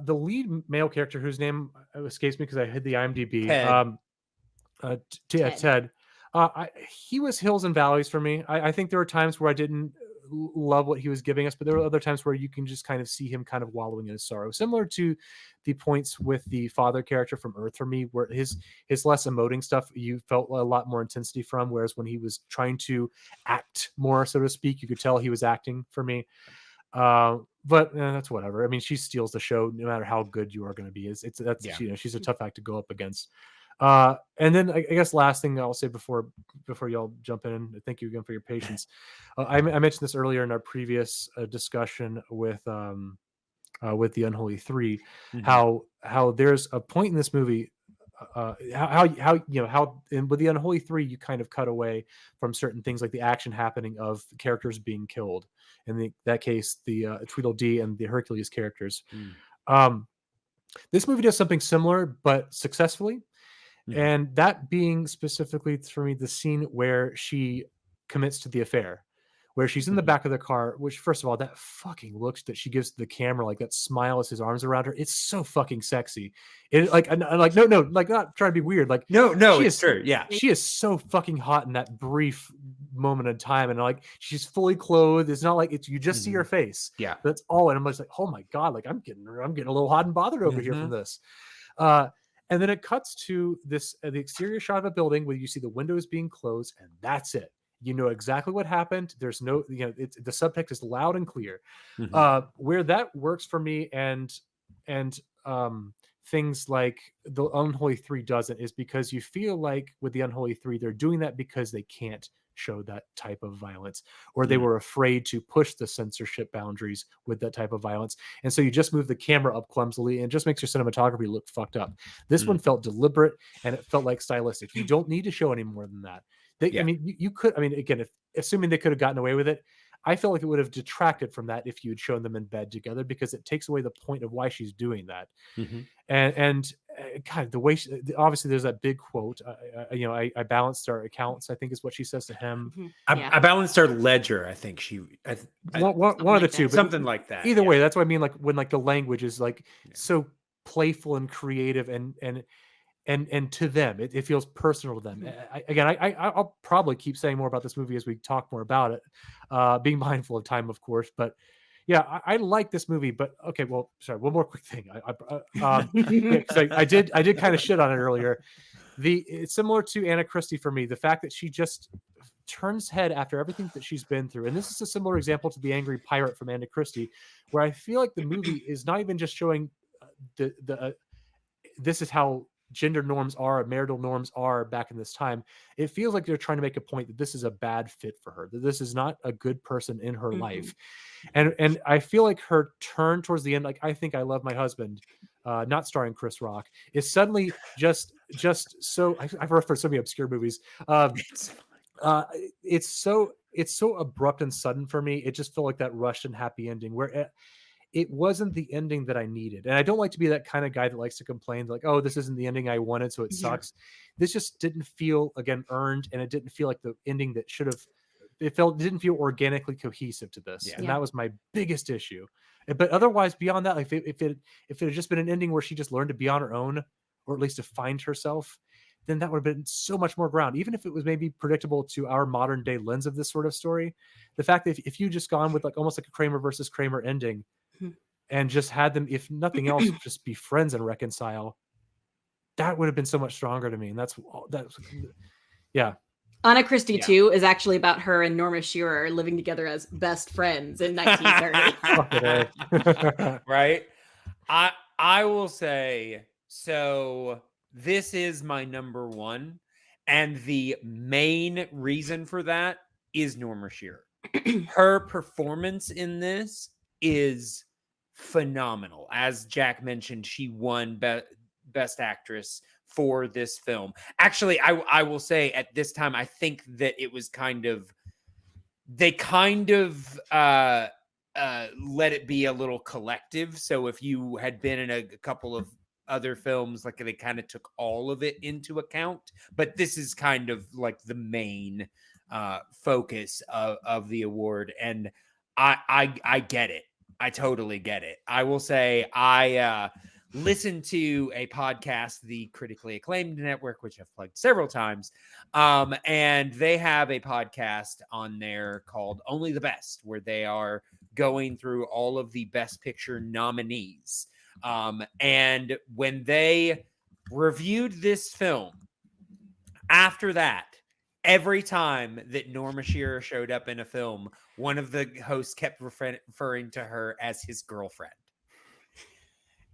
C: lead male character, whose name escapes me because I hid the IMDb, Ted. He was hills and valleys for me. I think there were times where I didn't love what he was giving us, but there were other times where you can just kind of see him kind of wallowing in his sorrow, similar to the points with the father character from Earth for me, where his less emoting stuff you felt a lot more intensity from, whereas when he was trying to act more, so to speak, you could tell he was acting for me. But that's whatever. I mean, she steals the show no matter how good you are going to be. She's a tough act to go up against. And then I guess last thing I'll say before y'all jump in, thank you again for your patience. I mentioned this earlier in our previous discussion with the Unholy Three, how there's a point in this movie, how with the Unholy Three you kind of cut away from certain things like the action happening of characters being killed. In that case, the Tweedledee and the Hercules characters. This movie does something similar but successfully. And that being specifically for me, the scene where she commits to the affair, where she's in the back of the car, which first of all, that fucking looks that she gives the camera, like that smile as his arms around her. It's so fucking sexy. It like not trying to be weird. Like,
B: no,
C: she
B: it's true. Yeah.
C: She is so fucking hot in that brief moment in time. And like, she's fully clothed. It's not like you just see her face.
B: Yeah.
C: That's all. And I'm just like, oh my God, like I'm getting a little hot and bothered over here from this. And then it cuts to this the exterior shot of a building where you see the windows being closed, and that's it. You know exactly what happened. There's no, the subtext is loud and clear. Where that works for me, and things like the Unholy Three doesn't, is because you feel like with the Unholy Three, they're doing that because they can't show that type of violence, or they were afraid to push the censorship boundaries with that type of violence. And so you just move the camera up clumsily and it just makes your cinematography look fucked up. This one felt deliberate and it felt like stylistic. You don't need to show any more than that. I mean, you could, I mean, again, assuming they could have gotten away with it, I feel like it would have detracted from that if you'd shown them in bed together, because it takes away the point of why she's doing that. And God, the way obviously there's that big quote. I balanced our accounts, I think is what she says to him.
B: I balanced our ledger. I think
C: one of the two,
B: something like that.
C: Either way, that's what I mean. Like when like the language is like so playful and creative and to them, it feels personal to them. I'll probably keep saying more about this movie as we talk more about it, being mindful of time, of course. But yeah, I like this movie. But okay, well, sorry, one more quick thing. I did kind of shit on it earlier. It's similar to Anna Christie for me. The fact that she just turns head after everything that she's been through. And this is a similar example to The Angry Pirate from Anna Christie, where I feel like the movie is not even just showing this is how gender norms are, marital norms are back in this time. It feels like they're trying to make a point that this is a bad fit for her, that this is not a good person in her life. And I feel like her turn towards the end, like I Think I Love My Husband, not starring Chris Rock, is suddenly just so I've referenced so many obscure movies. It's so abrupt and sudden for me. It just felt like that rushed and happy ending where it wasn't the ending that I needed. And I don't like to be that kind of guy that likes to complain like, oh, this isn't the ending I wanted, so it sucks. This just didn't feel, again, earned, and it didn't feel like the ending that should have. It didn't feel organically cohesive to this. And that was my biggest issue. But otherwise, beyond that, like if it had just been an ending where she just learned to be on her own, or at least to find herself, then that would have been so much more ground. Even if it was maybe predictable to our modern day lens of this sort of story, the fact that if you just gone with like almost like a Kramer versus Kramer ending, and just had them, if nothing else, just be friends and reconcile, that would have been so much stronger to me. And that's
D: Anna Christie 2 is actually about her and Norma Shearer living together as best friends in 1930.
B: Right? I will say, so this is my number one, and the main reason for that is Norma Shearer. Her performance in this is phenomenal. As Jack mentioned, she won Best Actress for this film. Actually, I will say at this time, I think that it was they let it be a little collective. So if you had been in a couple of other films, like they kind of took all of it into account. But this is kind of like the main focus of the award. And I get it. I totally get it. I will say I listened to a podcast, the Critically Acclaimed Network, which I've plugged several times. And they have a podcast on there called Only the Best, where they are going through all of the Best Picture nominees. And when they reviewed this film, after that, every time that Norma Shearer showed up in a film, one of the hosts kept referring to her as his girlfriend.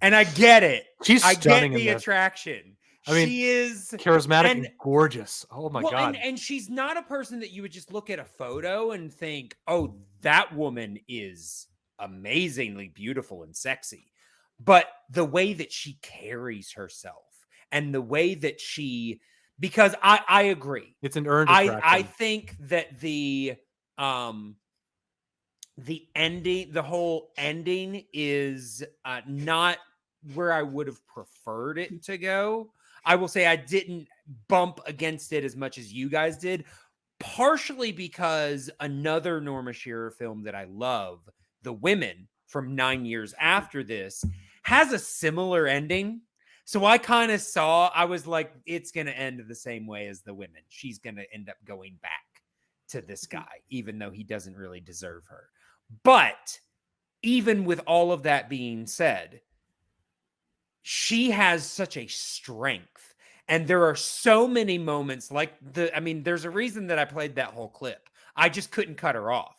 B: And I get it. I get the attraction. I mean, she is
C: charismatic and gorgeous. Oh my God.
B: And she's not a person that you would just look at a photo and think, oh, that woman is amazingly beautiful and sexy. But the way that she carries herself and the way that because I agree.
C: It's an earned attraction.
B: I think that the ending, the whole ending is not where I would have preferred it to go. I will say I didn't bump against it as much as you guys did, partially because another Norma Shearer film that I love, The Women, from 9 years after this, has a similar ending. So I kind of I was like, it's going to end the same way as The Women. She's going to end up going back to this guy, even though he doesn't really deserve her. But even with all of that being said, she has such a strength. And there are so many moments there's a reason that I played that whole clip. I just couldn't cut her off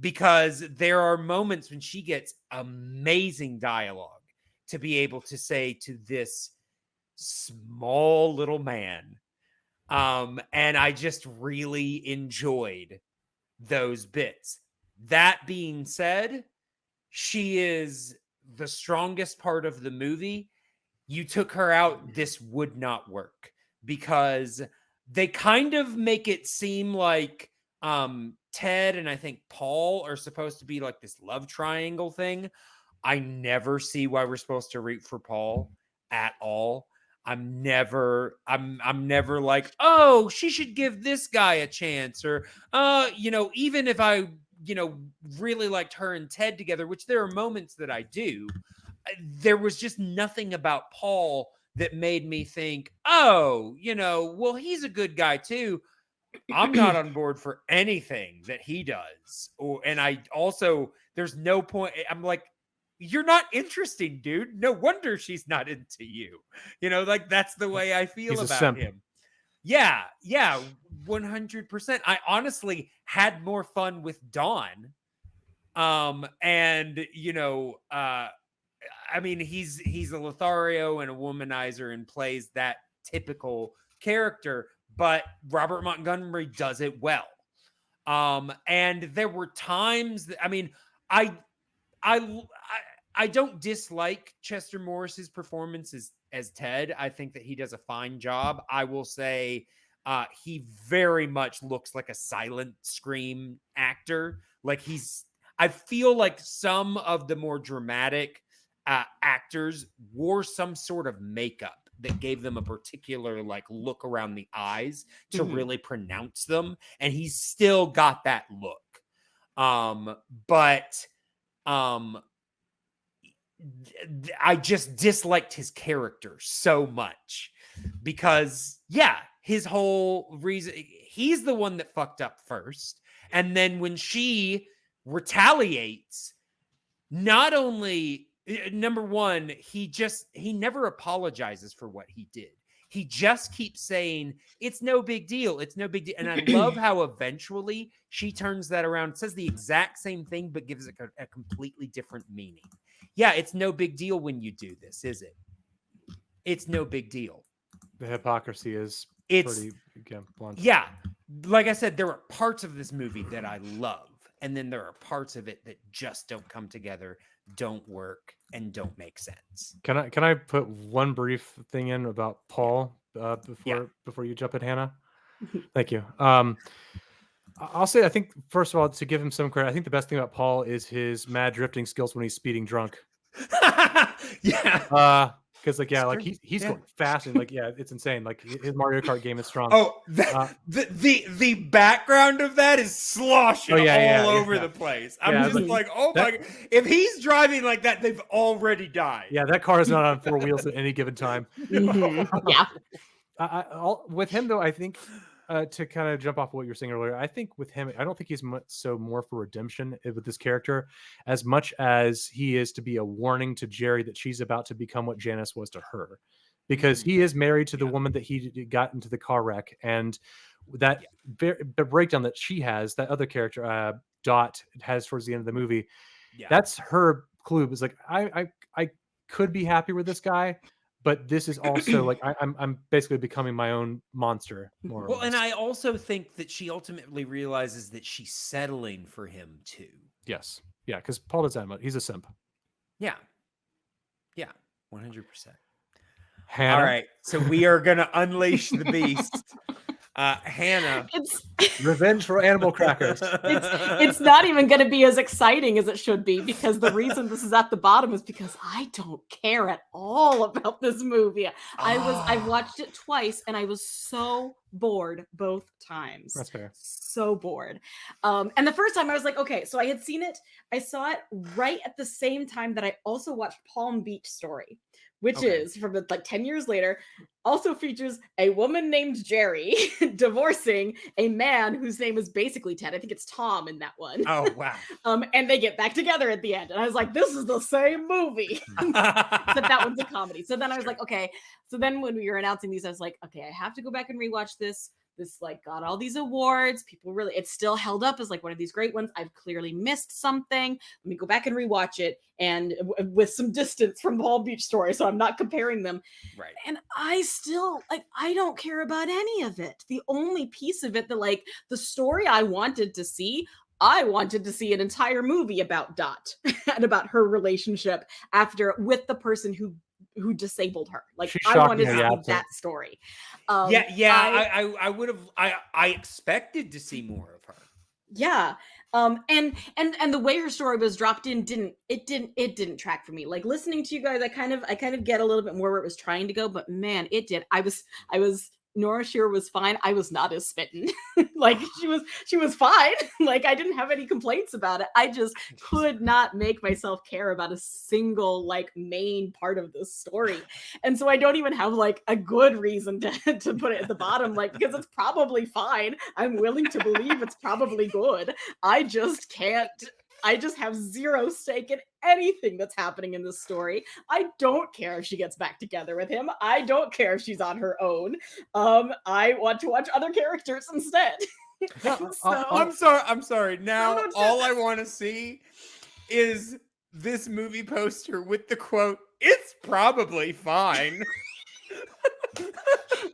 B: because there are moments when she gets amazing dialogue to be able to say to this small little man. And I just really enjoyed those bits. That being said, she is the strongest part of the movie. You took her out, this would not work because they kind of make it seem like Ted and I think Paul are supposed to be like this love triangle thing. I never see why we're supposed to root for Paul at all. I'm never like, oh, she should give this guy a chance, or even if I really liked her and Ted together, which there are moments that I do, there was just nothing about Paul that made me think, oh, well, he's a good guy too. I'm not on board for anything that he does. And I also, there's no point. I'm like, you're not interesting, dude. No wonder she's not into you. That's the way I feel about him. Yeah, 100%. I honestly had more fun with Dawn. And I mean, he's a Lothario and a womanizer and plays that typical character, but Robert Montgomery does it well. And there were times that, I mean, I don't dislike Chester Morris's performance as Ted. I think that he does a fine job. I will say he very much looks like a silent scream actor. Like I feel like some of the more dramatic actors wore some sort of makeup that gave them a particular like look around the eyes to really pronounce them. And he's still got that look. But I just disliked his character so much because his whole reason, he's the one that fucked up first. And then when she retaliates, not only number one, he never apologizes for what he did. He just keeps saying, it's no big deal. It's no big deal. And I love how eventually she turns that around, says the exact same thing, but gives it a completely different meaning. Yeah, it's no big deal when you do this, is it? It's no big deal.
C: The hypocrisy is pretty blunt.
B: Yeah. Like I said, there are parts of this movie that I love. And then there are parts of it that just don't come together, don't work, and don't make sense.
C: Can I put one brief thing in about Paul before you jump in, Hannah? Thank you. I'll say, I think, first of all, to give him some credit, I think the best thing about Paul is his mad drifting skills when he's speeding drunk.
B: Yeah.
C: Because he's going fast and it's insane. Like his Mario Kart game is strong.
B: Oh, the background of that is sloshing all over the place. I'm just like, oh my God. If he's driving like that, they've already died.
C: Yeah, that car is not on four wheels at any given time.
D: Yeah.
C: With him though, I think to kind of jump off what you were saying earlier, I think with him, I don't think he's more for redemption with this character as much as he is to be a warning to Jerry that she's about to become what Janice was to her, because he is married to the woman that he got into the car wreck, and that the breakdown that she has, that other character Dot has towards the end of the movie, that's her clue. It's like I could be happy with this guy, but this is also like I'm basically becoming my own monster. More or less.
B: And I also think that she ultimately realizes that she's settling for him too.
C: Yes, yeah, because Paul does that much. He's a simp.
B: Yeah, 100%.
C: Hannah?
B: All right, so we are gonna unleash the beast. Hannah,
D: It's
C: Revenge for Animal Crackers.
D: it's not even going to be as exciting as it should be, because the reason this is at the bottom is because I don't care at all about this movie. I've watched it twice and I was so bored both times.
C: That's fair.
D: So bored. And the first time I was like, okay, so I had seen it. I saw it right at the same time that I also watched Palm Beach Story, which is from like 10 years later, also features a woman named Jerry divorcing a man whose name is basically Ted. I think it's Tom in that one.
B: Oh, wow.
D: And they get back together at the end. And I was like, this is the same movie. But that one's a comedy. So then I was like, okay. So then when we were announcing these, I was like, okay, I have to go back and rewatch this. This like got all these awards. People really, it's still held up as like one of these great ones. I've clearly missed something. Let me go back and rewatch it, and with some distance from Palm Beach Story, so I'm not comparing them.
B: Right.
D: And I still I don't care about any of it. The only piece of it that like the story I wanted to see an entire movie about Dot and about her relationship with the person who disabled her. Like I wanted to see that story.
B: I would have. I expected to see more of her.
D: Yeah. And the way her story was dropped in didn't track for me. Like listening to you guys, I kind of get a little bit more where it was trying to go, but man, it did. I was Norma Shearer was fine. I was not as smitten. Like she was fine. Like I didn't have any complaints about it. I just could not make myself care about a single like main part of this story. And so I don't even have like a good reason to put it at the bottom, like because it's probably fine. I'm willing to believe it's probably good. I just have zero stake in anything that's happening in this story. I don't care if she gets back together with him. I don't care if she's on her own. I want to watch other characters instead.
B: I'm sorry. Now all I want to see is this movie poster with the quote, "It's probably fine."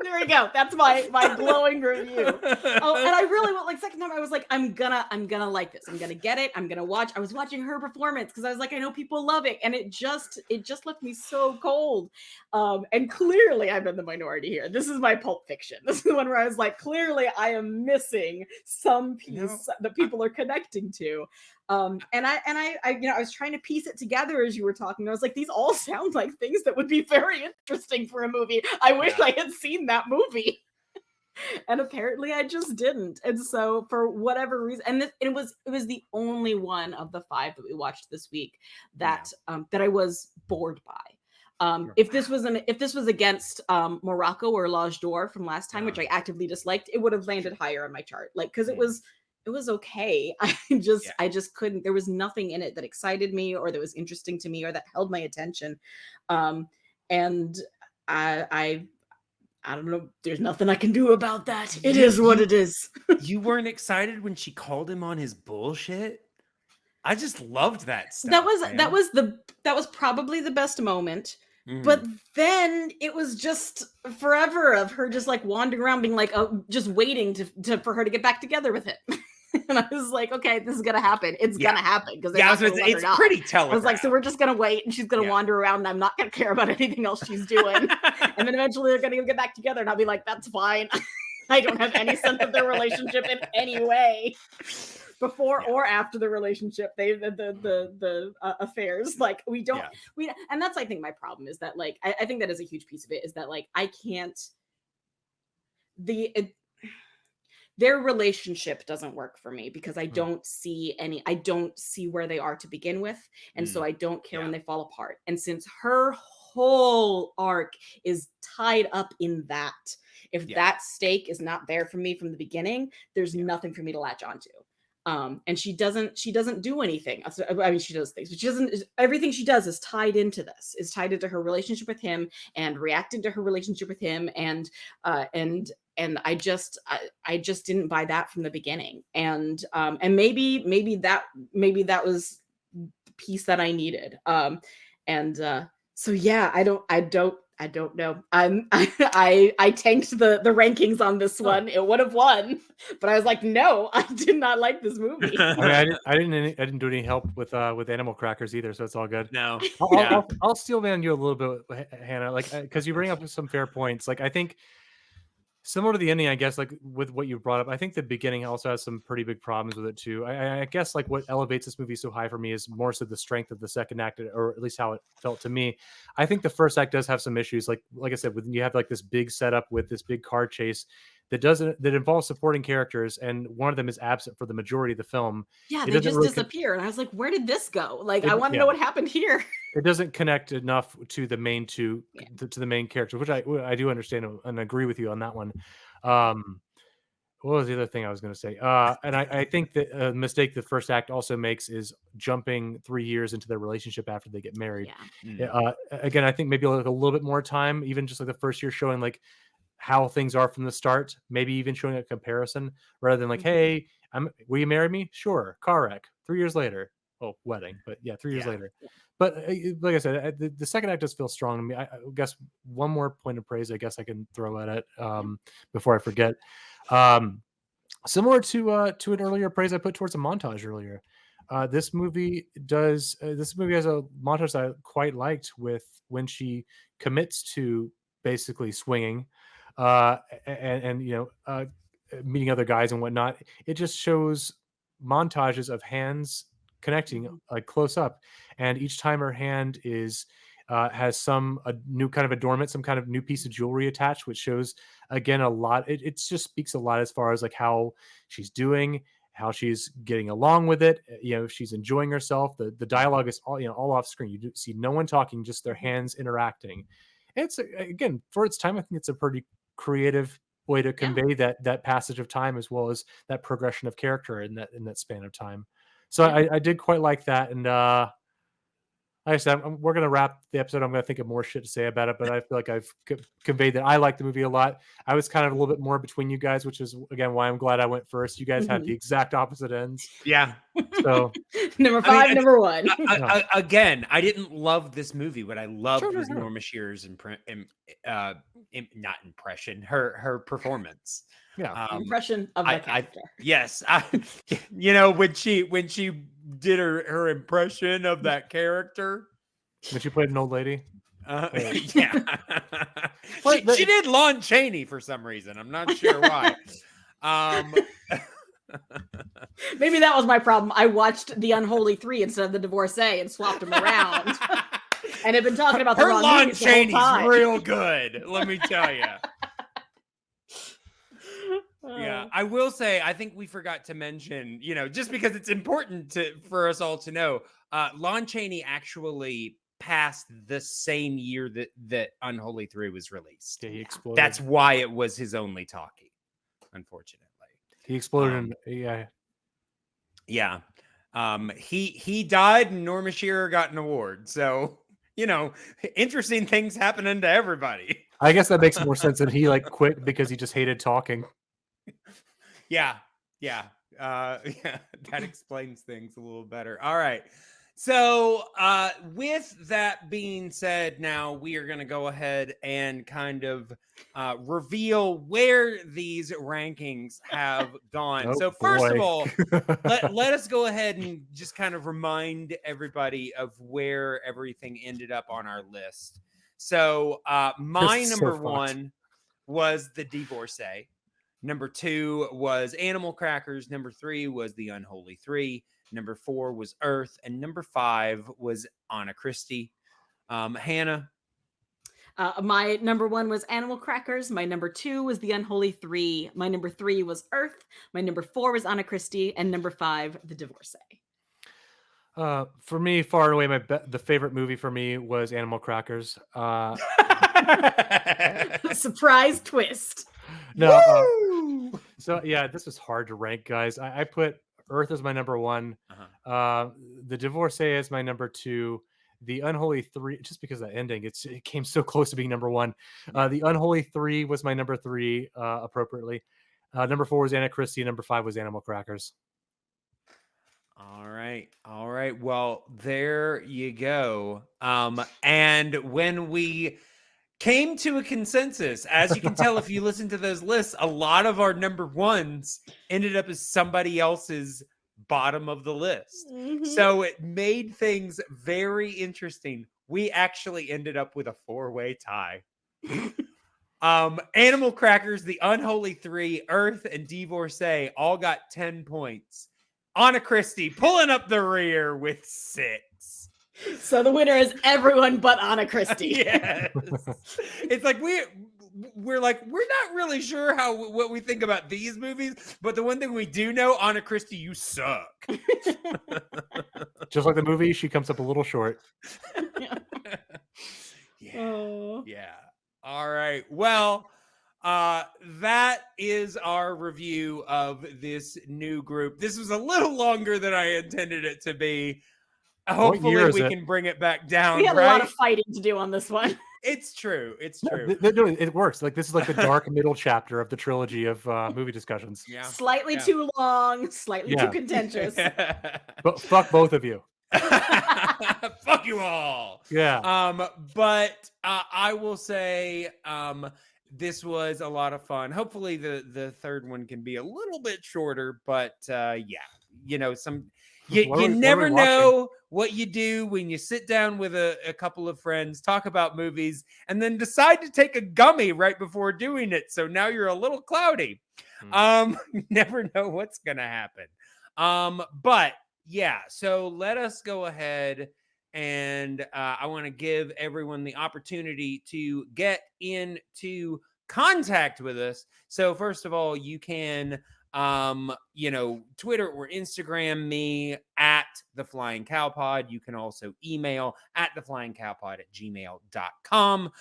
D: There you go. That's my glowing review. Oh, and I really went like second time. I was like, I'm gonna like this. I'm gonna get it. I'm gonna watch. I was watching her performance because I was like, I know people love it, and it just left me so cold. And clearly, I'm in the minority here. This is my Pulp Fiction. This is the one where I was like, clearly, I am missing some piece that people are connecting to. And I was trying to piece it together as you were talking. I was like, these all sound like things that would be very interesting for a movie. I wish I had seen that movie. And apparently I just didn't. And so for whatever reason, and it was the only one of the 5 that we watched this week that that I was bored by. If this was against Morocco or L'Age d'Or from last time, which I actively disliked, it would have landed higher on my chart. Like, because it was okay. I just couldn't. There was nothing in it that excited me or that was interesting to me or that held my attention. And I don't know. There's nothing I can do about that. It is what it is.
B: You weren't excited when she called him on his bullshit? I just loved that stuff.
D: That was probably the best moment. But then it was just forever of her just like wandering around being like, just waiting for her to get back together with him. And I was like, okay, this is gonna happen. It's gonna happen because
B: it's pretty telegraphed.
D: I was like, so we're just gonna wait, and she's gonna wander around, and I'm not gonna care about anything else she's doing. And then eventually they're gonna get back together, and I'll be like, that's fine. I don't have any sense of their relationship in any way. Before or after the relationship, the affairs, like we don't, and that's I think my problem is that like I think that is a huge piece of it is that like I can't their relationship doesn't work for me because I don't see where they are to begin with. And so I don't care when they fall apart. And since her whole arc is tied up in that, if that stake is not there for me from the beginning, there's nothing for me to latch onto. And she doesn't do anything. I mean, she does things, but she doesn't, everything she does is tied into this, is tied into her relationship with him and reacting to her relationship with him. And I just didn't buy that from the beginning. And maybe that was the piece that I needed. So yeah, I don't know. I tanked the rankings on this one. It would have won, but I was like, no, I did not like this movie.
C: I didn't do any help with Animal Crackers either, so it's all good.
B: No,
C: I'll steel man you a little bit, Hannah, like because you bring up some fair points. Like I think similar to the ending, I guess, like with what you brought up, I think the beginning also has some pretty big problems with it too. I guess like what elevates this movie so high for me is more so the strength of the second act, or at least how it felt to me. I think the first act does have some issues. Like I said, when you have like this big setup with this big car chase that involves supporting characters, and one of them is absent for the majority of the film.
D: Yeah, they just really disappear, and I was like, where did this go? Like, I want to know what happened here.
C: It doesn't connect enough to the main to the main character, which I do understand and agree with you on that one. What was the other thing I was going to say? And I think that a mistake the first act also makes is jumping 3 years into their relationship after they get married. Again, I think maybe like a little bit more time, even just like the first year, showing like how things are from the start, maybe even showing a comparison rather than like, hey, will you marry me? Sure. Car wreck. 3 years later. Oh, wedding. But 3 years later. But like I said, the second act does feel strong to me. I guess one more point of praise I guess I can throw at it before I forget. Similar to an earlier praise I put towards a montage earlier. This movie has a montage that I quite liked with when she commits to basically swinging and meeting other guys and whatnot. It just shows montages of hands connecting like close up, and each time her hand is has a new kind of adornment, some kind of new piece of jewelry attached, which shows again a lot. It just speaks a lot as far as like how she's doing, how she's getting along with it. If she's enjoying herself. The dialogue is all off screen. You see no one talking, just their hands interacting. And it's again, for its time, I think it's a pretty creative way to convey that passage of time as well as that progression of character in that span of time. So I did quite like that, and Like I said, we're going to wrap the episode. I'm going to think of more shit to say about it, but I feel like I've conveyed that I like the movie a lot. I was kind of a little bit more between you guys, which is, again, why I'm glad I went first. You guys had the exact opposite ends.
B: Yeah.
C: So
D: number 5, number 1.
B: Again, I didn't love this movie. What I loved was Norma Shearer's not impression, her performance.
C: Yeah,
D: impression of the character.
B: Yes, when she did her impression of that character,
C: when she played an old lady.
B: Yeah, she did Lon Chaney for some reason. I'm not sure why.
D: Maybe that was my problem. I watched the Unholy Three instead of the Divorcee and swapped them around, and have been talking about the wrong
B: Lon
D: movies the whole
B: Chaney's
D: time.
B: real good. Let me tell you. Yeah, I will say, I think we forgot to mention, just because it's important for us all to know, Lon Chaney actually passed the same year that Unholy Three was released.
C: Yeah, he exploded.
B: That's why it was his only talkie, unfortunately.
C: He exploded. Yeah.
B: He died, and Norma Shearer got an award. So, interesting things happening to everybody.
C: I guess that makes more sense than he quit because he just hated talking.
B: Yeah. That explains things a little better. All right. So with that being said, now we are going to go ahead and kind of reveal where these rankings have gone. So first of all, let us go ahead and just kind of remind everybody of where everything ended up on our list. So my number 1 was The Divorcee. Number 2 was Animal Crackers. Number 3 was The Unholy Three. Number 4 was Earth. And number 5 was Anna Christie. Hannah?
D: My number 1 was Animal Crackers. My number 2 was The Unholy Three. My number 3 was Earth. My number 4 was Anna Christie. And number 5, The Divorcee.
C: For me, far and away, the favorite movie for me was Animal Crackers.
D: Surprise twist.
C: No. So yeah, this was hard to rank, guys. I put Earth as my number 1. The Divorcee as my number 2. The Unholy Three, just because of the ending, it came so close to being number 1. The Unholy Three was my number 3, appropriately. Number 4 was Anna Christie. Number 5 was Animal Crackers.
B: All right. Well, there you go. And when we came to a consensus, as you can tell if you listen to those lists, a lot of our number 1s ended up as somebody else's bottom of the list. So it made things very interesting. We actually ended up with a 4-way tie. Animal Crackers, The Unholy Three, Earth, and Divorcee all got 10 points. Anna Christie pulling up the rear with 6.
D: So the winner is everyone but Anna Christie.
B: Yes. It's like we're not really sure what we think about these movies, but the one thing we do know, Anna Christie, you suck.
C: Just like the movie, she comes up a little short.
B: Yeah. All right. Well, that is our review of this new group. This was a little longer than I intended it to be. Hopefully we can bring it back down.
D: We had a lot of fighting to do on this one.
B: It's true.
C: No, it works. This is like the dark middle chapter of the trilogy of movie discussions.
B: Yeah.
D: Slightly too long, slightly too contentious.
C: But fuck both of you.
B: Fuck you all.
C: Yeah.
B: But I will say this was a lot of fun. Hopefully the third one can be a little bit shorter, but you never know what you do when you sit down with a couple of friends, talk about movies, and then decide to take a gummy right before doing it. So now you're a little cloudy. You never know what's going to happen. But yeah, so let us go ahead and I want to give everyone the opportunity to get into contact with us. So first of all, you can Twitter or Instagram me at the Flying Cow Pod. You can also email at theflyingcowpod@gmail.com.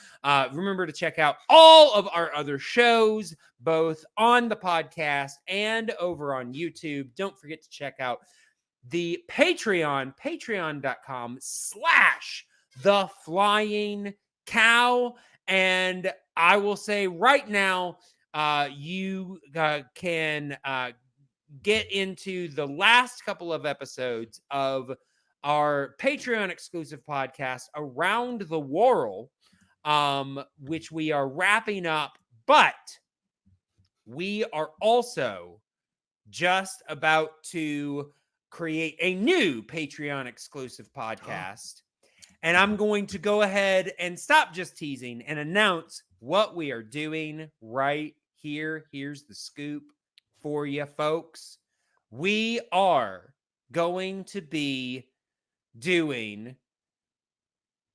B: Remember to check out all of our other shows, both on the podcast and over on YouTube. Don't forget to check out the patreon.com/the flying cow. And I will say right now, you can get into the last couple of episodes of our Patreon exclusive podcast, Around the World, which we are wrapping up, but we are also just about to create a new Patreon exclusive podcast. And I'm going to go ahead and stop just teasing and announce what we are doing right here. Here's the scoop for you folks. We are going to be doing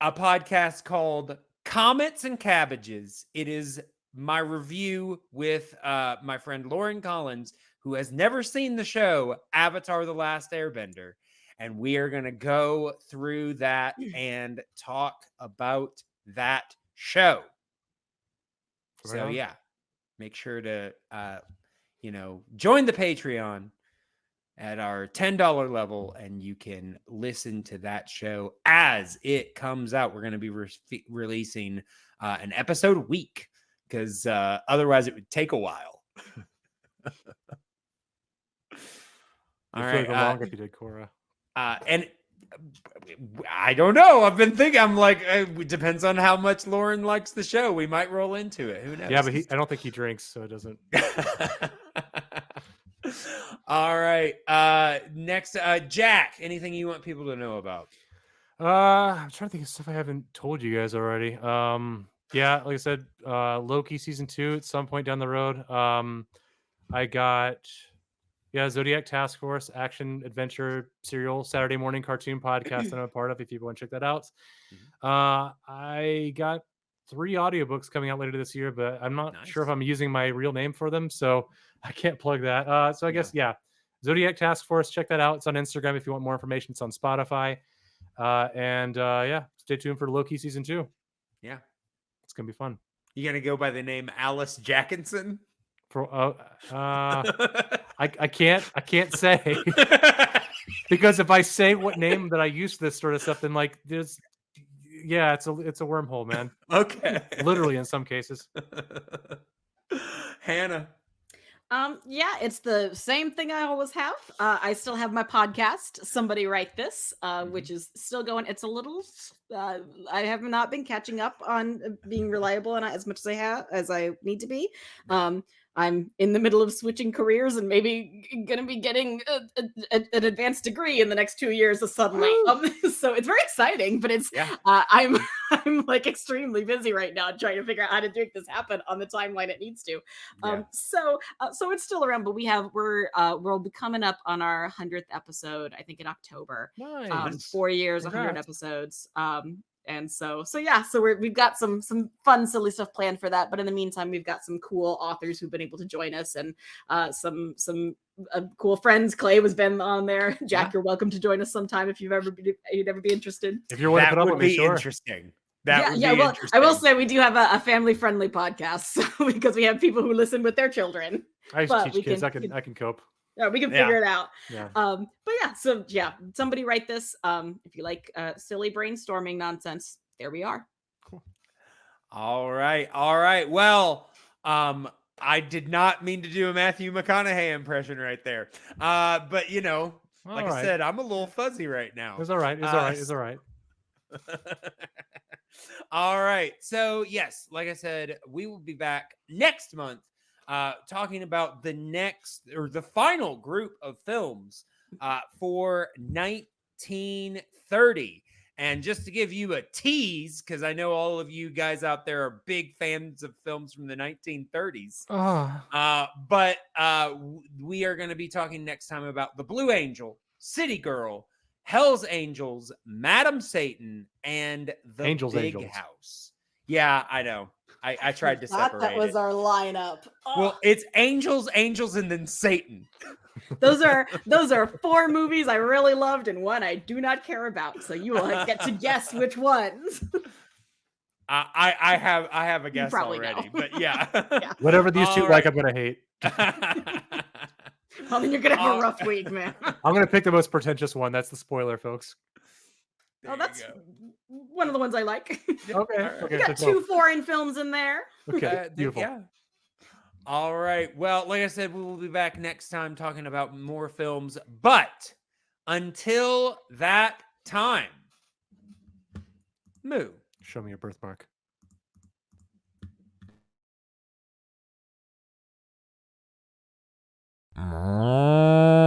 B: a podcast called Comets and Cabbages. It is my review with my friend Lauren Collins, who has never seen the show Avatar: The Last Airbender. And we are going to go through that and talk about that show. So, yeah, make sure to, join the Patreon at our $10 level, and you can listen to that show as it comes out. We're going to be releasing an episode a week because otherwise it would take a while.
C: All right. Longer if you did Korra.
B: And I don't know. I've been thinking. I'm like, it depends on how much Lauren likes the show. We might roll into it. Who knows?
C: Yeah, but I don't think he drinks, so it doesn't.
B: All right. Next, Jack. Anything you want people to know about?
C: I'm trying to think of stuff I haven't told you guys already. Yeah, like I said, Loki season 2 at some point down the road. I got. Yeah, Zodiac Task Force action adventure serial Saturday morning cartoon podcast that I'm a part of. If you want to check that out, I got 3 audiobooks coming out later this year, but I'm not sure if I'm using my real name for them, so I can't plug that. So I guess Zodiac Task Force. Check that out. It's on Instagram if you want more information. It's on Spotify, and stay tuned for Loki season 2.
B: Yeah,
C: it's gonna be fun.
B: You gonna go by the name Alice Jackinson?
C: I can't say because if I say what name that I use for this sort of stuff, then it's a wormhole, man.
B: Okay,
C: literally in some cases.
B: Hannah.
D: Yeah, it's the same thing I always have. I still have my podcast, Somebody Write This, which is still going. It's a little, I have not been catching up on being reliable and as much as I need to be. I'm in the middle of switching careers and maybe going to be getting an advanced degree in the next 2 years suddenly. So it's very exciting, but it's I'm like extremely busy right now trying to figure out how to make this happen on the timeline it needs to. So it's still around, but we'll be coming up on our 100th episode, I think in October.
C: Nice.
D: 4 years,
C: Congrats.
D: 100 episodes. And so we've got some fun, silly stuff planned for that. But in the meantime, we've got some cool authors who've been able to join us, and some cool friends. Clay has been on there. Jack, you're welcome to join us sometime if you'd ever be interested.
C: If you're willing to put up with me, sure.
B: Interesting. That would be interesting.
D: I will say we do have a family-friendly podcast because we have people who listen with their children.
C: I used to teach kids. I can cope.
D: Yeah, we can figure it out.
C: Yeah.
D: Somebody write this. If you like silly brainstorming nonsense, there we are.
C: Cool.
B: All right. Well, I did not mean to do a Matthew McConaughey impression right there. But I said, I'm a little fuzzy right now.
C: It's all right. It's all right.
B: All right. So yes, like I said, we will be back next month. Talking about the final group of films for 1930. And just to give you a tease, because I know all of you guys out there are big fans of films from the 1930s. But we are going to be talking next time about The Blue Angel, City Girl, Hell's Angels, Madam Satan, and The Big House. Yeah, I know. I tried to separate
D: that was our lineup.
B: Well, it's Angels, and then Satan.
D: Those are 4 movies I really loved and one I do not care about. So you will get to guess which ones.
B: I have a guess already, but yeah.
C: Whatever these two like, I'm gonna hate.
D: Oh, then you're gonna have a rough week, man.
C: I'm gonna pick the most pretentious one. That's the spoiler, folks.
B: There
D: Oh,
B: you
D: that's
B: go.
D: one of the ones I like.
C: Okay.
B: All right.
C: Okay.
D: You got
C: so-
D: 2 foreign films in there.
C: Okay. Beautiful.
B: Yeah. All right. Well, like I said, we will be back next time talking about more films. But until that time, moo.
C: Show me your birthmark.
A: Moo.